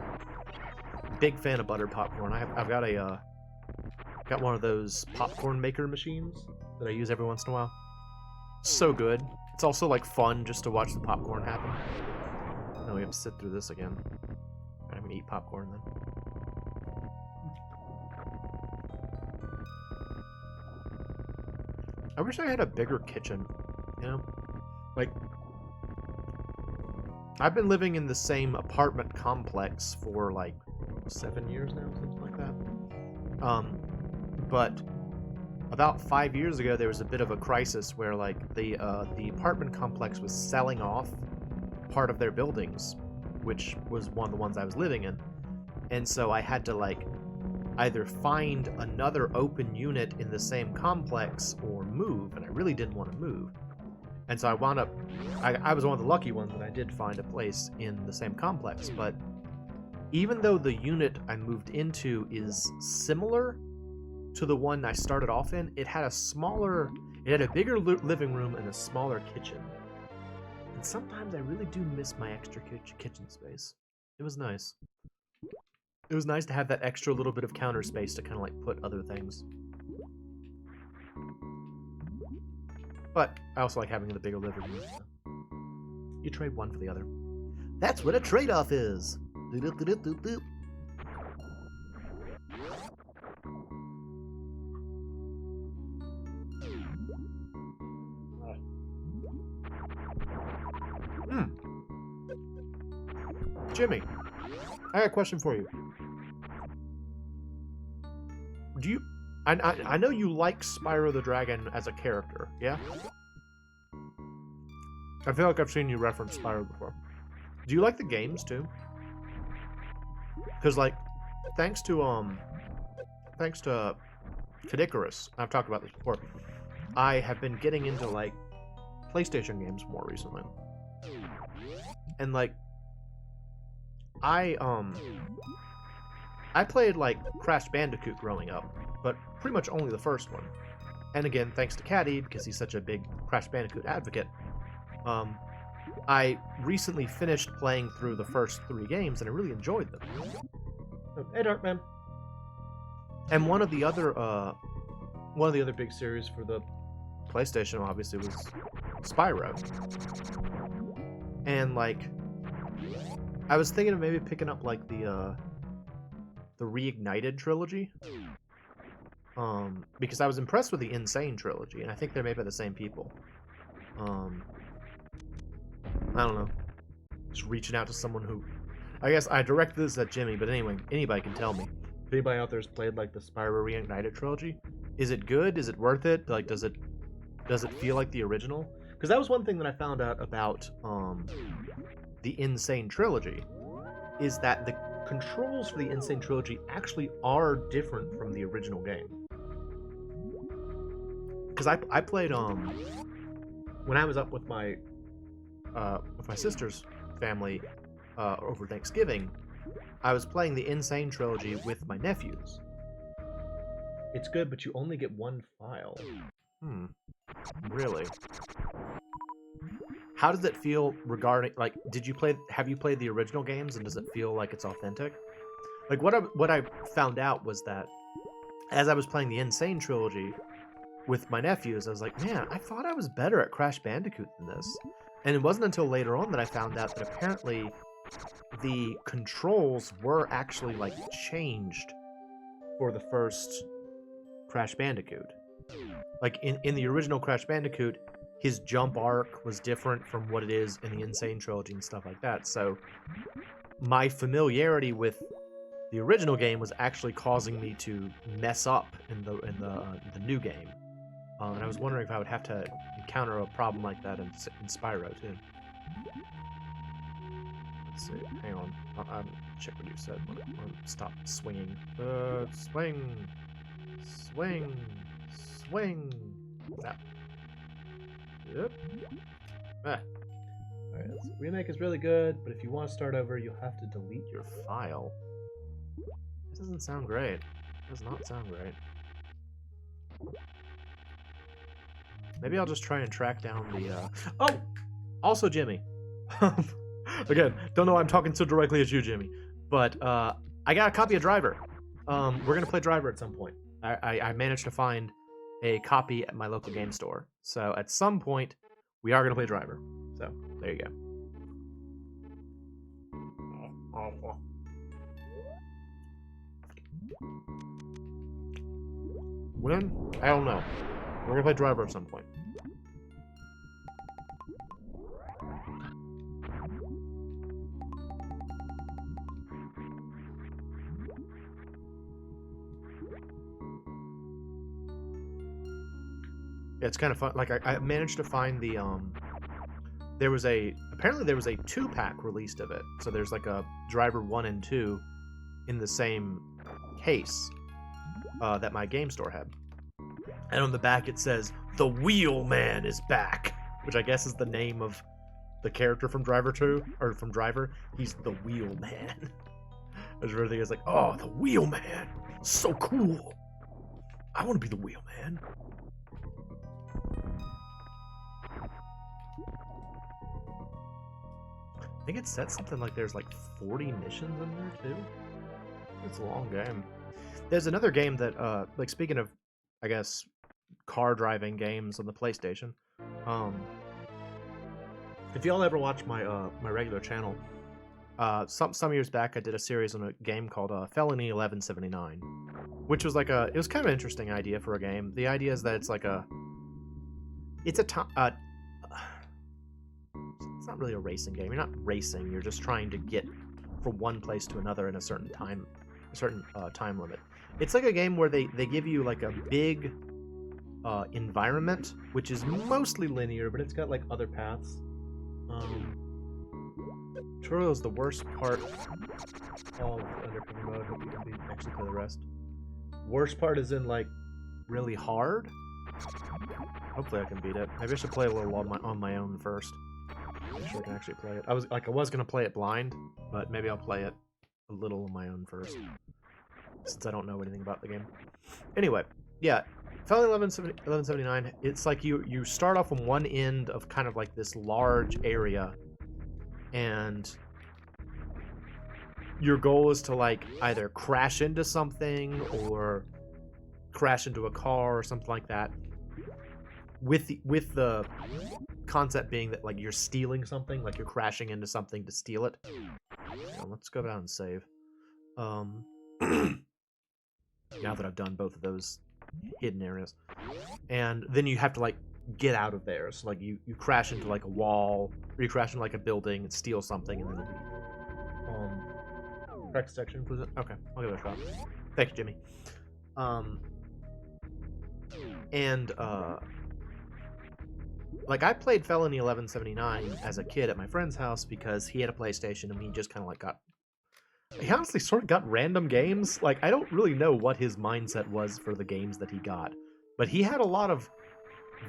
Big fan of buttered popcorn. I've got a got one of those popcorn maker machines that I use every once in a while. So good. It's also like fun just to watch the popcorn happen. No, we have to sit through this again. I'm gonna eat popcorn then. I wish I had a bigger kitchen, you know? Like, I've been living in the same apartment complex for like 7 years now, something like that. But about 5 years ago, there was a bit of a crisis where like the apartment complex was selling off part of their buildings, which was one of the ones I was living in, and so I had to like either find another open unit in the same complex or move, and I really didn't want to move. And so I wound up, I was one of the lucky ones that I did find a place in the same complex, but even though the unit I moved into is similar to the one I started off in, it had a bigger living room and a smaller kitchen. And sometimes I really do miss my extra kitchen space. It was nice. It was nice to have that extra little bit of counter space to kind of like put other things. But I also like having the bigger living room. So. You trade one for the other. That's what a trade-off is. Jimmy, I got a question for you. Do you... I know you like Spyro the Dragon as a character, yeah? I feel like I've seen you reference Spyro before. Do you like the games, too? Because, like, thanks to Kid Icarus, I've talked about this before, I have been getting into, like, PlayStation games more recently. And, like, I played, like, Crash Bandicoot growing up, but pretty much only the first one. And again, thanks to Caddy, because he's such a big Crash Bandicoot advocate, I recently finished playing through the first 3 games, and I really enjoyed them. Oh, hey, Darkman. And one of the other big series for the PlayStation, obviously, was Spyro. And, like, I was thinking of maybe picking up, like, the Reignited trilogy. Because I was impressed with the Insane trilogy, and I think they're made by the same people. I don't know. Just reaching out to someone who... I guess I directed this at Jimmy, but anyway, anybody can tell me. If anybody out there's played, like, the Spyro Reignited trilogy, is it good? Is it worth it? Like, does it feel like the original? Because that was one thing that I found out about, the Insane trilogy, is that the controls for the Insane trilogy actually are different from the original game. Because I played, when I was up with my sister's family over Thanksgiving, I was playing the Insane trilogy with my nephews. It's good, but you only get one file. Really? How does it feel regarding, like, have you played the original games, and does it feel like it's authentic? Like, what I found out was that as I was playing the Insane trilogy with my nephews, I was like, man, I thought I was better at Crash Bandicoot than this. And it wasn't until later on that I found out that apparently the controls were actually, like, changed for the first Crash Bandicoot. Like, in the original Crash Bandicoot, his jump arc was different from what it is in the Insane trilogy and stuff like that. So my familiarity with the original game was actually causing me to mess up in the new game. And I was wondering if I would have to encounter a problem like that in Spyro, too. Let's see. Hang on. I'll check what you said. Stop swinging. Swing. Swing. Swing. That. Yep. Alright, remake is really good, but if you want to start over, you'll have to delete your file. This doesn't sound great. It does not sound great. Maybe I'll just try and track down the, Oh! Also Jimmy. Again, don't know why I'm talking so directly at you, Jimmy. But I got a copy of Driver. We're gonna play Driver at some point. I managed to find a copy at my local game store. So at some point, we are gonna play Driver. So there you go. When? I don't know. We're gonna play Driver at some point. Yeah, it's kind of fun. Like I managed to find the apparently there was a 2-pack released of it. So there's like a Driver 1 and 2 in the same case that my game store had. And on the back it says, "The Wheel Man is back," which I guess is the name of the character from Driver 2, or from Driver. He's the Wheel Man. I was really thinking, it's like, oh, the Wheel Man. So cool. I want to be the Wheel Man. I think it said something like there's like 40 missions in there too. It's a long game. There's another game that, like, speaking of, I guess, car driving games on the PlayStation. If y'all ever watch my my regular channel, some years back I did a series on a game called Felony 1179, which was like it was kind of an interesting idea for a game. The idea is that it's like it's not really a racing game. You're not racing. You're just trying to get from one place to another in a certain time limit. It's like a game where they give you like a big environment, which is mostly linear, but it's got like other paths. Tutorial is the worst part of undercover mode. Hope you can actually play the rest. Worst part is in like really hard. Hopefully I can beat it. Maybe I should play a little on my own first. Make sure I can actually play it. I was gonna play it blind, but maybe I'll play it a little on my own first, since I don't know anything about the game. Anyway, yeah, Felony 1179. It's like you start off on one end of kind of like this large area, and your goal is to like either crash into something or crash into a car or something like that. With the concept being that like you're stealing something, like you're crashing into something to steal it. Yeah, let's go down and save. Now that I've done both of those hidden areas, and then you have to like get out of there. So like you crash into like a wall, or you crash into like a building and steal something, and then it'll be correct section includes it. Okay, I'll give it a shot. Thank you, Jimmy. Like, I played Felony 1179 as a kid at my friend's house because he had a PlayStation and he just kind of like he honestly sort of got random games. Like, I don't really know what his mindset was for the games that he got, but he had a lot of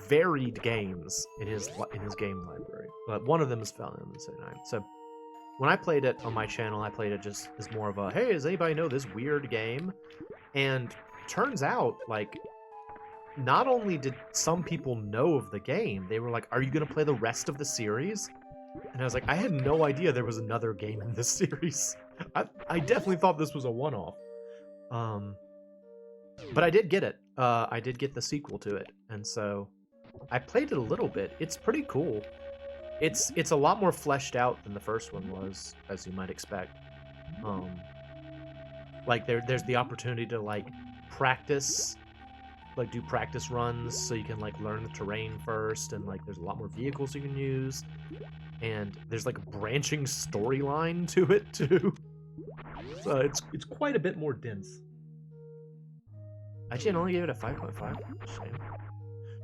varied games in his game library. But one of them is Felony 1179. So when I played it on my channel, I played it just as more of a, hey, does anybody know this weird game? And turns out, like, not only did some people know of the game, they were like, are you going to play the rest of the series? And I was like, I had no idea there was another game in this series. I definitely thought this was a one-off. But I did get it. I did get the sequel to it. And so I played it a little bit. It's pretty cool. It's a lot more fleshed out than the first one was, as you might expect. Like there's the opportunity to like practice, like do practice runs so you can like learn the terrain first, and like there's a lot more vehicles you can use, and there's like a branching storyline to it too. So it's quite a bit more dense. Actually, I only gave it a 5.5. Shame.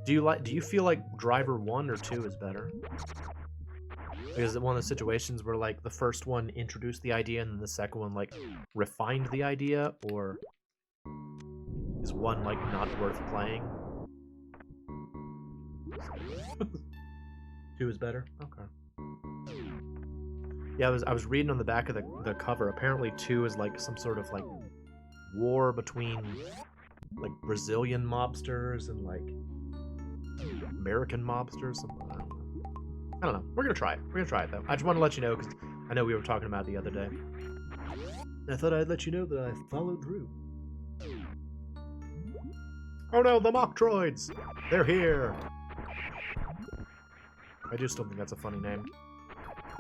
Do you feel like Driver 1 or 2 is better? Is it one of the situations where like the first one introduced the idea and then the second one like refined the idea, or is one like not worth playing? 2 is better? Okay. Yeah, I was reading on the back of the cover. Apparently 2 is like some sort of like war between like Brazilian mobsters and like American mobsters, something like that. I don't know. We're gonna try it. We're gonna try it though. I just want to let you know because I know we were talking about it the other day. I thought I'd let you know that I followed through. Oh no, the mock droids! They're here! I just don't think that's a funny name.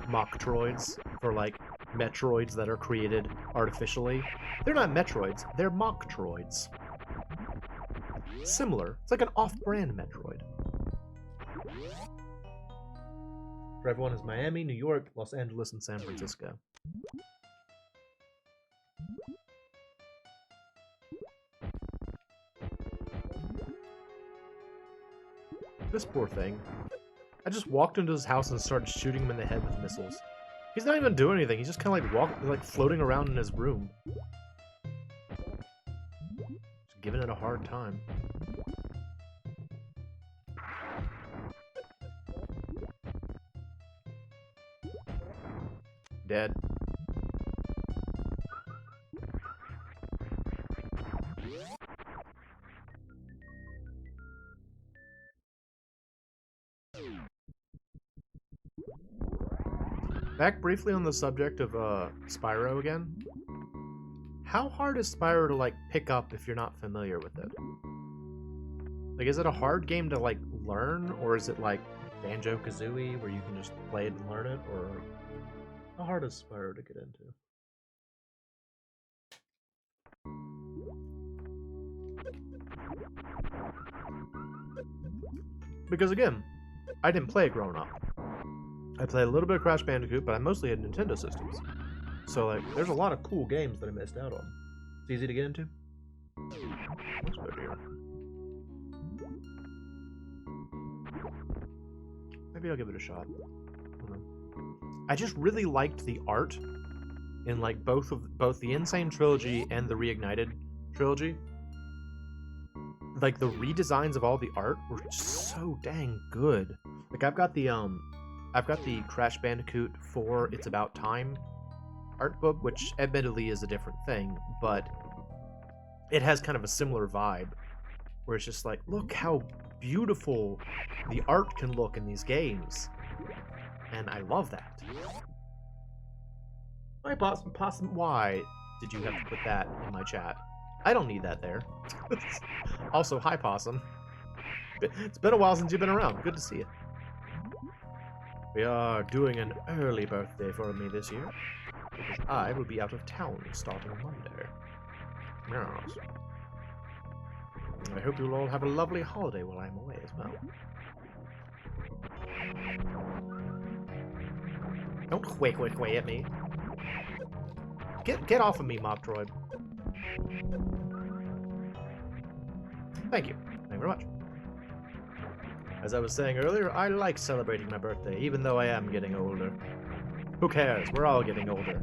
Mock droids, for like Metroids that are created artificially. They're not Metroids, they're mock droids. Similar. It's like an off-brand Metroid. For everyone is Miami, New York, Los Angeles, and San Francisco. This poor thing. I just walked into his house and started shooting him in the head with missiles. He's not even doing anything. He's just kind of like floating around in his room. Just giving it a hard time. Dead. Back briefly on the subject of Spyro again. How hard is Spyro to like pick up if you're not familiar with it? Like, is it a hard game to like learn, or is it like Banjo-Kazooie where you can just play it and learn it, or how hard is Spyro to get into? Because again, I didn't play it growing up. I played a little bit of Crash Bandicoot, but I mostly had Nintendo systems. So, like, there's a lot of cool games that I missed out on. It's easy to get into. Let's go here. Maybe I'll give it a shot. I don't know. I just really liked the art in, like, both the Insane Trilogy and the Reignited Trilogy. Like, the redesigns of all the art were so dang good. Like, I've got the Crash Bandicoot 4 It's About Time art book, which admittedly is a different thing, but it has kind of a similar vibe, where it's just like, look how beautiful the art can look in these games. And I love that. Why did you have to put that in my chat? I don't need that there. Also, hi Possum. It's been a while since you've been around. Good to see you. We are doing an early birthday for me this year, because I will be out of town starting Monday. Yes. I hope you'll all have a lovely holiday while I'm away as well. Don't quake at me. Get off of me, Mock Droid. Thank you. Thank you very much. As I was saying earlier, I like celebrating my birthday, even though I am getting older. Who cares? We're all getting older.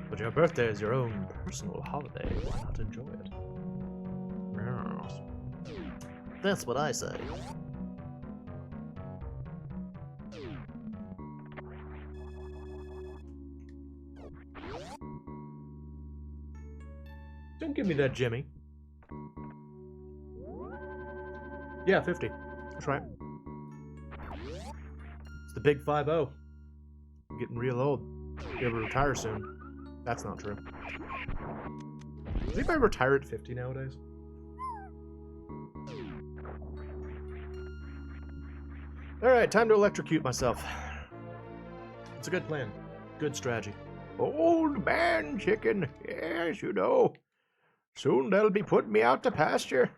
But your birthday is your own personal holiday. Why not enjoy it? Yes. That's what I say. Don't give me that, Jimmy. Yeah, 50. That's right. It's the big 5-0. I'm getting real old. Be able to retire soon. That's not true. Does anybody retire at 50 nowadays? Alright, time to electrocute myself. It's a good plan. Good strategy. Old man chicken. Yes, you know. Soon they'll be putting me out to pasture.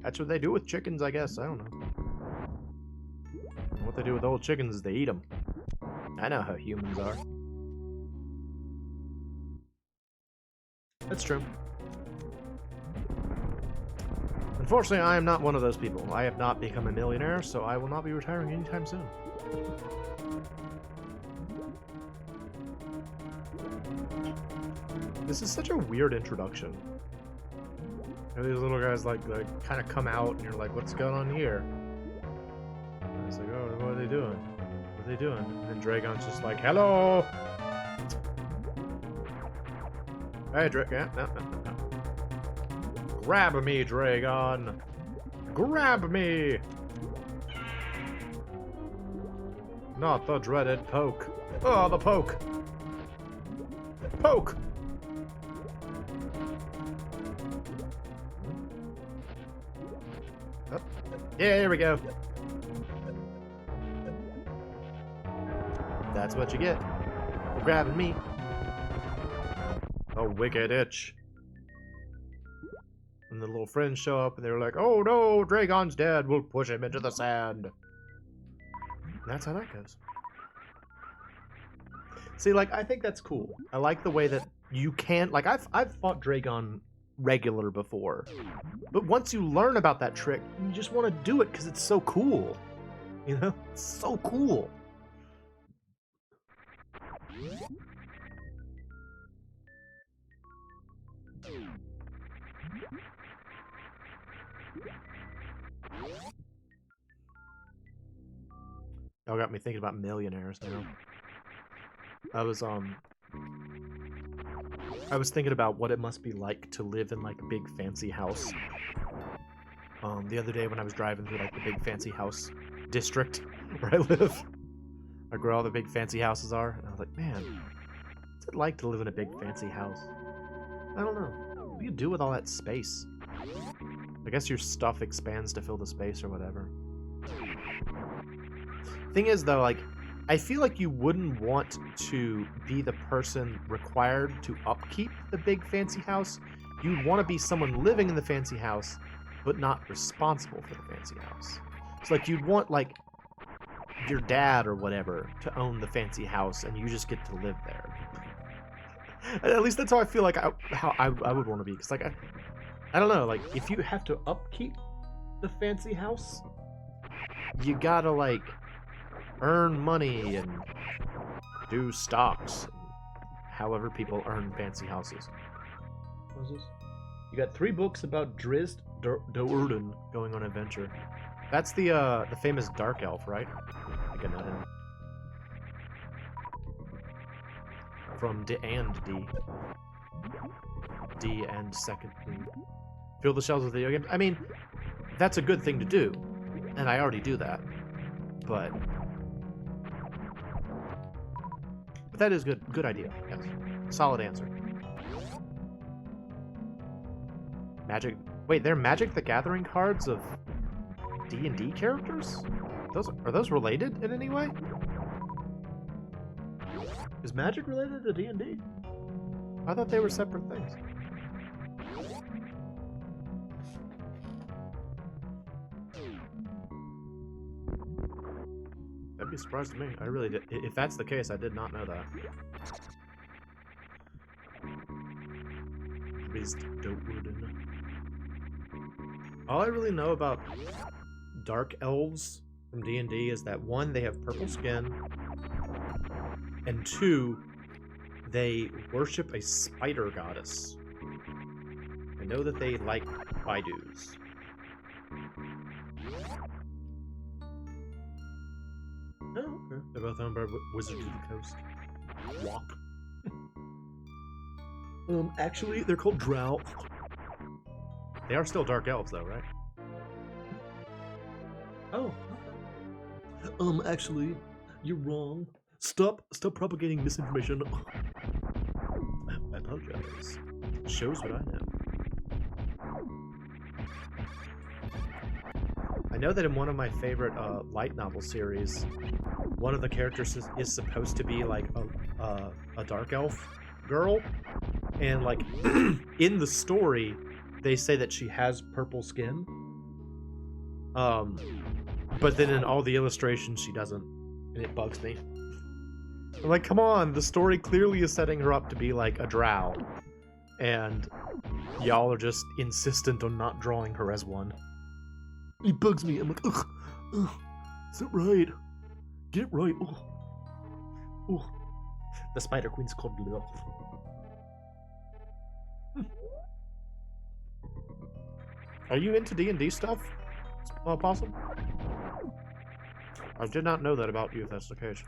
That's what they do with chickens, I guess. I don't know. And what they do with old chickens is they eat them. I know how humans are. That's true. Unfortunately, I am not one of those people. I have not become a millionaire, so I will not be retiring anytime soon. This is such a weird introduction. You know, these little guys like kind of come out, and you're like, "What's going on here?" And it's like, "Oh, what are they doing? What are they doing?" And then Dragon's just like, "Hello." Hey, Dragon. No. Grab me, Dragon. Grab me. Not the dreaded poke. Oh, the poke. Poke! Oh. Yeah, here we go. That's what you get for grabbing me. A wicked itch. And the little friends show up and they're like, oh no, Dragon's dead. We'll push him into the sand. And that's how that goes. See, like, I think that's cool. I like the way that you can't, like, I've fought Dragon regular before. But once you learn about that trick, you just want to do it because it's so cool. You know? It's so cool. Y'all got me thinking about millionaires now. I was thinking about what it must be like to live in like a big fancy house. The other day when I was driving through like the big fancy house district where I live, like where all the big fancy houses are, and I was like, man, what's it like to live in a big fancy house? I don't know. What do you do with all that space? I guess your stuff expands to fill the space or whatever. Thing is though, like, I feel like you wouldn't want to be the person required to upkeep the big fancy house. You'd want to be someone living in the fancy house, but not responsible for the fancy house. So, like, you'd want, like, your dad or whatever to own the fancy house, and you just get to live there. At least that's how I feel like I would want to be. Because, like, I don't know, like, if you have to upkeep the fancy house, you gotta, like, earn money and do stocks. However people earn fancy houses. What is this? You got 3 books about Drizzt Do'Urden going on adventure. That's the famous dark elf, right? I get that in. From D and D. D and second D. Fill the shelves with video games. I mean, that's a good thing to do. And I already do that. But that is good idea. Yes. Solid answer. Magic. Wait, they're Magic the Gathering cards of D&D characters? Are those related in any way? Is Magic related to D&D? I thought they were separate things. That'd be a surprise to me. I really did. If that's the case, I did not know that. All I really know about dark elves from D&D is that 1, they have purple skin, and 2, they worship a spider goddess. I know that they like Baidus. Oh, okay. They're both owned by Wizards of the Coast. Walk. Actually, they're called Drow. They are still dark elves, though, right? Oh. Actually, you're wrong. Stop propagating misinformation. I apologize. Shows what I know. I know that in one of my favorite light novel series, one of the characters is supposed to be like a dark elf girl, and like in the story they say that she has purple skin, but then in all the illustrations she doesn't, and it bugs me. I'm like, come on, the story clearly is setting her up to be like a drow, and y'all are just insistent on not drawing her as one. It bugs me. I'm like, ugh, is that right? Get it right. Ugh. Ugh. The Spider Queen's called Lilith. Are you into D&D stuff, Possum? I did not know that about you, if that's the case.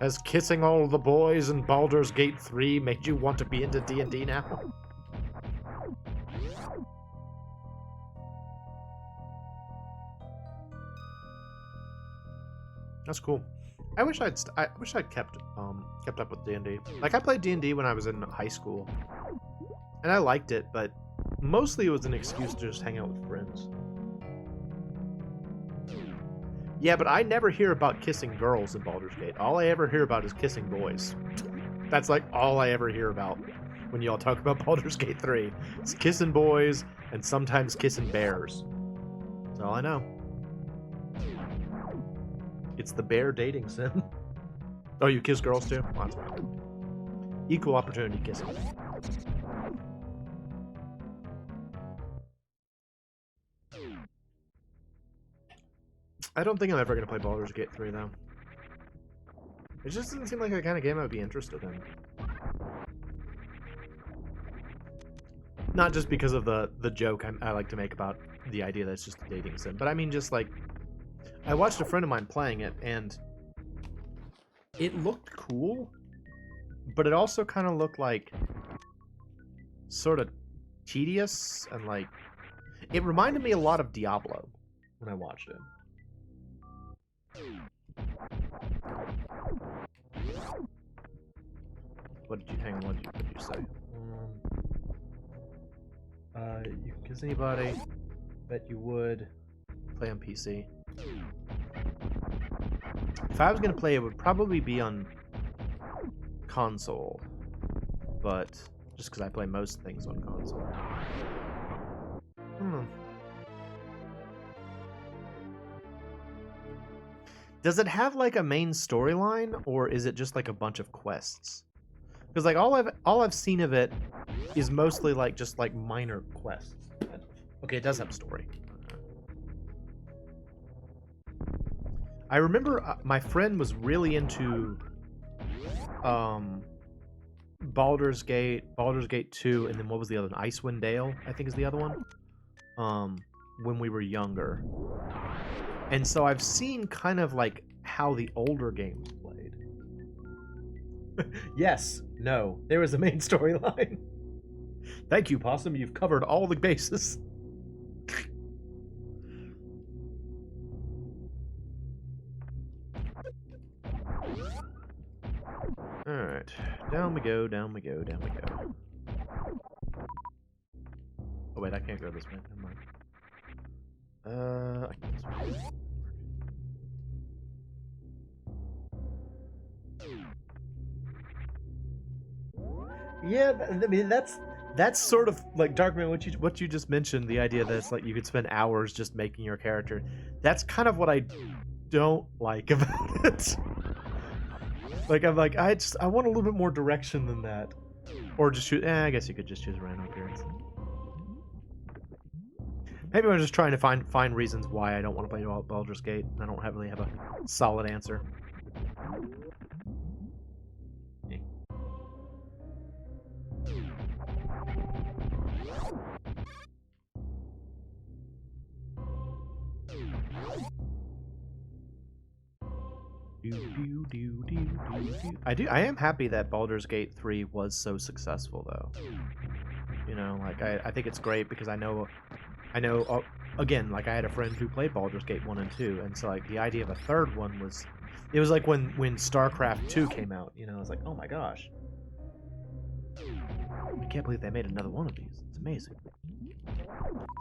Has kissing all the boys in Baldur's Gate 3 made you want to be into D&D now? That's cool. I wish I'd kept up with D&D. Like I played D&D when I was in high school, and I liked it, but mostly it was an excuse to just hang out with friends. Yeah, but I never hear about kissing girls in Baldur's Gate. All I ever hear about is kissing boys. That's like all I ever hear about when y'all talk about Baldur's Gate 3. It's kissing boys and sometimes kissing bears. That's all I know. It's the bear dating sim. Oh, you kiss girls too? Well, that's fine. Equal opportunity kissing. I don't think I'm ever going to play Baldur's Gate 3, though. It just doesn't seem like the kind of game I would be interested in. Not just because of the joke I like to make about the idea that it's just a dating sim, but I mean just like... I watched a friend of mine playing it, and it looked cool, but it also kind of looked like sort of tedious, and like... It reminded me a lot of Diablo when I watched it. What did you say? You can kiss anybody. Bet you would. Play on PC. If I was gonna play, it would probably be on console, but just because I play most things on console. Does it have like a main storyline, or is it just like a bunch of quests? Because like all I've seen of it is mostly like just like minor quests. Okay, it does have a story. I remember my friend was really into Baldur's Gate 2, and then what was the other one? Icewind Dale, I think is the other one. When we were younger. And so I've seen kind of like how the older games played. Yes, no, there was a main storyline. Thank you, Possum. You've covered all the bases. Alright. Down we go, down we go, down we go. Oh wait, I can't go this way. Never mind. I can go this way. Yeah, I mean that's sort of like Darkman, what you just mentioned, the idea that it's like you could spend hours just making your character. That's kind of what I don't like about it. Like I'm like I want a little bit more direction than that. Or just shoot I guess you could just choose a random appearance. Maybe I'm just trying to find reasons why I don't want to play Baldur's Gate. I don't really have a solid answer. I am happy that Baldur's Gate 3 was so successful, though. You know, like I think it's great because I know again, like I had a friend who played Baldur's Gate 1 and 2, and so like the idea of a third one was, it was like when StarCraft 2 came out, you know, I was like, oh my gosh, I can't believe they made another one of these. It's amazing.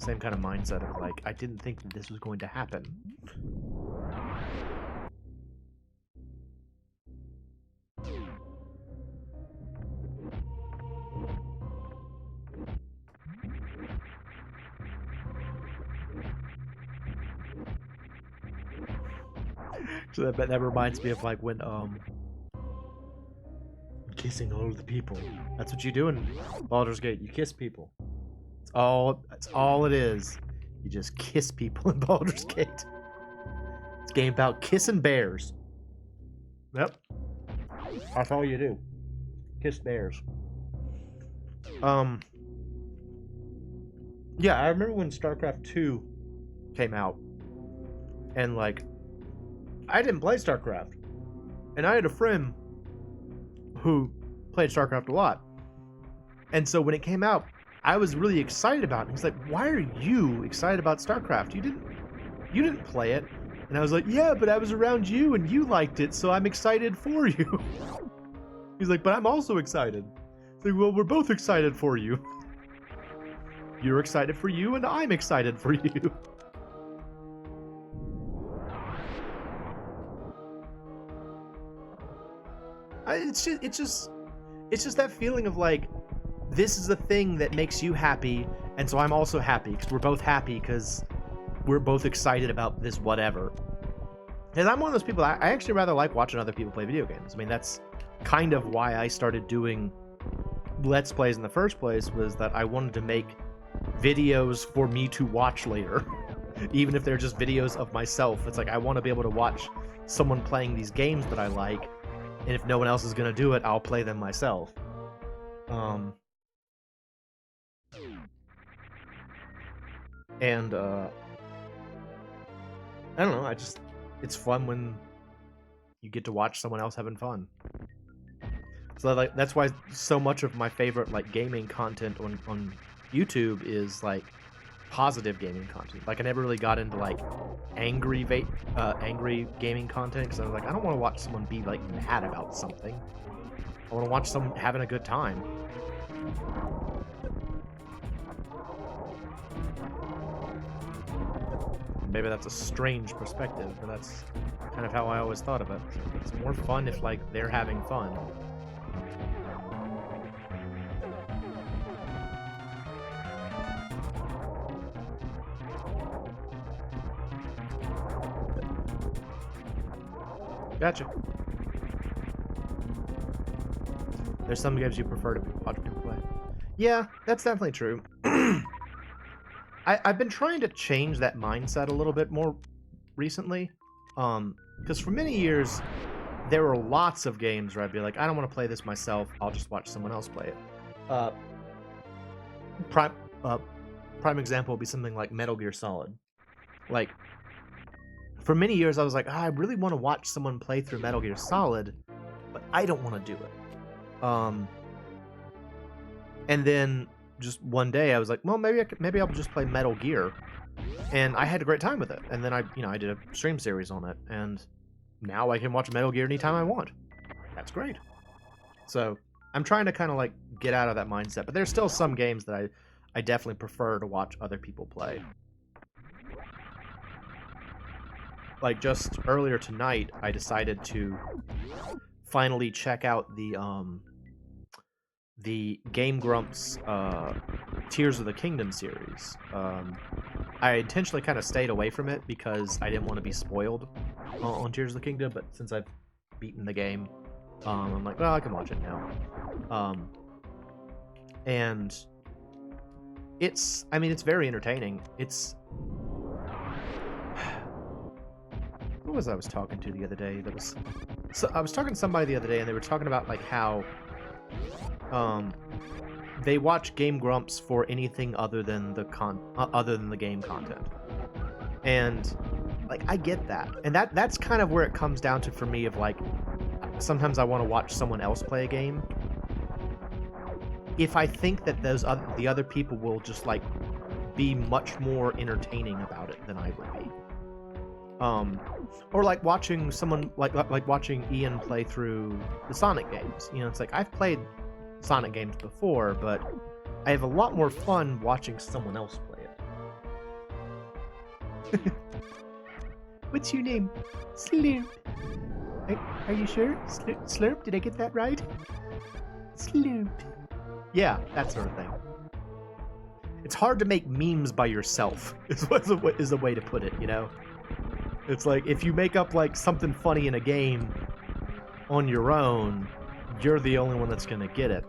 Same kind of mindset of like, I didn't think that this was going to happen. So that reminds me of like when kissing all of the people. That's what you do in Baldur's Gate. You kiss people. That's all it is. You just kiss people in Baldur's Gate. It's a game about kissing bears. Yep. That's all you do. Kiss bears. Yeah, I remember when StarCraft 2 came out, and like I didn't play StarCraft, and I had a friend who played StarCraft a lot, and so when it came out, I was really excited about it. He's like, "Why are you excited about StarCraft? You didn't play it." And I was like, yeah, but I was around you and you liked it, so I'm excited for you. He's like, but I'm also excited. It's like, well, we're both excited for you. You're excited for you, and I'm excited for you. It's just that feeling of like, this is the thing that makes you happy, and so I'm also happy because we're both happy because we're both excited about this whatever. And I'm one of those people, I actually rather like watching other people play video games. I mean, that's kind of why I started doing Let's Plays in the first place, was that I wanted to make videos for me to watch later. Even if they're just videos of myself. It's like, I want to be able to watch someone playing these games that I like, and if no one else is going to do it, I'll play them myself. And I don't know, it's fun when you get to watch someone else having fun. So like that's why so much of my favorite like gaming content on YouTube is like positive gaming content. Like I never really got into like angry gaming content because I was like, I don't want to watch someone be like mad about something. I want to watch someone having a good time. Maybe that's a strange perspective, but that's kind of how I always thought of it. It's more fun if like they're having fun. Gotcha. There's some games you prefer to watch people play. Yeah, that's definitely true. I've been trying to change that mindset a little bit more recently. Because for many years, there were lots of games where I'd be like, I don't want to play this myself, I'll just watch someone else play it. Prime example would be something like Metal Gear Solid. Like, for many years I was like, I really want to watch someone play through Metal Gear Solid, but I don't want to do it. And then just one day I was like, well, maybe I'll just play Metal Gear, and I had a great time with it. And then I did a stream series on it, and now I can watch Metal Gear anytime I want. That's great. So I'm trying to kind of like get out of that mindset, but there's still some games that I definitely prefer to watch other people play. Like just earlier tonight, I decided to finally check out the Game Grumps Tears of the Kingdom series. I intentionally kind of stayed away from it because I didn't want to be spoiled on Tears of the Kingdom, but since I've beaten the game, I'm like, well, I can watch it now. And it's very entertaining. Who was I was talking to the other day? I was talking to somebody the other day, and they were talking about like how they watch Game Grumps for anything other than the game content. And like I get that. And that's kind of where it comes down to for me of like sometimes I want to watch someone else play a game if I think that the other people will just like be much more entertaining about it than I would be. Or like watching someone like watching Ian play through the Sonic games. You know, it's like I've played Sonic games before, but I have a lot more fun watching someone else play it. What's your name? Slurp. Are you sure? Slurp? Did I get that right? Slurp. Yeah, that sort of thing. It's hard to make memes by yourself, is the way to put it, you know? It's like, if you make up, like, something funny in a game on your own, you're the only one that's gonna get it.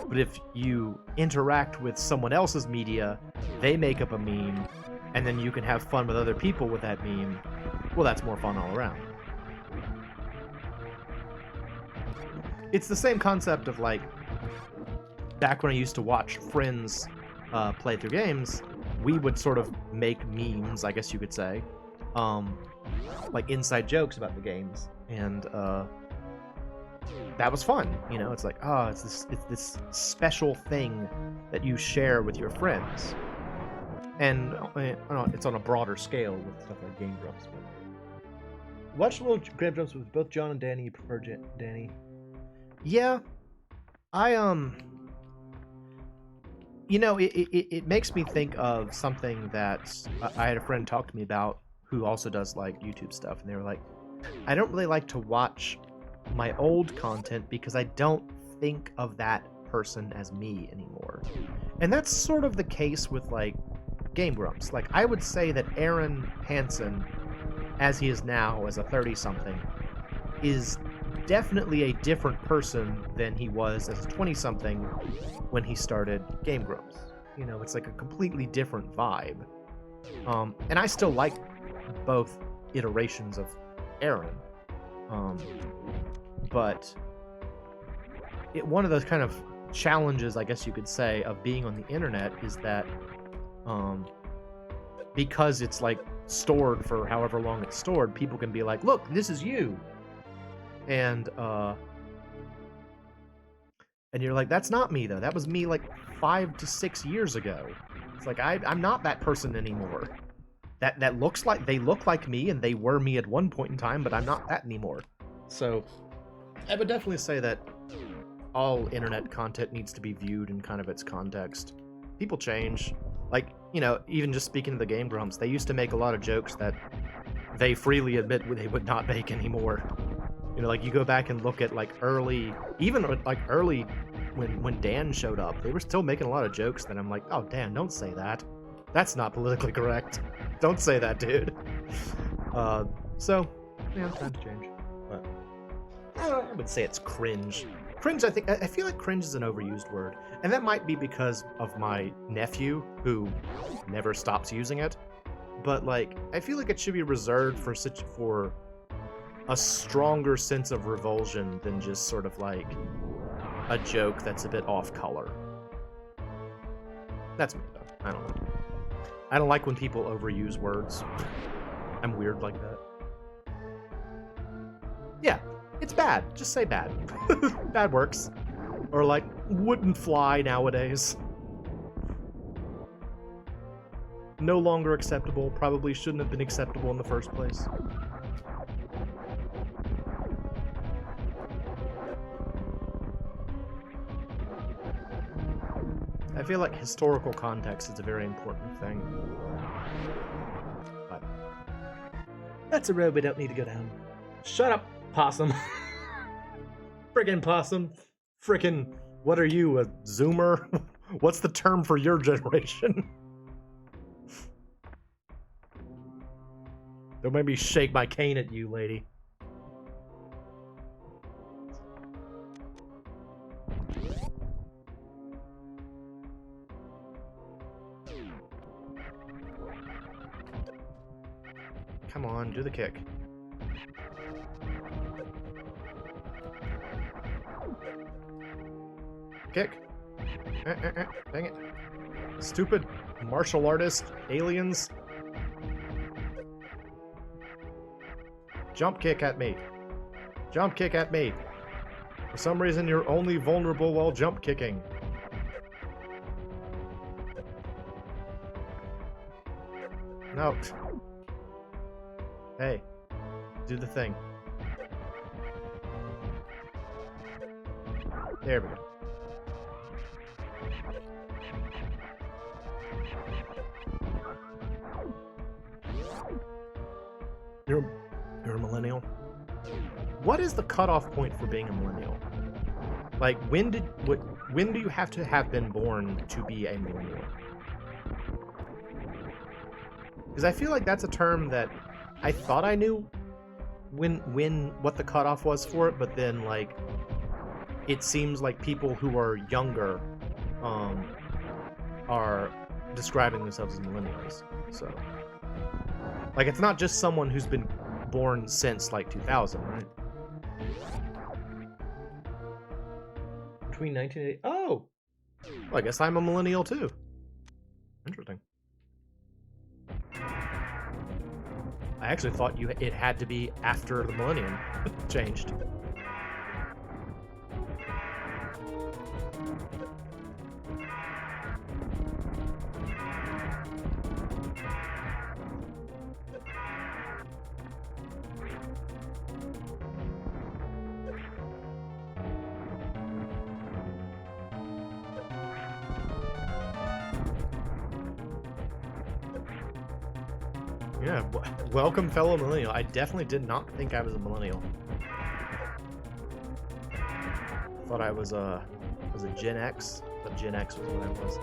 But if you interact with someone else's media, they make up a meme, and then you can have fun with other people with that meme, well, that's more fun all around. It's the same concept of, like, back when I used to watch friends play through games, we would sort of make memes, I guess you could say, like inside jokes about the games, and that was fun. You know, it's like, oh, it's this special thing that you share with your friends, and it's on a broader scale with stuff like Game Grumps. Watch Little Grave Jumps with both John and Danny. You prefer Danny? Yeah, I you know, it makes me think of something that I had a friend talk to me about who also does like YouTube stuff, and they were like, I don't really like to watch my old content because I don't think of that person as me anymore. And that's sort of the case with like Game Grumps. Like I would say that Aaron Hansen, as he is now as a 30-something, is definitely a different person than he was as a 20-something when he started Game Grumps. You know, it's like a completely different vibe. And I still like both iterations of Aaron. But one of those kind of challenges, I guess you could say, of being on the internet is that because it's like stored for however long it's stored, people can be like, look, this is you. And you're like, that's not me though. That was me like 5 to 6 years ago. It's like I'm not that person anymore. That looks like they look like me and they were me at one point in time, but I'm not that anymore. So I would definitely say that all internet content needs to be viewed in kind of its context. People change. Like, you know, even just speaking of the Game Grumps, they used to make a lot of jokes that they freely admit they would not make anymore. You know, like you go back and look at like early when Dan showed up, they were still making a lot of jokes that I'm like, oh Dan, don't say that. That's not politically correct. Don't say that, dude. So, yeah, times change. But I would say it's cringe. Cringe, I feel like cringe is an overused word. And that might be because of my nephew, who never stops using it. But, like, I feel like it should be reserved for a stronger sense of revulsion than just sort of, like, a joke that's a bit off-color. That's me, though. I don't know. I don't like when people overuse words. I'm weird like that. Yeah, it's bad. Just say bad. Bad works. Or like, wouldn't fly nowadays. No longer acceptable. Probably shouldn't have been acceptable in the first place. I feel like historical context is a very important thing. But that's a road we don't need to go down. Shut up, possum. Friggin' possum. Frickin', what are you, a zoomer? What's the term for your generation? Don't make me shake my cane at you, lady. Come on, do the kick. Kick. Dang it. Stupid martial artist aliens. Jump kick at me. Jump kick at me. For some reason, you're only vulnerable while jump kicking. No. Hey, do the thing. There we go. You're a millennial? What is the cutoff point for being a millennial? Like, when do you have to have been born to be a millennial? Because I feel like that's a term that I thought I knew what the cutoff was for it, but then like it seems like people who are younger are describing themselves as millennials. So like it's not just someone who's been born since like 2000, right? Between 1980. Oh, well, I guess I'm a millennial too. Interesting. I actually thought it had to be after the millennium changed. Yeah, welcome, fellow millennial. I definitely did not think I was a millennial. Thought I was a Gen X, but Gen X was what I was.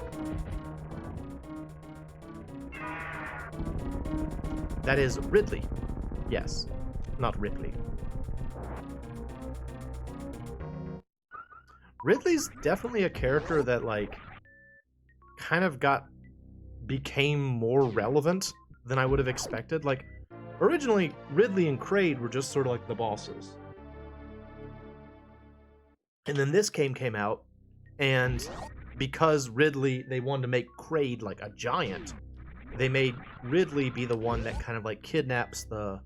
That is Ridley. Yes, not Ripley. Ridley's definitely a character that, like, kind of became more relevant than I would have expected. Like, originally, Ridley and Kraid were just sort of like the bosses. And then this game came out, and because Ridley, they wanted to make Kraid like a giant, they made Ridley be the one that kind of like kidnaps the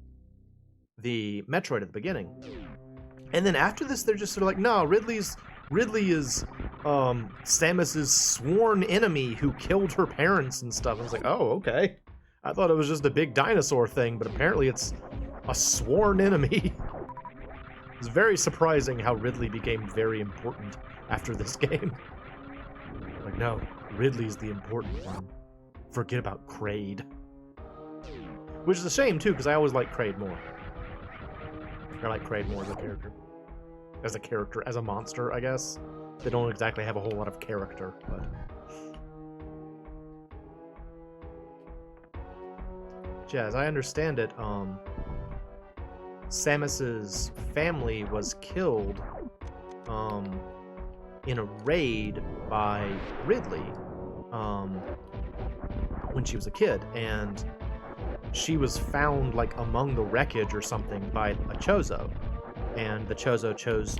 Metroid at the beginning. And then after this, they're just sort of like, no, Ridley is Samus's sworn enemy who killed her parents and stuff. I was like, oh, okay. I thought it was just a big dinosaur thing, but apparently it's a sworn enemy. It's very surprising how Ridley became very important after this game. Like, no, Ridley's the important one. Forget about Kraid. Which is a shame, too, because I always like Kraid more. I like Kraid more as a character. As a monster, I guess. They don't exactly have a whole lot of character, but... Yeah, as I understand it, Samus's family was killed in a raid by Ridley when she was a kid, and she was found like among the wreckage or something by a Chozo, and the Chozo chose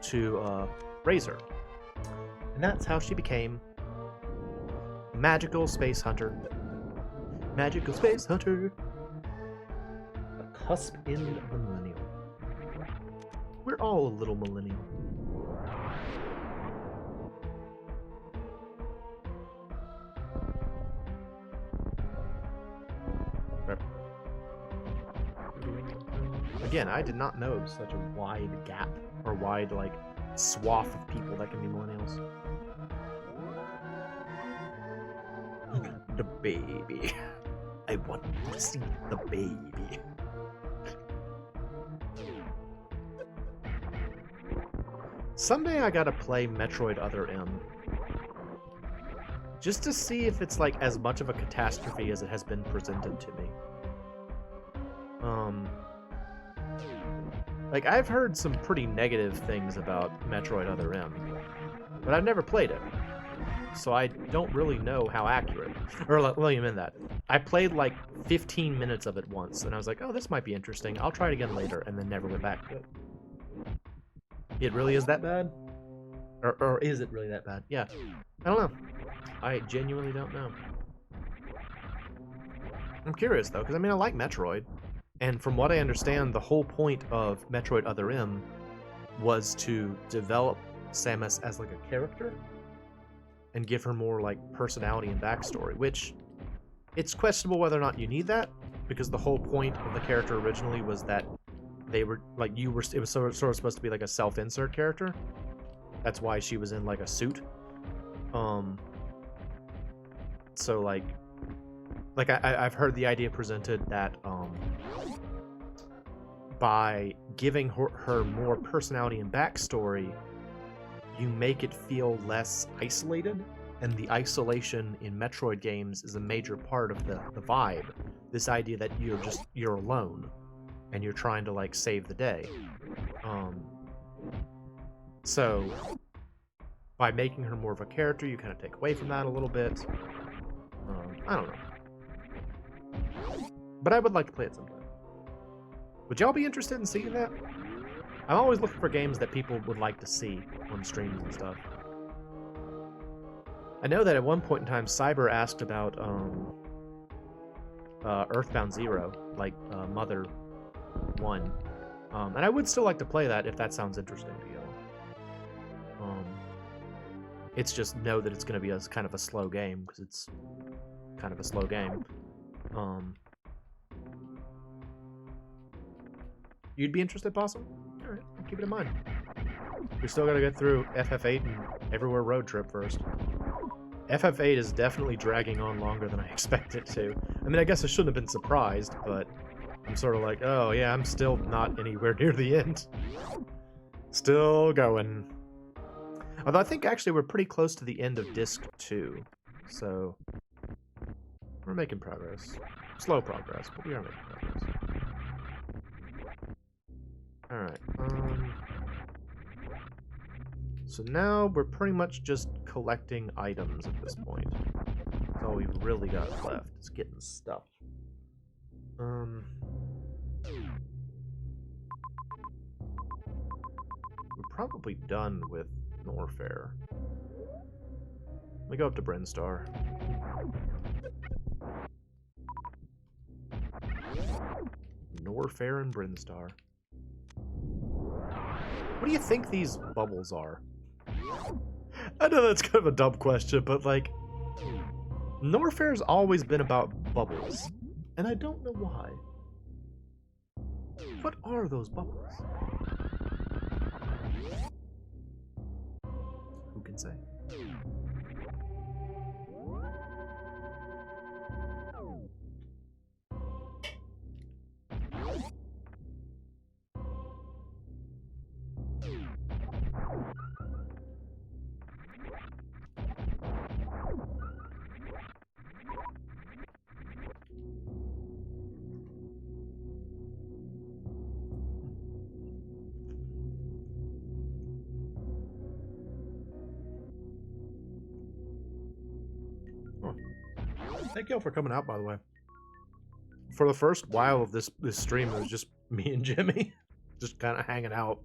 to raise her, and that's how she became Magical Space Hunter. Magical Space Hunter. A cusp in the millennial. We're all a little millennial. Again, I did not know such a wide gap, or wide, like, swath of people that can be millennials. The baby. I want to see the baby. Someday I gotta play Metroid Other M. Just to see if it's like as much of a catastrophe as it has been presented to me. Like, I've heard some pretty negative things about Metroid Other M, but I've never played it. So I don't really know how accurate. Or let me amend that. I played like 15 minutes of it once, and I was like, oh, this might be interesting. I'll try it again later, and then never went back to it. It really is that bad? Or is it really that bad? Yeah. I don't know. I genuinely don't know. I'm curious, though, because, I mean, I like Metroid. And from what I understand, the whole point of Metroid Other M was to develop Samus as, like, a character and give her more, like, personality and backstory, which it's questionable whether or not you need that, because the whole point of the character originally was that they were, like, it was sort of supposed to be like a self-insert character. That's why she was in, like, a suit. So, like I've heard the idea presented that, by giving her more personality and backstory, you make it feel less isolated, and the isolation in Metroid games is a major part of the vibe. This idea that you're alone, and you're trying to, like, save the day. So, by making her more of a character, you kind of take away from that a little bit. I don't know. But I would like to play it sometime. Would y'all be interested in seeing that? I'm always looking for games that people would like to see on streams and stuff. I know that at one point in time, Cyber asked about Earthbound Zero, like Mother 1. And I would still like to play that if that sounds interesting to y'all. It's just know that it's going to be kind of a slow game, because it's kind of a slow game. You'd be interested, Possum? Alright, keep it in mind. We still gotta get through FF8 and Everywhere Road Trip first. FF8 is definitely dragging on longer than I expected it to. I mean, I guess I shouldn't have been surprised, but I'm sort of like, oh yeah, I'm still not anywhere near the end. Still going. Although I think actually we're pretty close to the end of Disc 2, so we're making progress. Slow progress, but we are making progress. Alright, so now we're pretty much just collecting items at this point. That's all we've really got left, is getting stuff. We're probably done with Norfair. Let me go up to Brinstar. Norfair and Brinstar. What do you think these bubbles are? I know that's kind of a dumb question, but like, Norfair's always been about bubbles, and I don't know why. What are those bubbles? Who can say? Thank y'all for coming out, by the way. For the first while of this stream, it was just me and Jimmy, just kind of hanging out.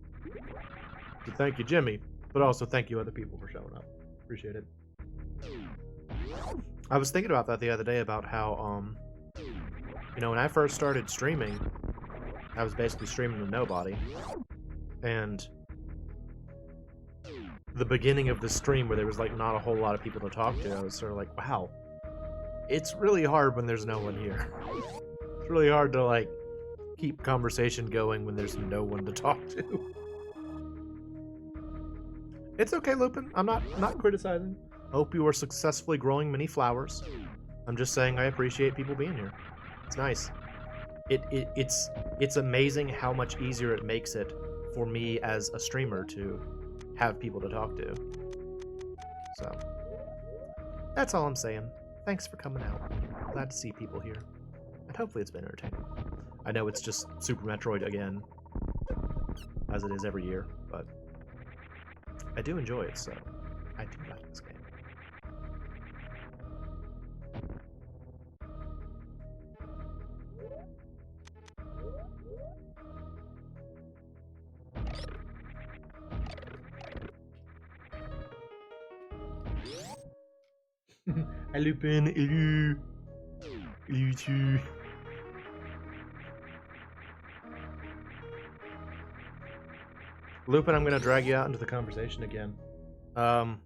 So thank you, Jimmy, but also thank you other people for showing up. Appreciate it. I was thinking about that the other day about how, you know, when I first started streaming, I was basically streaming to nobody, and the beginning of the stream where there was like not a whole lot of people to talk to, I was sort of like, wow. It's really hard when there's no one here. It's really hard to, like, keep conversation going when there's no one to talk to. It's okay, Lupin. I'm not criticizing. Hope you are successfully growing many flowers. I'm just saying I appreciate people being here. It's nice. It's amazing how much easier it makes it for me as a streamer to have people to talk to. So, that's all I'm saying. Thanks for coming out. Glad to see people here. And hopefully it's been entertaining. I know it's just Super Metroid again, as it is every year, but I do enjoy it, so I do like this game. Hi Lupin, hello. Hello too. Lupin, I'm gonna drag you out into the conversation again. Tell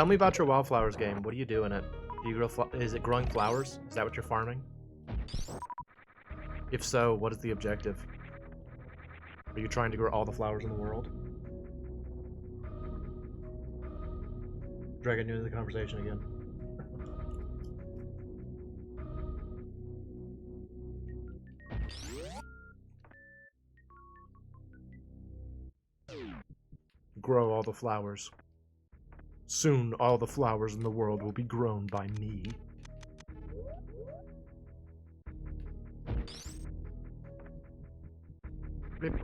me about your wildflowers game. What do you do in it? Do you grow is it growing flowers? Is that what you're farming? If so, what is the objective? Are you trying to grow all the flowers in the world? Dragging you into the conversation again. Grow all the flowers. Soon all the flowers in the world will be grown by me. Beep.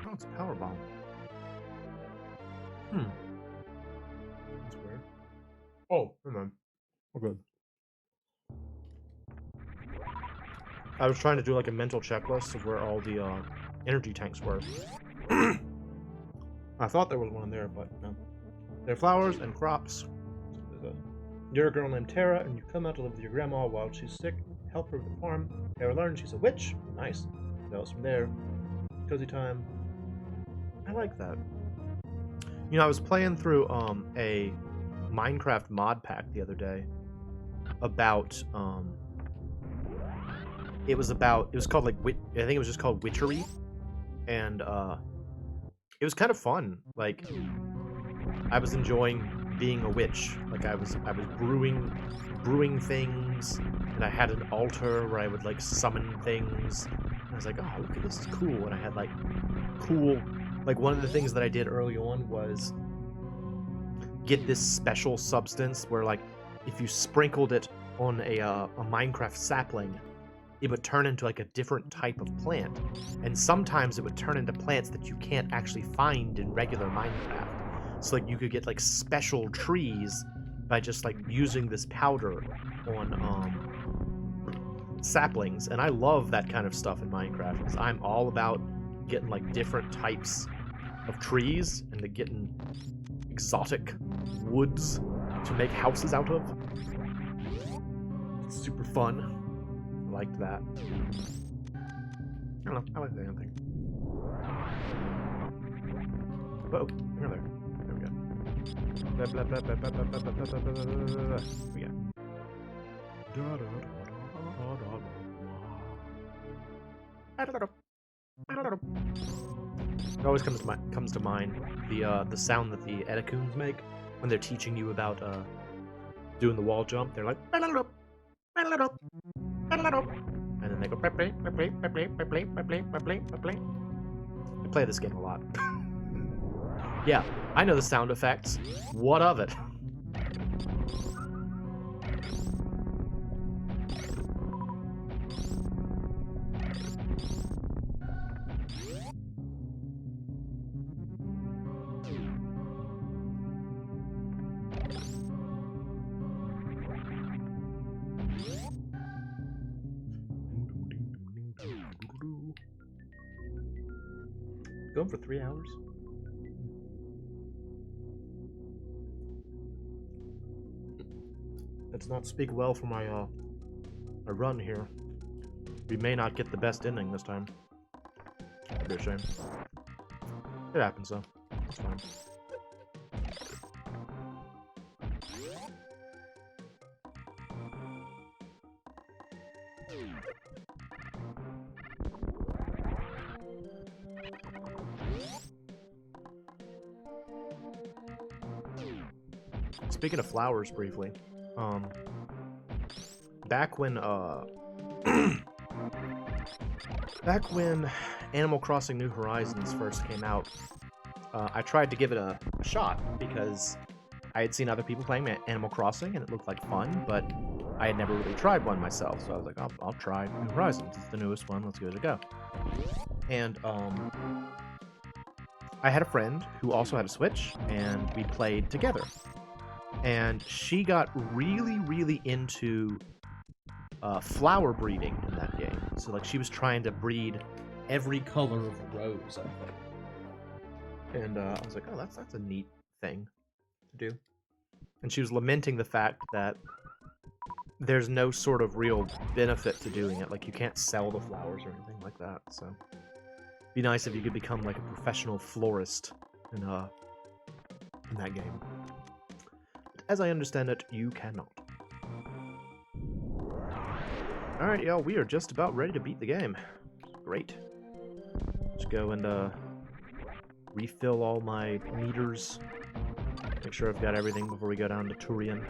Oh, it's a power bomb. That's weird. Oh, never mind. We're good. I was trying to do like a mental checklist of where all the energy tanks were. I thought there was one in there, but no. They're flowers and crops. You're a girl named Tara, and you come out to live with your grandma while she's sick. Help her with the farm. Tara learns she's a witch. Nice. Develops from there. Cozy time. I like that. You know, I was playing through a Minecraft mod pack the other day about it was called like I think it was just called Witchery, and it was kind of fun. Like, I was enjoying being a witch. Like, I was brewing things, and I had an altar where I would like summon things. And I was like, oh, look at this, is cool. And I had like cool, like, one of the things that I did early on was get this special substance where, like, if you sprinkled it on a Minecraft sapling, it would turn into like a different type of plant, and sometimes it would turn into plants that you can't actually find in regular Minecraft. So like you could get like special trees by just like using this powder on saplings, and I love that kind of stuff in Minecraft because I'm all about getting like different types of trees and getting exotic woods to make houses out of. It's super fun. I liked that. I don't know. I like the damn thing. Whoa, here there. There we go. Blah, blah, blah, blah, blah, blah, blah, blah, blah, blah, blah, blah, blah. We got. It always comes to mind the sound that the Edacoons make when they're teaching you about doing the wall jump. They're like, and then they go. I play this game a lot. Yeah, I know the sound effects. What of it? Going for 3 hours? That does not speak well for my run here. We may not get the best ending this time. That'd be a shame. It happens though. It's fine. Speaking of flowers, briefly, back when back when Animal Crossing New Horizons first came out, I tried to give it a shot because I had seen other people playing Animal Crossing and it looked like fun, but I had never really tried one myself. So I was like, I'll try New Horizons. It's the newest one. Let's give it a go. And I had a friend who also had a Switch, and we played together. And she got really, really into flower breeding in that game. So like she was trying to breed every color of a rose, I think. And I was like, oh, that's a neat thing to do. And she was lamenting the fact that there's no sort of real benefit to doing it. Like you can't sell the flowers or anything like that. So it'd be nice if you could become like a professional florist in that game. As I understand it, you cannot. Alright, y'all, we are just about ready to beat the game. Great. Let's go and refill all my meters. Make sure I've got everything before we go down to Turian.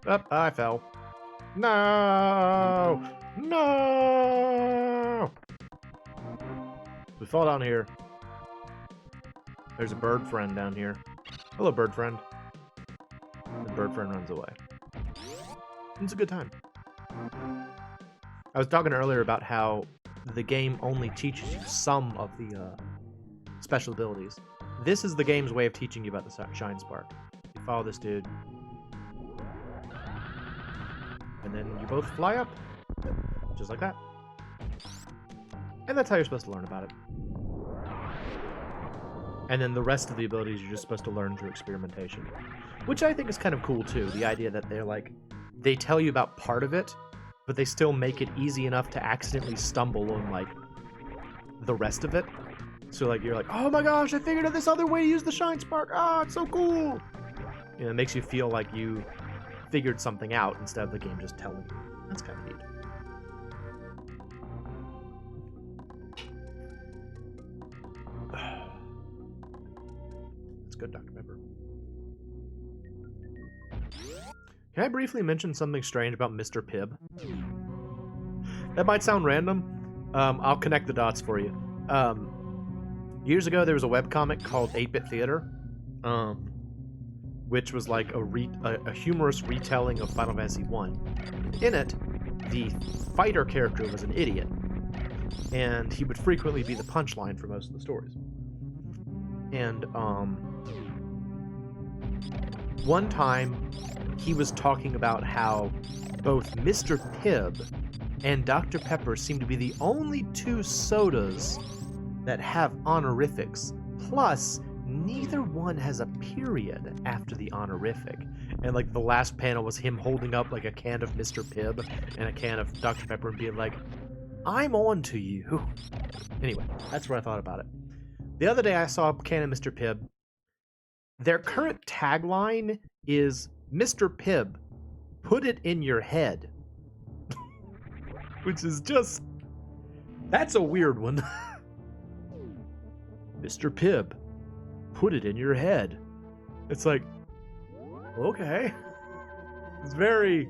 Oh, I fell. No! No! We fall down here. There's a bird friend down here. Hello, bird friend. The bird friend runs away. It's a good time. I was talking earlier about how the game only teaches you some of the special abilities. This is the game's way of teaching you about the Shine Spark. You follow this dude. and then you both fly up. Just like that. And that's how you're supposed to learn about it. And then the rest of the abilities you're just supposed to learn through experimentation. Which I think is kind of cool too. The idea that they're like, they tell you about part of it, but they still make it easy enough to accidentally stumble on like the rest of it. So like you're like, oh my gosh, I figured out this other way to use the Shine Spark. Ah, it's so cool. You know, it makes you feel like you figured something out instead of the game just telling you. That's kind of neat. That's good, Dr. Pepper. Can I briefly mention something strange about Mr. Pibb? That might sound random. I'll connect the dots for you. Years ago, there was a webcomic called 8-Bit Theater, which was like a humorous retelling of Final Fantasy I. In it, the fighter character was an idiot, and he would frequently be the punchline for most of the stories. And one time, he was talking about how both Mr. Pibb and Dr. Pepper seem to be the only two sodas that have honorifics. Plus, neither one has a period after the honorific. And like the last panel was him holding up like a can of Mr. Pibb and a can of Dr. Pepper and being like, I'm on to you. Anyway, that's what I thought about it. The other day I saw a can of Mr. Pibb. Their current tagline is, Mr. Pibb, put it in your head. Which is just... That's a weird one. Mr. Pibb, put it in your head. It's like, okay. It's very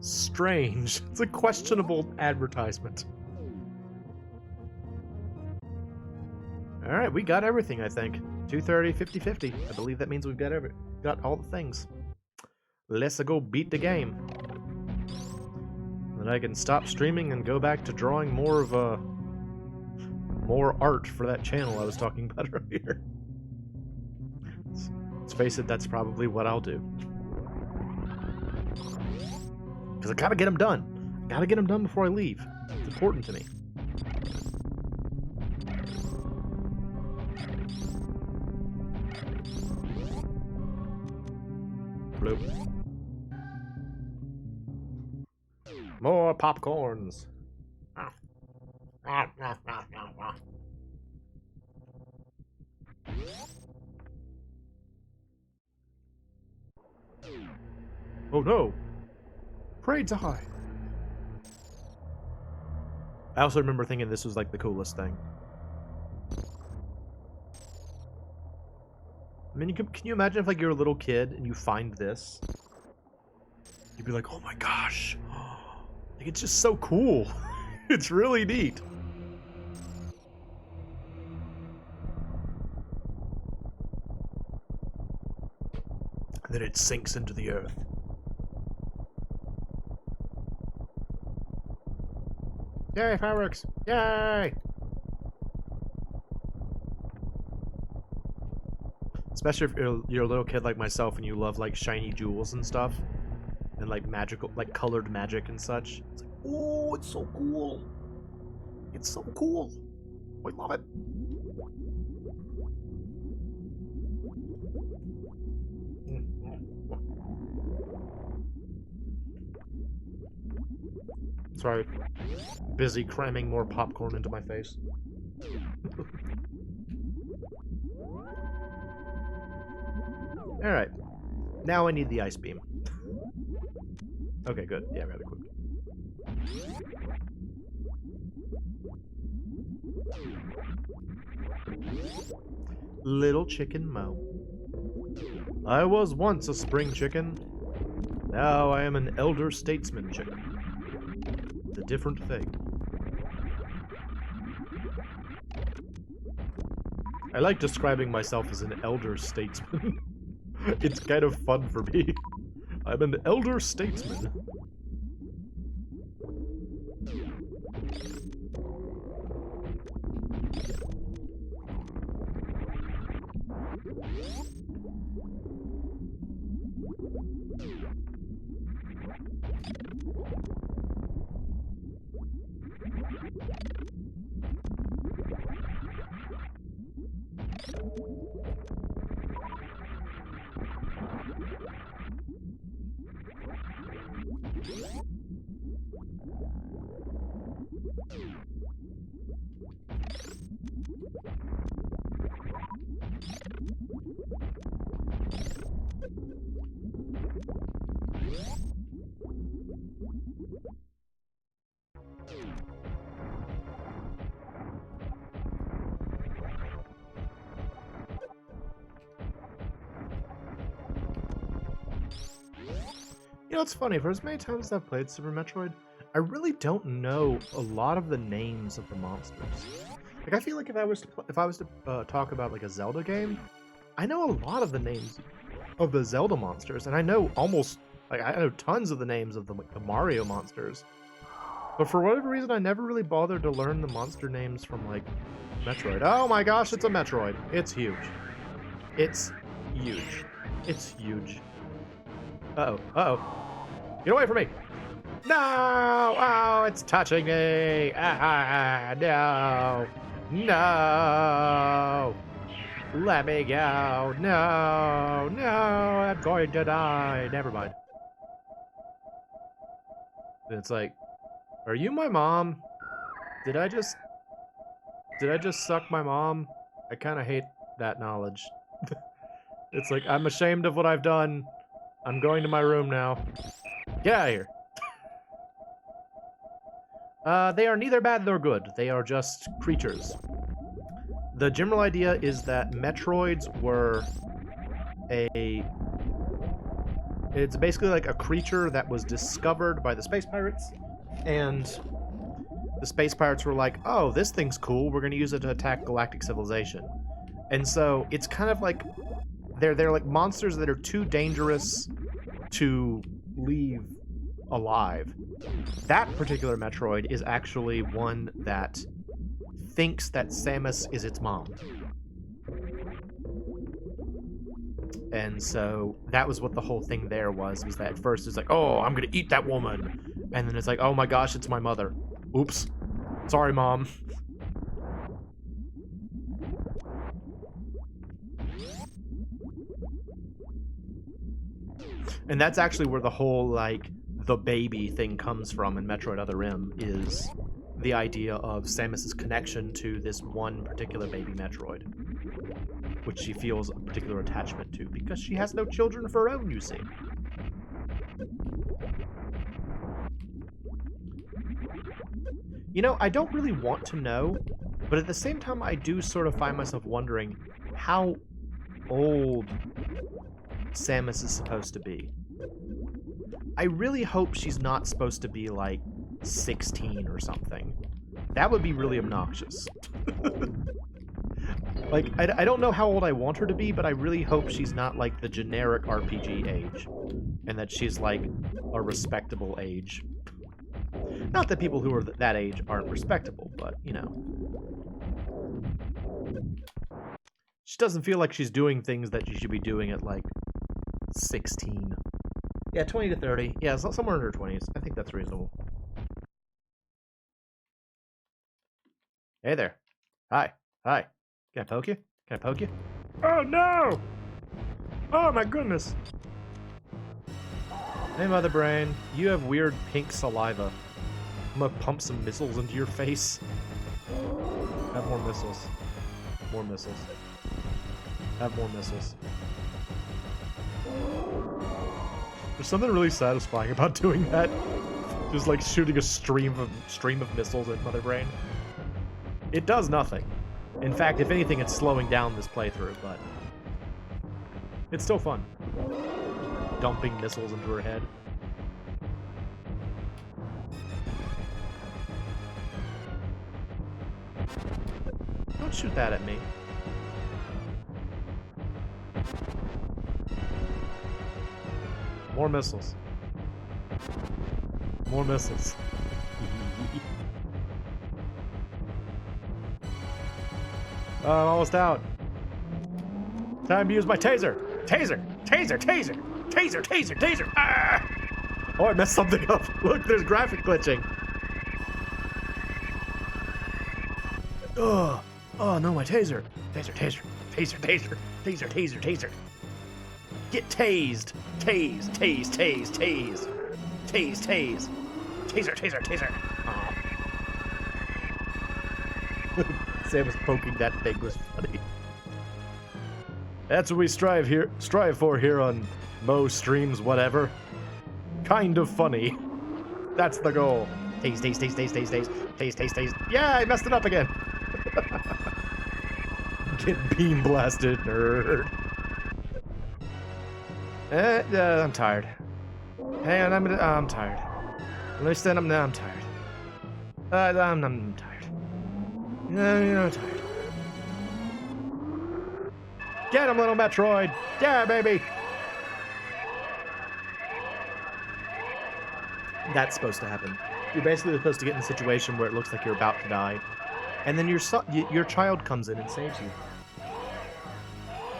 strange. It's a questionable advertisement. Alright, we got everything, I think. 230, 50-50. I believe that means we've got all the things. Let's go beat the game. Then I can stop streaming and go back to drawing more of more art for that channel I was talking about earlier. Let's face it, that's probably what I'll do. Because I gotta get them done. Gotta get them done before I leave. It's important to me. Bloop. More popcorns. Oh no! Pray die! I also remember thinking this was like the coolest thing. I mean, can you imagine if like you're a little kid and you find this? You'd be like, oh my gosh! Like, it's just so cool. It's really neat. And then it sinks into the earth. Yay, fireworks! Yay! Especially if you're a little kid like myself and you love like shiny jewels and stuff. And like magical, like colored magic and such. It's like, oh, it's so cool. It's so cool. I love it. Sorry. Busy cramming more popcorn into my face. Alright. Now I need the ice beam. Okay, good. Yeah, I got it quick. Little Chicken Moe. I was once a spring chicken. Now I am an elder statesman chicken. It's a different thing. I like describing myself as an elder statesman. It's kind of fun for me. I'm an elder statesman. You know, it's funny, for as many times as I've played Super Metroid, I really don't know a lot of the names of the monsters. Like, I feel like if I was to talk about like a Zelda game, I know a lot of the names of the Zelda monsters, and I know I know tons of the names of the Mario monsters. But for whatever reason, I never really bothered to learn the monster names from like Metroid. Oh my gosh, it's a Metroid. It's huge. It's huge. It's huge. Uh-oh. Uh-oh. Get away from me! No! Oh, it's touching me! Ah, no! No! Let me go! No! No! I'm going to die! Never mind. And it's like, are you my mom? Did I just suck my mom? I kind of hate that knowledge. It's like, I'm ashamed of what I've done. I'm going to my room now. Get out of here. They are neither bad nor good. They are just creatures. The general idea is that Metroids were it's basically like a creature that was discovered by the space pirates, and the space pirates were like, oh, this thing's cool, we're going to use it to attack galactic civilization. And so it's kind of like they're like monsters that are too dangerous to leave alive. That particular Metroid is actually one that thinks that Samus is its mom. And so that was what the whole thing there was that at first it's like, oh, I'm gonna eat that woman. And then it's like, oh my gosh, it's my mother. Oops. Sorry, Mom. And that's actually where the whole, like, the baby thing comes from in Metroid Other M, is the idea of Samus's connection to this one particular baby Metroid, which she feels a particular attachment to, because she has no children of her own, you see. You know, I don't really want to know, but at the same time I do sort of find myself wondering how old Samus is supposed to be. I really hope she's not supposed to be like 16 or something. That would be really obnoxious. Like, I don't know how old I want her to be, but I really hope she's not like the generic RPG age, and that she's like a respectable age. Not that people who are that age aren't respectable, but, you know. She doesn't feel like she's doing things that she should be doing at like 16. Yeah, 20 to 30. Yeah, somewhere in her 20s. I think that's reasonable. Hey there. Hi. Hi. Can I poke you? Can I poke you? Oh, no! Oh, my goodness. Hey, Mother Brain. You have weird pink saliva. I'm gonna pump some missiles into your face. Have more missiles. More missiles. Have more missiles. There's something really satisfying about doing that. Just like shooting a stream of missiles at Mother Brain. It does nothing. In fact, if anything, it's slowing down this playthrough, but it's still fun. Dumping missiles into her head. Don't shoot that at me. More missiles. More missiles. I'm almost out. Time to use my taser. Taser! Taser! Taser! Taser! Taser! Taser! Ah! Oh, I messed something up. Look, there's graphic glitching. Oh, oh no, my taser. Taser, taser, taser, taser, taser, taser, taser. Get tased. Tase, tase, tase, tase. Tase, tase. Taser, taser, taser. Oh. Sam was poking that thing was funny. That's what we strive for here on Mo Streams Whatever. Kind of funny. That's the goal. Tase, tase, tase, tase, tase, tase, tase, tase, tase. Yeah, I messed it up again. Get beam blasted, nerd. I'm tired. Hang on, I'm tired. Let me stand up now. I'm tired. I'm tired. I'm tired. Get him, little Metroid! Yeah, baby! That's supposed to happen. You're basically supposed to get in a situation where it looks like you're about to die, and then your child comes in and saves you.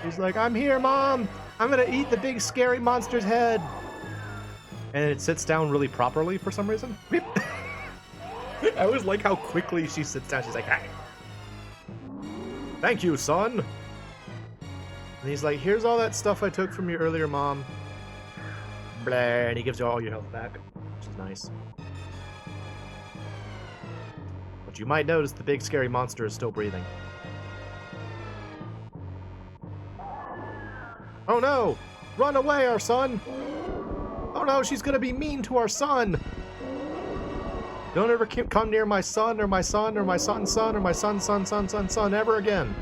He's like, "I'm here, Mom! I'm gonna eat the big scary monster's head!" And it sits down really properly for some reason. I always like how quickly she sits down. She's like, "Hey. Thank you, son!" And he's like, "Here's all that stuff I took from you earlier, Mom." Blah, and he gives you all your health back, which is nice. But you might notice the big scary monster is still breathing. Oh no! Run away, our son! Oh no, she's gonna be mean to our son! Don't ever come near my son, or my son, or my son's son, or my son's son, son, son, son, ever again.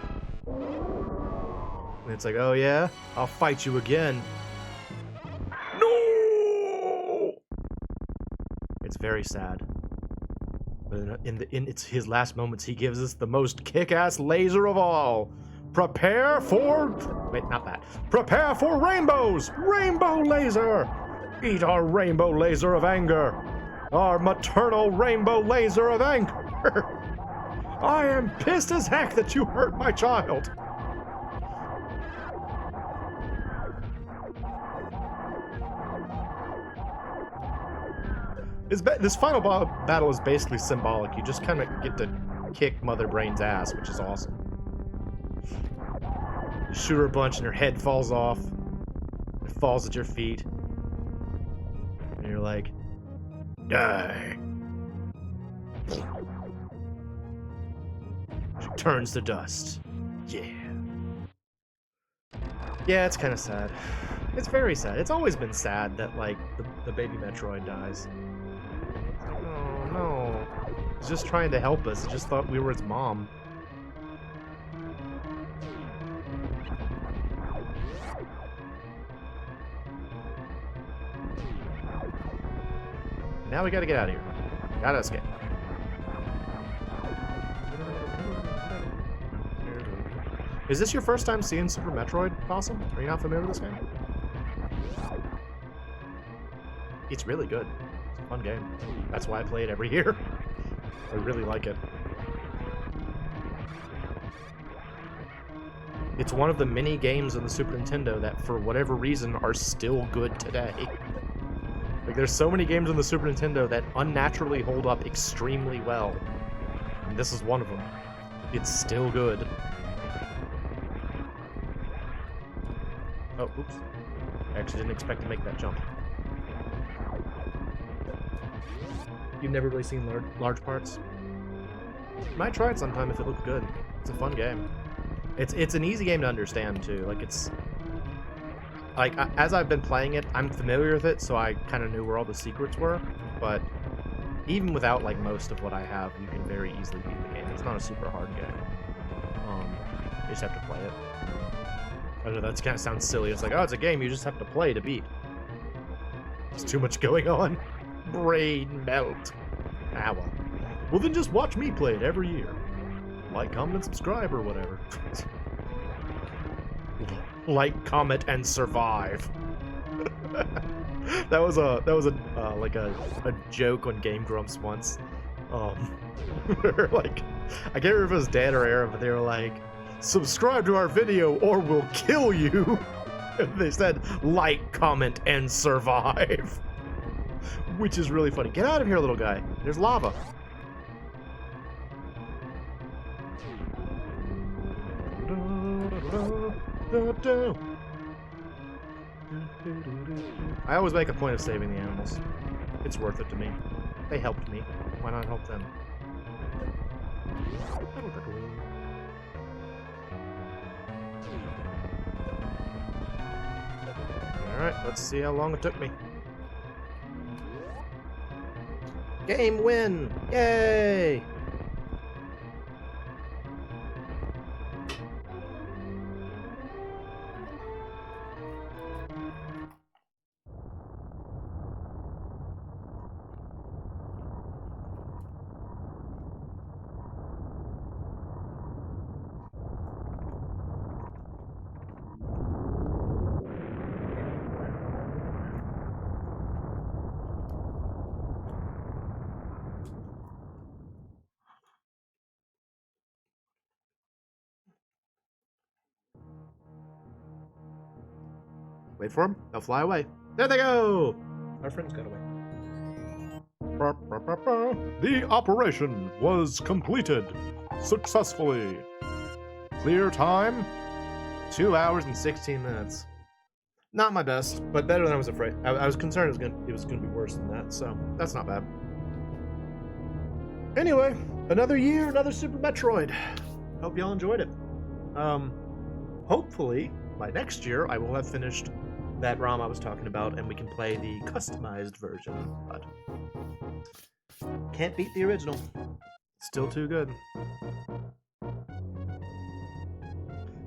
And it's like, oh yeah? I'll fight you again. No! It's very sad. But in his last moments, he gives us the most kick-ass laser of all. Prepare for... Wait, not that. Prepare for rainbows! Rainbow laser! Eat our rainbow laser of anger. Our maternal rainbow laser of anger. I am pissed as heck that you hurt my child. This final battle is basically symbolic. You just kind of get to kick Mother Brain's ass, which is awesome. You shoot her a bunch and her head falls off. It falls at your feet. And you're like, die. She turns to dust. Yeah. Yeah, it's kind of sad. It's very sad. It's always been sad that, like, the baby Metroid dies. Oh, no. He's just trying to help us. He just thought we were his mom. Now we gotta get out of here. Gotta escape. Is this your first time seeing Super Metroid, Possum? Are you not familiar with this game? It's really good. It's a fun game. That's why I play it every year. I really like it. It's one of the many games on the Super Nintendo that, for whatever reason, are still good today. Like, there's so many games on the Super Nintendo that unnaturally hold up extremely well. And this is one of them. It's still good. Oh, oops. I actually didn't expect to make that jump. You've never really seen large parts? Might try it sometime if it looks good. It's a fun game. It's an easy game to understand, too. Like, it's... Like, as I've been playing it, I'm familiar with it, so I kind of knew where all the secrets were, but even without, like, most of what I have, you can very easily beat the game. It's not a super hard game. You just have to play it. I know that kind of sounds silly. It's like, oh, it's a game you just have to play to beat. There's too much going on. Brain melt. Ah, well. Well, then just watch me play it every year. Like, comment, and subscribe, or whatever. Like, comment, and survive. that was a joke on Game Grumps once. Like, I can't remember if it was Dan or Aaron, but they were like, subscribe to our video or we'll kill you. And they said, like, comment, and survive. Which is really funny. Get out of here, little guy. There's lava. I always make a point of saving the animals. It's worth it to me. They helped me. Why not help them? Alright, let's see how long it took me. Game win! Yay! Wait for them. They'll fly away. There they go! Our friends got away. The operation was completed successfully. Clear time, 2 hours and 16 minutes. Not my best, but better than I was afraid. I was concerned it was gonna be worse than that, so that's not bad. Anyway, another year, another Super Metroid. Hope y'all enjoyed it. Hopefully, by next year, I will have finished that ROM I was talking about, and we can play the customized version, but can't beat the original. Still too good.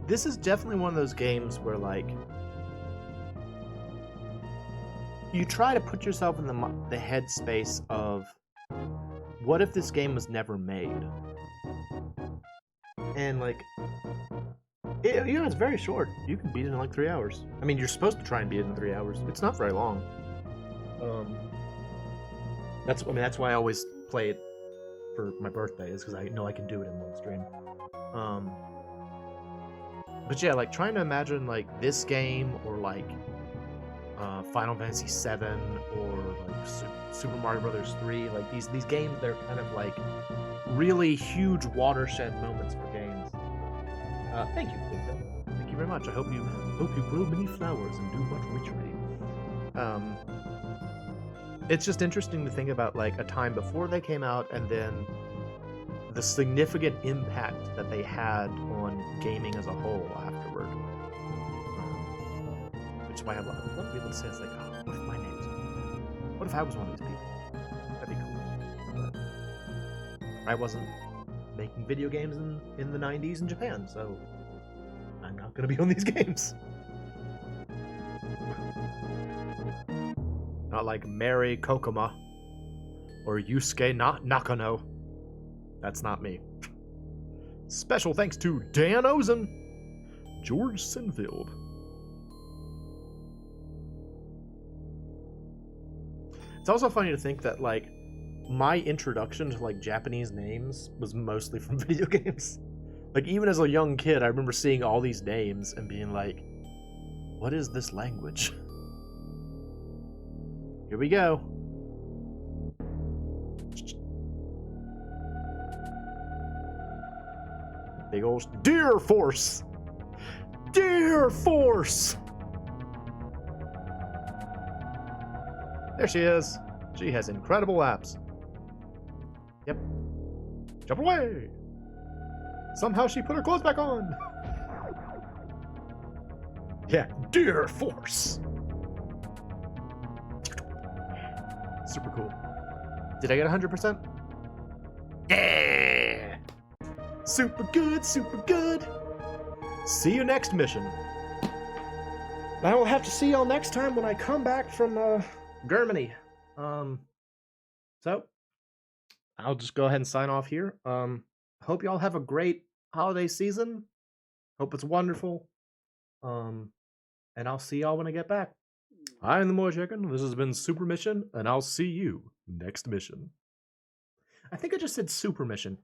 This is definitely one of those games where, like, you try to put yourself in the headspace of, what if this game was never made? And, like, it's very short. You can beat it in like 3 hours. I mean, you're supposed to try and beat it in 3 hours. It's not very long. That's why I always play it for my birthday, is because I know I can do it in one stream. But yeah, like trying to imagine like this game or like Final Fantasy VII or like Super Mario Brothers 3, like these games, they're kind of like really huge watershed moments for games. Thank you, Linda. Thank you very much. I hope you grow many flowers and do much witchery. It's just interesting to think about like a time before they came out, and then the significant impact that they had on gaming as a whole afterward. Which is why I love to be able to say, it's like, oh, what if my name's... What if I was one of these people? That'd be cool. But I wasn't making video games in the 90s in Japan, so I'm not going to be on these games. Not like Mary Kokoma or Yusuke Nakano. That's not me. Special thanks to Dan Ozen, George Sinfield. It's also funny to think that, like, my introduction to, like, Japanese names was mostly from video games. Like, even as a young kid, I remember seeing all these names and being like, what is this language? Here we go. Big old Deer Force! Deer Force! There she is. She has incredible abs. Yep. Jump away! Somehow she put her clothes back on. Yeah, Deer Force! Super cool. Did I get 100%? Yeah! Super good, super good! See you next mission. I will have to see y'all next time when I come back from, Germany. So, I'll just go ahead and sign off here. Hope y'all have a great holiday season. Hope it's wonderful. And I'll see y'all when I get back. I am the MoeChicken. This has been Super Mission, and I'll see you next mission. I think I just said Super Mission.